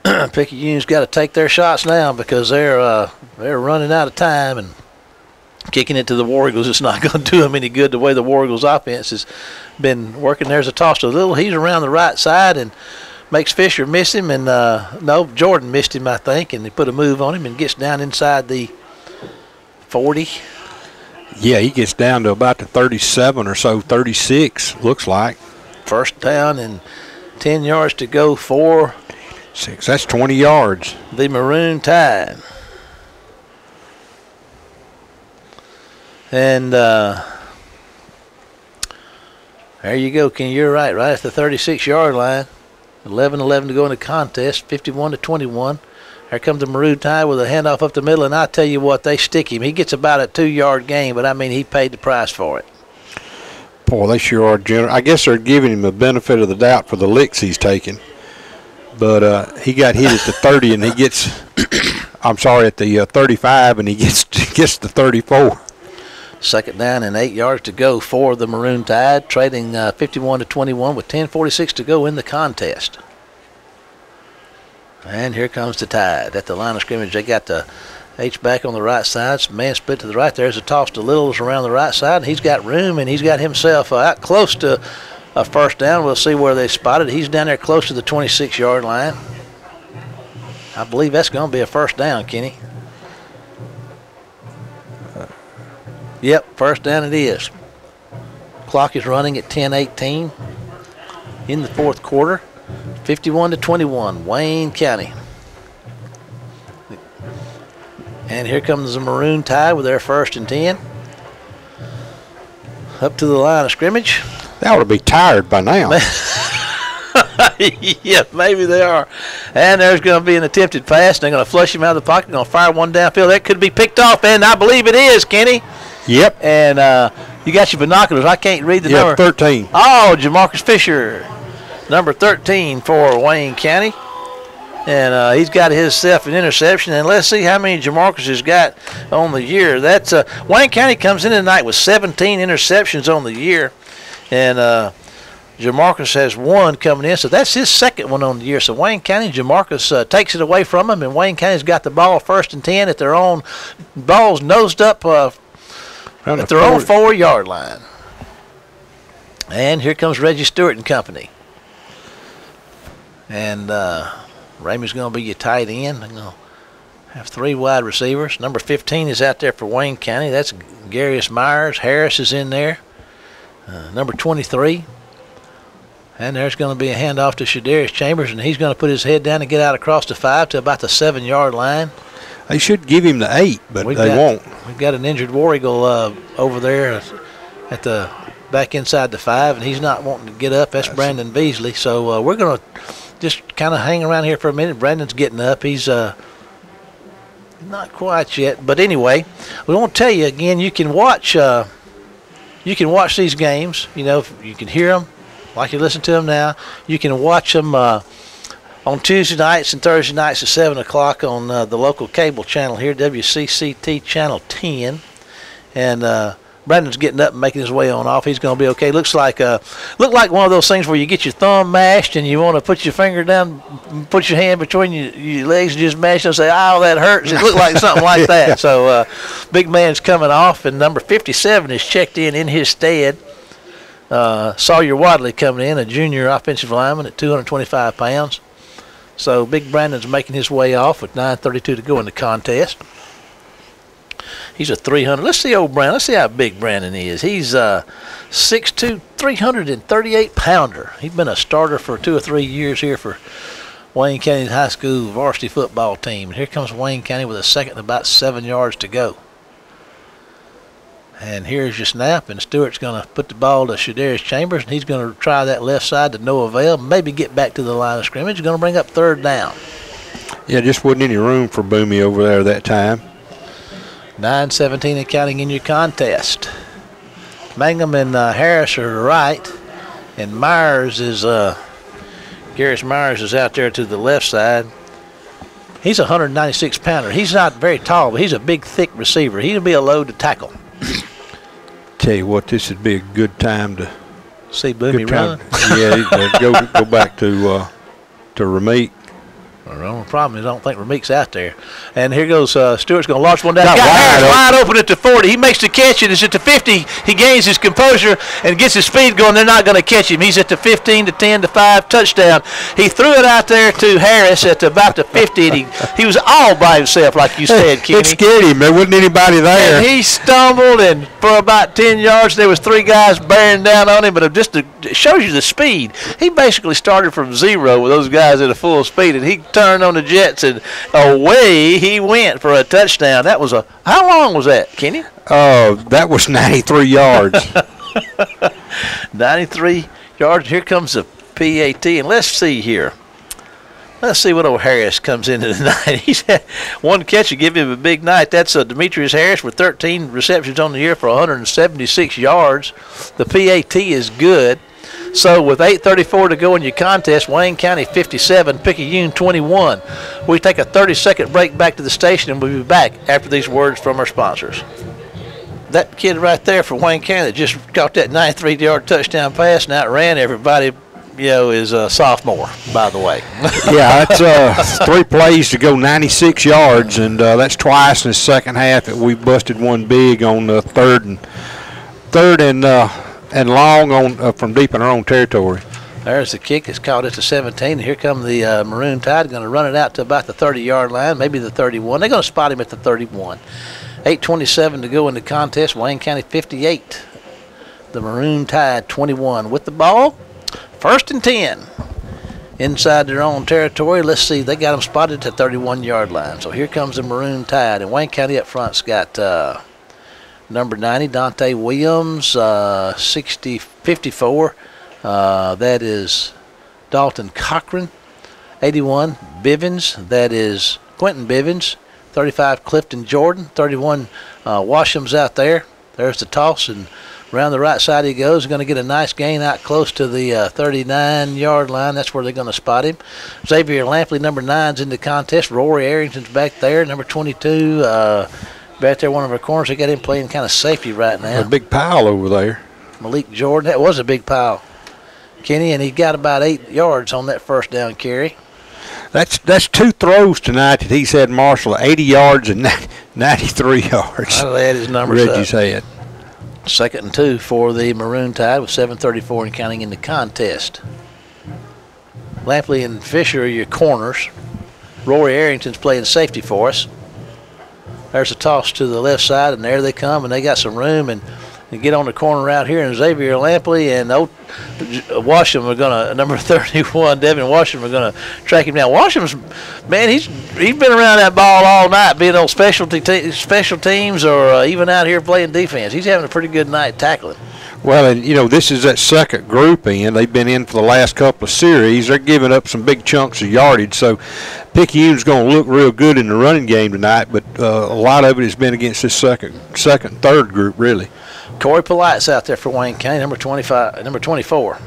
Picayune's got to take their shots now because they're running out of time, and kicking it to the War Eagles is not going to do them any good the way the War Eagles offense has been working. There's a toss to Little. He's around the right side and makes Fisher miss him, and Jordan missed him, I think, and they put a move on him and gets down inside the 40. Yeah, he gets down to about the 37 or so, 36, looks like. First down and 10 yards to go for 6. That's 20 yards. The Maroon Tide. And there you go, Ken. You're right at the 36-yard line. 11-11 to go in the contest, 51-21. Here comes the Maroon Tide with a handoff up the middle, and I tell you what, they stick him. He gets about a 2-yard gain, but I mean, he paid the price for it. Boy, they sure are generous. I guess they're giving him a benefit of the doubt for the licks he's taking. But he got hit at the 30, and he gets, at the 35, and he gets the 34. Second down and 8 yards to go for the Maroon Tide, trading 51-21 with 10:46 to go in the contest. And here comes the Tide at the line of scrimmage. They got the H-back on the right side. Some man split to the right. There's a toss to Littles around the right side. And he's got room, and he's got himself out close to a first down. We'll see where they spotted. He's down there close to the 26-yard line. I believe that's going to be a first down, Kenny. Yep, first down it is. Clock is running at 10:18 in the fourth quarter. 51-21, Wayne County. And here comes the Maroon Tide with their 1st and 10. Up to the line of scrimmage. They ought to be tired by now. Yeah, maybe they are. And there's going to be an attempted pass. They're going to flush him out of the pocket. Going to fire one downfield. That could be picked off, and I believe it is, Kenny. Yep. And you got your binoculars. I can't read the number. 13. Oh, Jamarcus Fisher. Number 13 for Wayne County. And he's got himself an interception. And let's see how many Jamarcus has got on the year. That's Wayne County comes in tonight with 17 interceptions on the year. And Jamarcus has 1 coming in. So that's his 2nd one on the year. So Wayne County, Jamarcus takes it away from him. And Wayne County's got the ball 1st and 10 at their own. Ball's nosed up at their own 4-yard line. And here comes Reggie Stewart and company. And Ramey's going to be your tight end. They're going to have 3 wide receivers. Number 15 is out there for Wayne County. That's Garius Myers. Harris is in there. Number 23. And there's going to be a handoff to Shadarius Chambers, and he's going to put his head down and get out across the 5 to about the 7-yard line. They should give him the 8, but they won't. We've got an injured War Eagle over there at the back inside the 5, and he's not wanting to get up. That's Brandon Beasley. So we're going to just kind of hang around here for a minute. Brandon's getting up. He's not quite yet. But anyway, we want to tell you again, you can watch these games. You know, you can hear them like you listen to them now. You can watch them on Tuesday nights and Thursday nights at 7 o'clock on the local cable channel here, WCCT Channel 10. And Brandon's getting up and making his way on off. He's going to be okay. Look like one of those things where you get your thumb mashed and you want to put your finger down, put your hand between your legs and just mash it and say, "Oh, that hurts." It looked like something like that. So big man's coming off, and number 57 is checked in his stead. Sawyer Wadley coming in, a junior offensive lineman at 225 pounds. So Big Brandon's making his way off with 9:32 to go in the contest. He's a 300. Let's see old Brandon. Let's see how big Brandon is. He's 6'2", 338 pounder. He's been a starter for 2 or 3 years here for Wayne County High School varsity football team. And here comes Wayne County with a second and about 7 yards to go. And here's your snap, and Stewart's going to put the ball to Shadarius Chambers, and he's going to try that left side to no avail, maybe get back to the line of scrimmage. He's going to bring up 3rd down. Yeah, just wasn't any room for Boomy over there that time. 9:17 and counting in your contest. Mangum and Harris are right, and Myers is Garris Myers is out there to the left side. He's a 196 pounder. He's not very tall, but he's a big, thick receiver. He'll be a load to tackle. Tell you what, this would be a good time to see Boomy run. Yeah, go back to Ramik. The only problem is I don't think Ramik's out there. And here goes Stewart's going to launch one down. Got wide open at the 40. He makes the catch, and it's at the 50. He gains his composure and gets his speed going. They're not going to catch him. He's at the 15 to 10 to 5 touchdown. He threw it out there to Harris at about the 50. And he was all by himself, like you said, Kenny. It scared him. There wasn't anybody there. And he stumbled, and for about 10 yards, there was 3 guys bearing down on him. But it shows you the speed. He basically started from 0 with those guys at a full speed, and he turned on the jets, and away he went for a touchdown. That was how long was that, Kenny? That was 93 yards. 93 yards. Here comes the PAT, and let's see here. Let's see what old Harris comes into tonight. He's had one catch to give him a big night. That's Demetrius Harris with 13 receptions on the year for 176 yards. The PAT is good. So with 8:34 to go in your contest, Wayne County 57, Picayune 21. We take a 30-second break back to the station, and we'll be back after these words from our sponsors. That kid right there from Wayne County that just caught that 93-yard touchdown pass and outran everybody, is a sophomore, by the way. Yeah, that's 3 plays to go 96 yards, and that's twice in the second half that we busted one big on the third and long on from deep in our own territory. There's the kick. It's caught at the 17. Here come the Maroon Tide. Going to run it out to about the 30-yard line, maybe the 31. They're going to spot him at the 31. 8:27 to go in the contest. Wayne County 58. The Maroon Tide 21 with the ball. 1st and 10. Inside their own territory. Let's see. They got them spotted at the 31-yard line. So here comes the Maroon Tide. And Wayne County up front's got number 90, Dante Williams, 54. That is Dalton Cochran. 81, Bivens. That is Quentin Bivens. 35, Clifton Jordan. 31, Washam's out there. There's the toss, and around the right side he goes. Going to get a nice gain out close to the 39-yard line. That's where they're going to spot him. Xavier Lampley, number 9's in the contest. Rory Arrington's back there. Number 22, back there, one of our corners. They got him playing kind of safety right now. A big pile over there. Malik Jordan. That was a big pile, Kenny, and he got about 8 yards on that 1st down carry. That's 2 throws tonight that he's had, Marshall, 80 yards and 93 yards. I'll add his numbers Reggie's head. 2nd and 2 for the Maroon Tide with 7:34 and counting in the contest. Lampley and Fisher are your corners. Rory Arrington's playing safety for us. There's a toss to the left side, and there they come, and they got some room and get on the corner out here. And Xavier Lampley and Washam are going to, number 31, Devin Washam, are going to track him down. Washam's, man, he's been around that ball all night, being on special teams or even out here playing defense. He's having a pretty good night tackling. Well, and, this is that second grouping. They've been in for the last couple of series. They're giving up some big chunks of yardage. So Picayune's going to look real good in the running game tonight, but a lot of it has been against this second, third group, really. Corey Polite's out there for Wayne County, number 24.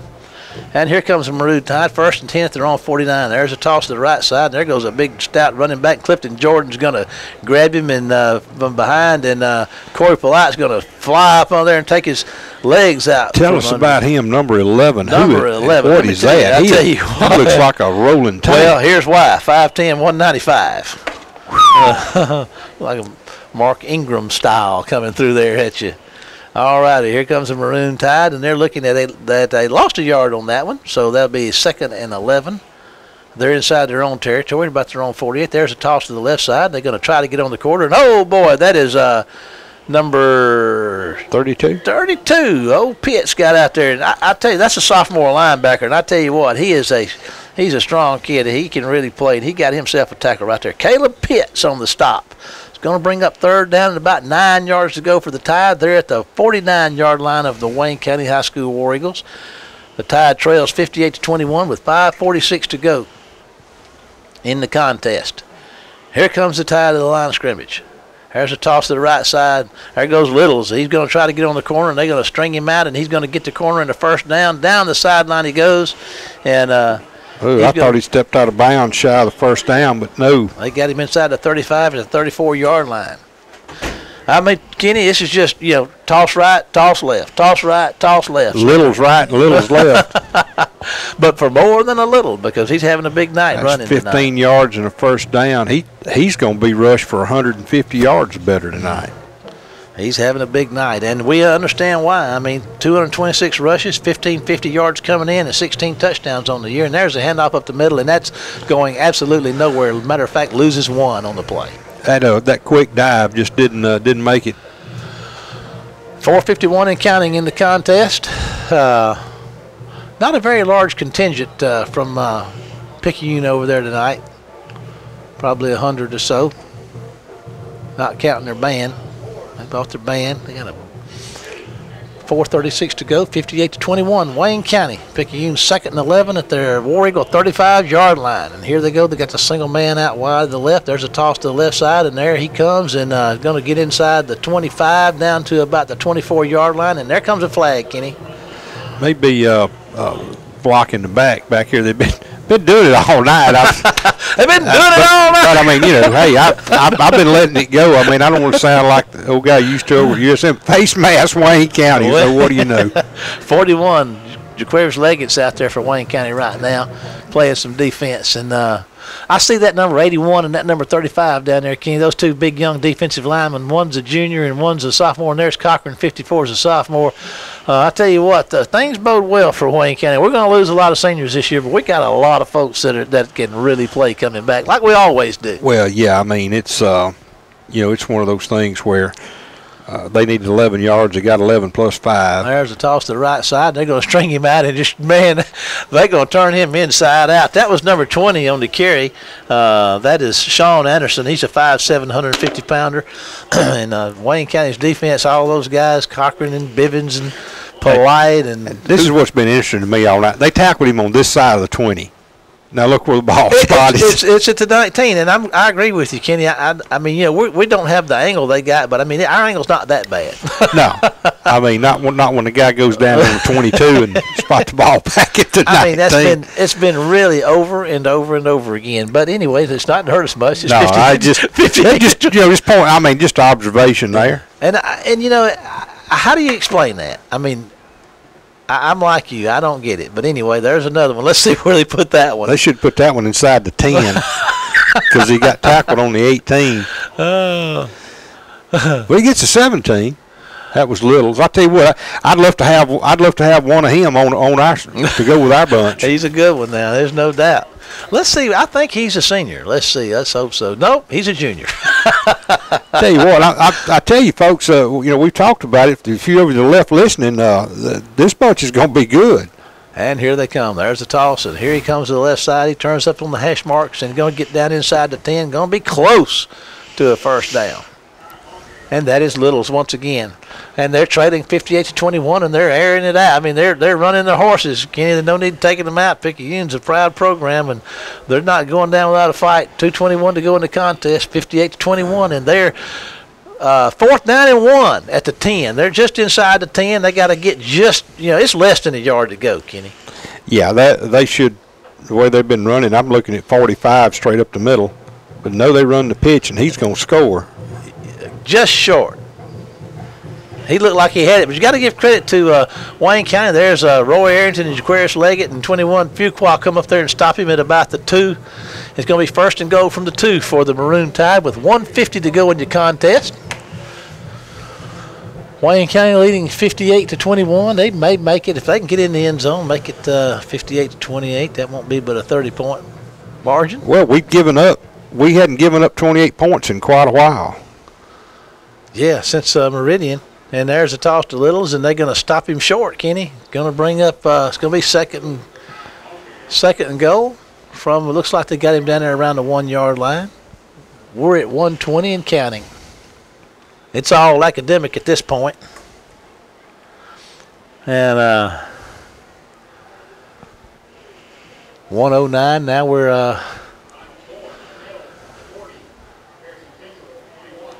And here comes the Maroon Tide. 1st and 10 at their own 49. There's a toss to the right side. There goes a big, stout running back. Clifton Jordan's going to grab him from behind, and Corey Polite's going to fly up on there and take his legs out. Tell us about him, number 11. Number 11. What is that? I'll tell you what. He looks like a rolling tank. Well, here's why. 5'10", 195. Like a Mark Ingram style coming through there at you. All righty, here comes the Maroon Tide, and they're looking at that they lost a yard on that one, so that'll be 2nd and 11. They're inside their own territory, about their own 48. There's a toss to the left side. They're going to try to get on the quarter, and oh boy, that is number 32. 32. Old Pitts got out there, and I tell you, that's a sophomore linebacker, and I tell you what, he's a strong kid. He can really play, and he got himself a tackle right there. Caleb Pitts on the stop. Going to bring up 3rd down and about 9 yards to go for the Tide. They're at the 49-yard line of the Wayne County High School War Eagles. The Tide trails 58-21 with 5:46 to go in the contest. Here comes the Tide of the line of scrimmage. There's a toss to the right side. There goes Littles. He's going to try to get on the corner, and they're going to string him out, and he's going to get the corner in the 1st down. Down the sideline he goes, and I thought he stepped out of bounds shy of the 1st down, but no. They got him inside the 35 to the 34-yard line. I mean, Kenny, this is just, toss right, toss left, toss right, toss left. Little's right and Little's left. But for more than a little, because he's having a big night running 15 tonight. yards and a 1st down. He's going to be rushed for 150 yards better tonight. He's having a big night, and we understand why. I mean, 226 rushes, 50 yards coming in, and 16 touchdowns on the year. And there's a handoff up the middle, and that's going absolutely nowhere. Matter of fact, loses 1 on the play. That quick dive just didn't make it. 4:51 and counting in the contest. Not a very large contingent from Picayune over there tonight. Probably 100 or so, not counting their band. They bought their band. They got a 4:36 to go, 58-21. Wayne County, Picayune 2nd and 11 at their War Eagle 35-yard line. And here they go. They got the single man out wide to the left. There's a toss to the left side, and there he comes, and going to get inside the 25 down to about the 24-yard line. And there comes a flag, Kenny. Maybe blocking the back here. They've been doing it all night. They've been doing it all night. But I mean, hey, I've been letting it go. I mean, I don't want to sound like the old guy used to over USM. Face mask, Wayne County. So what do you know? 41, Jaquarius Leggett's out there for Wayne County right now, playing some defense. And I see that number 81 and that number 35 down there, Kenny. Those two big young defensive linemen. One's a junior and one's a sophomore, and there's Cochran, 54, is a sophomore. I tell you what, things bode well for Wayne County. We're going to lose a lot of seniors this year, but we got a lot of folks that can really play coming back, like we always do. Well, yeah, I mean, it's it's one of those things where they needed 11 yards. They got 11 plus 5. There's a toss to the right side. They're going to string him out, and they're going to turn him inside out. That was number 20 on the carry. That is Sean Anderson. He's a 5'7", 150-pounder. And Wayne County's defense, all those guys, Cochran and Bivens and Polite. And this is what's been interesting to me all night. They tackled him on this side of the 20. Now look where the ball spot is. It's at the 19, and I agree with you, Kenny. I mean, we don't have the angle they got, but I mean, our angle's not that bad. No, I mean, not when the guy goes down on the 22 and spot the ball back at the 19. I mean, it's been really over and over and over again. But anyways, it's not hurt us much. It's no, 50, I just 50. Just point. I mean, just observation there. And how do you explain that? I mean, I'm like you. I don't get it. But anyway, there's another one. Let's see where they put that one. They should put that one inside the 10 because he got tackled on the 18. Well, he gets a 17. That was Littles. I tell you what, I'd love to have one of him on our to go with our bunch. He's a good one now. There's no doubt. Let's see. I think he's a senior. Let's see. Let's hope so. Nope, he's a junior. Tell you what, I tell you folks, we've talked about it. If you're over to the left listening, this bunch is going to be good. And here they come. There's the toss, and here he comes to the left side. He turns up on the hash marks and going to get down inside the 10. Going to be close to a first down. And that is Littles once again. And they're trading 58-21, and they're airing it out. I mean, they're running their horses. Kenny, there's no need taking them out. Picayune's a proud program, and they're not going down without a fight. 2:21 to go in the contest, 58-21, and they're 4th down and 1 at the 10. They're just inside the 10. They got to get it's less than a yard to go, Kenny. Yeah, they should. The way they've been running, I'm looking at 45 straight up the middle. But no, they run the pitch, and he's going to score. Just short. He looked like he had it, but you got to give credit to Wayne County. There's Roy Arrington and Jaquarius Leggett and 21 Fuqua come up there and stop him at about the 2. It's going to be first and goal from the 2 for the Maroon Tide with 1:50 to go in the contest. Wayne County leading 58-21. They may make it if they can get in the end zone, make it 58-28. That won't be but a 30-point margin. Well, we've given up. We hadn't given up 28 points in quite a while. Yeah, since Meridian. And there's a toss to Littles, and they're going to stop him short, Kenny. Going to bring up, it's going to be second and goal from, it looks like they got him down there around the 1-yard line. We're at 120 and counting. It's all academic at this point. And 109, now we're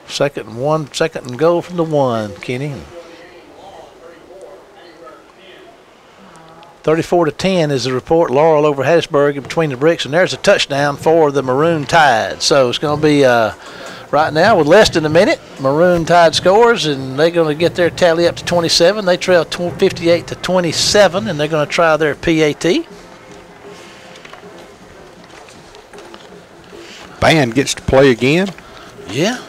second and goal from the 1, Kenny. 34-10 is the report. Laurel over Hattiesburg in between the bricks, and there's a touchdown for the Maroon Tide. So it's going to be right now with less than a minute. Maroon Tide scores, and they're going to get their tally up to 27. They trail 58-27, and they're going to try their PAT. Band gets to play again. Yeah.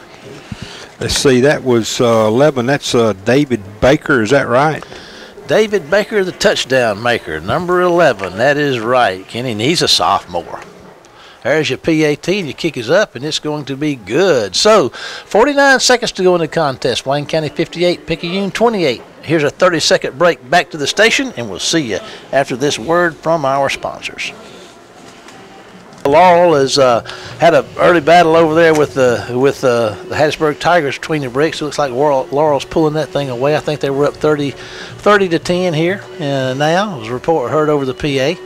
Let's see, that was 11. That's David Baker, is that right? David Baker, the touchdown maker, number 11. That is right, Kenny, and he's a sophomore. There's your PAT, and your kick is up, and it's going to be good. So, 49 seconds to go in the contest. Wayne County 58, Picayune 28. Here's a 30-second break back to the station, and we'll see you after this word from our sponsors. Laurel has had an early battle over there with the Hattiesburg Tigers between the bricks. It looks like Laurel's pulling that thing away. I think they were up 30-10 here. And now, as a report heard over the PA.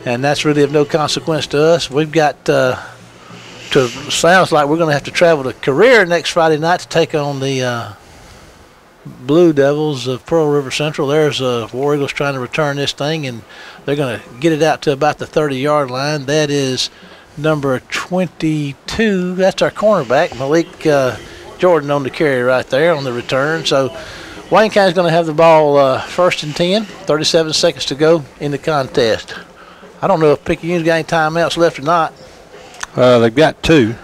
And that's really of no consequence to us. We've got sounds like we're going to have to travel to Career next Friday night to take on the Blue Devils of Pearl River Central. There's War Eagles trying to return this thing, and they're going to get it out to about the 30-yard line. That is number 22. That's our cornerback, Malik Jordan, on the carry right there on the return. So Wayne County's going to have the ball first and 10, 37 seconds to go in the contest. I don't know if Picayune's got any timeouts left or not. They've got 2.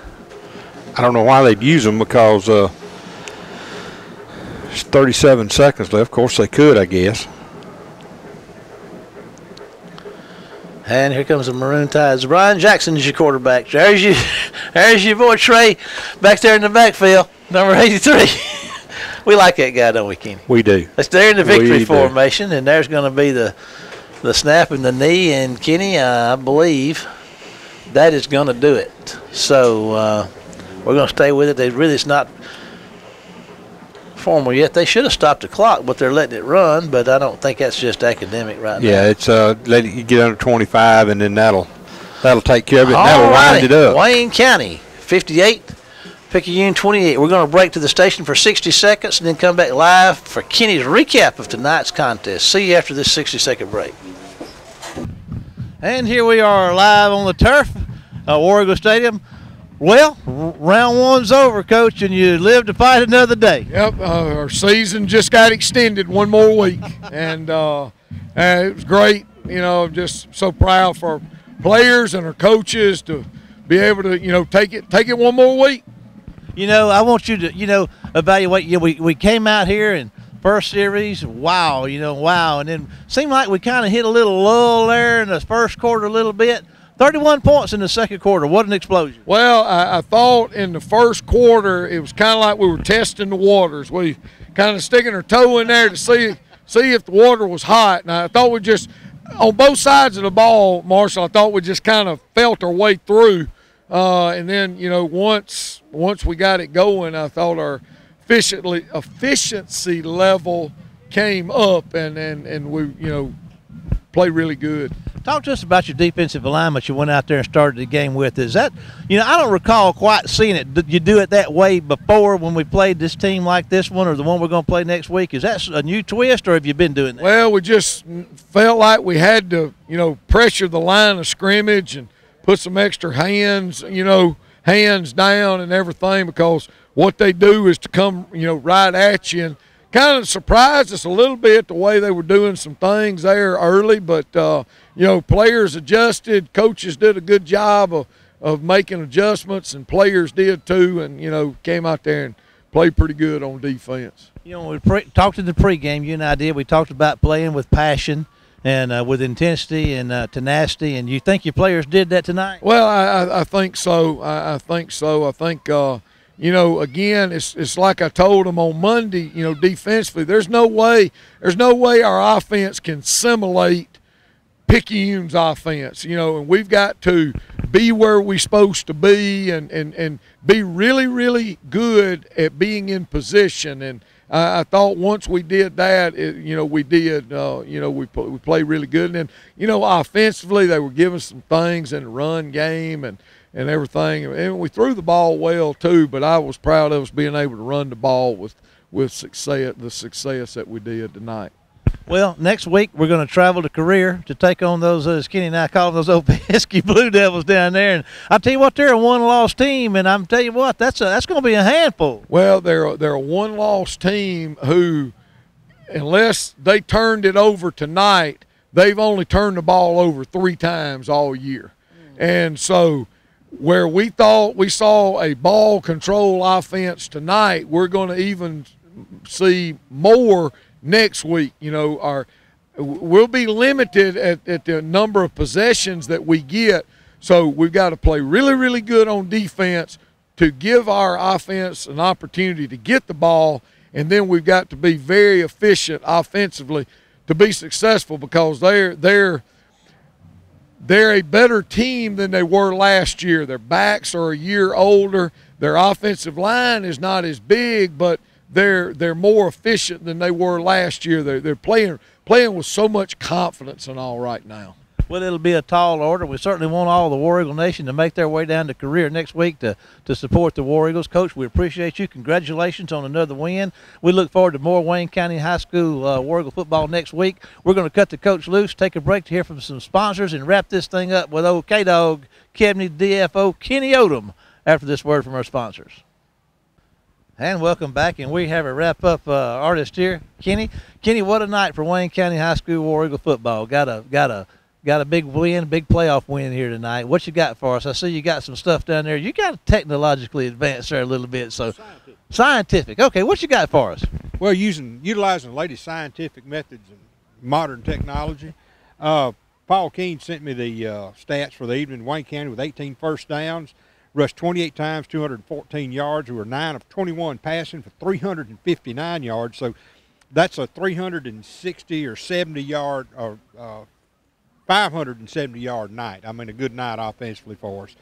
I don't know why they'd use them because there's 37 seconds left. Of course, they could, I guess. And here comes the Maroon Tides. Brian Jackson is your quarterback. There's your boy Trey back there in the backfield, number 83. We like that guy, don't we, Kenny? We do. They're in the victory formation, and there's going to be the snap and the knee. And, Kenny, I believe that is going to do it. So we're going to stay with it. It's not formal yet. They should have stopped the clock, but they're letting it run. But I don't think that's just academic right now. Yeah, it's let you get under 25, and then that'll take care of it. And that'll wind it up. Wayne County 58, Picayune 28. We're going to break to the station for 60 seconds and then come back live for Kenny's recap of tonight's contest. See you after this 60-second break. And here we are live on the turf, War Eagle Stadium. Well, round one's over, Coach, and you live to fight another day. Yep, our season just got extended one more week, and it was great. You know, just so proud for our players and our coaches to be able to, take it one more week. I want you to, evaluate. We came out here and first series, wow, and then seemed like we kind of hit a little lull there in the first quarter a little bit. 31 points in the second quarter. What an explosion. Well, I thought in the first quarter it was kind of like we were testing the waters. We kind of sticking our toe in there to see if the water was hot. And I thought we just, on both sides of the ball, Marshall, I thought we just kind of felt our way through. And then, once we got it going, I thought our efficiency level came up, and we, played really good. Talk to us about your defensive alignment you went out there and started the game with. Is that, I don't recall quite seeing it. Did you do it that way before when we played this team like this one or the one we're going to play next week? Is that a new twist, or have you been doing that? Well, we just felt like we had to, pressure the line of scrimmage and put some extra hands down and everything, because what they do is to come, right at you, and kind of surprised us a little bit the way they were doing some things there early. But, players adjusted. Coaches did a good job of making adjustments, and players did too, and, came out there and played pretty good on defense. When we talked in the pregame, you and I did, we talked about playing with passion and with intensity and tenacity, and you think your players did that tonight? Well, I think so. I think so. I think, again, it's like I told them on Monday, defensively, there's no way our offense can simulate Picayune's offense, and we've got to be where we're supposed to be and be really, really good at being in position. And I thought once we did that, we did, we played really good. And then, offensively, they were giving some things in the run game and everything. And we threw the ball well too, but I was proud of us being able to run the ball with success, the success that we did tonight. Well, next week we're going to travel to Career to take on those, as Kenny and I call them, those old pesky Blue Devils down there. And I'll tell you what, they're a one-loss team, and I'm telling you what, that's going to be a handful. Well, they're a one-loss team who, unless they turned it over tonight, they've only turned the ball over 3 times all year. And so where we thought we saw a ball control offense tonight, we're going to even see more next week. We'll be limited at the number of possessions that we get, so we've got to play really, really good on defense to give our offense an opportunity to get the ball, and then we've got to be very efficient offensively to be successful, because they're a better team than they were last year. Their backs are a year older. Their offensive line is not as big, but they're more efficient than they were last year. They're playing with so much confidence and all right now. Well, it'll be a tall order. We certainly want all the War Eagle Nation to make their way down to Career next week to support the War Eagles. Coach, we appreciate you. Congratulations on another win. We look forward to more Wayne County High School War Eagle football next week. We're going to cut the coach loose, take a break to hear from some sponsors, and wrap this thing up with old K-Dog, Kebney DFO, Kenny Odom, after this word from our sponsors. And welcome back, and we have a wrap-up artist here, Kenny. Kenny, what a night for Wayne County High School War Eagle football. Got a big win, big playoff win here tonight. What you got for us? I see you got some stuff down there. You got to technologically advance there a little bit. So scientific. Okay, what you got for us? Well, utilizing the latest scientific methods and modern technology. Paul Keene sent me the stats for the evening. Wayne County with 18 first downs. Rushed 28 times, 214 yards. We were 9 of 21 passing for 359 yards. So that's a 360 or 70 yard or 570 yard night. I mean, a good night offensively for us.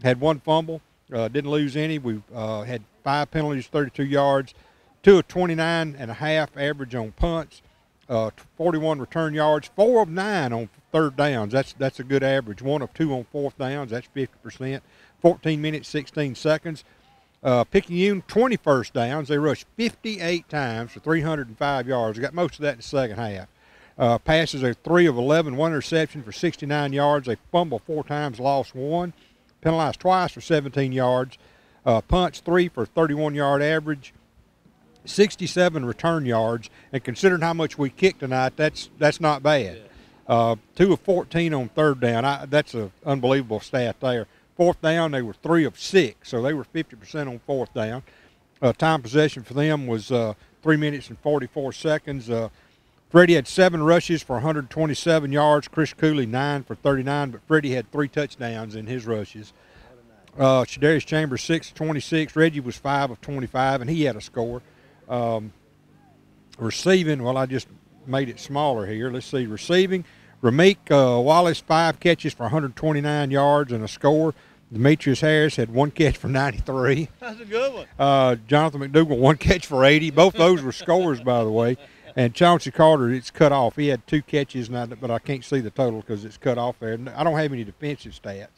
Had 1 fumble, didn't lose any. We had 5 penalties, 32 yards, 2 of 29 and a half average on punts, 41 return yards, 4 of 9 on third downs. That's a good average. 1 of 2 on fourth downs. That's 50%. 14 minutes, 16 seconds. Picayune, 20 first downs. They rushed 58 times for 305 yards. They got most of that in the second half. Passes are 3 of 11, 1 interception for 69 yards. They fumbled 4 times, lost 1. Penalized twice for 17 yards. Punts 3 for 31-yard average. 67 return yards. And considering how much we kicked tonight, that's not bad. 2 of 14 on third down. That's an unbelievable stat there. Fourth down, they were 3 of 6, so they were 50% on fourth down. Time possession for them was 3 minutes and 44 seconds. Freddie had 7 rushes for 127 yards. Chris Cooley 9 for 39, but Freddie had 3 touchdowns in his rushes. Shadarius Chambers 6 of 26. Reggie was 5 of 25, and he had a score. Receiving, well, I just made it smaller here. Let's see, receiving. Rameek Wallace 5 catches for 129 yards and a score. Demetrius Harris had 1 catch for 93. That's a good one. Jonathan McDougal 1 catch for 80. Both those were scores, by the way. And Chauncey Carter, it's cut off. He had 2 catches, but I can't see the total because it's cut off there. I don't have any defensive stats.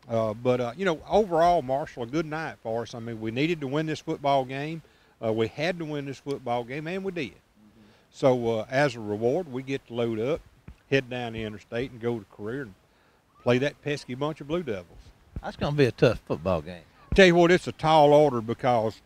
But overall, Marshall, a good night for us. I mean, we needed to win this football game. We had to win this football game, and we did. So as a reward, we get to load up, head down the interstate, and go to Career and play that pesky bunch of Blue Devils. That's going to be a tough football game. Tell you what, it's a tall order because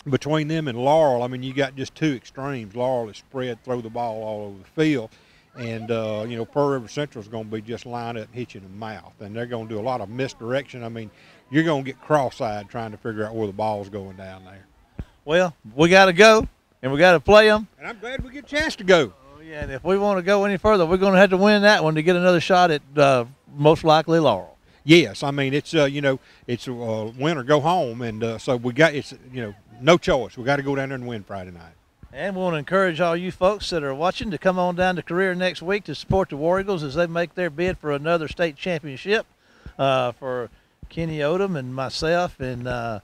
between them and Laurel, I mean, you got just 2 extremes. Laurel is spread, throw the ball all over the field. And, Pearl River Central is going to be just lined up and hit you in the mouth. And they're going to do a lot of misdirection. I mean, you're going to get cross-eyed trying to figure out where the ball's going down there. Well, we got to go, and we got to play them. And I'm glad we get a chance to go. Oh, yeah, and if we want to go any further, we're going to have to win that one to get another shot at most likely Laurel. Yes, I mean, it's, it's win or go home. And so we got, no choice. We got to go down there and win Friday night. And we want to encourage all you folks that are watching to come on down to Career next week to support the War Eagles as they make their bid for another state championship. For Kenny Odom and myself and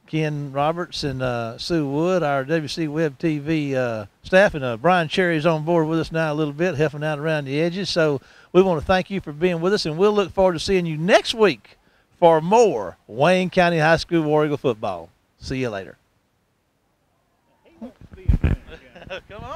Ken Roberts and Sue Wood, our WC Web TV staff, and Brian Cherry's on board with us now a little bit, helping out around the edges. So we want to thank you for being with us, and we'll look forward to seeing you next week for more Wayne County High School War Eagle football. See you later. Come on.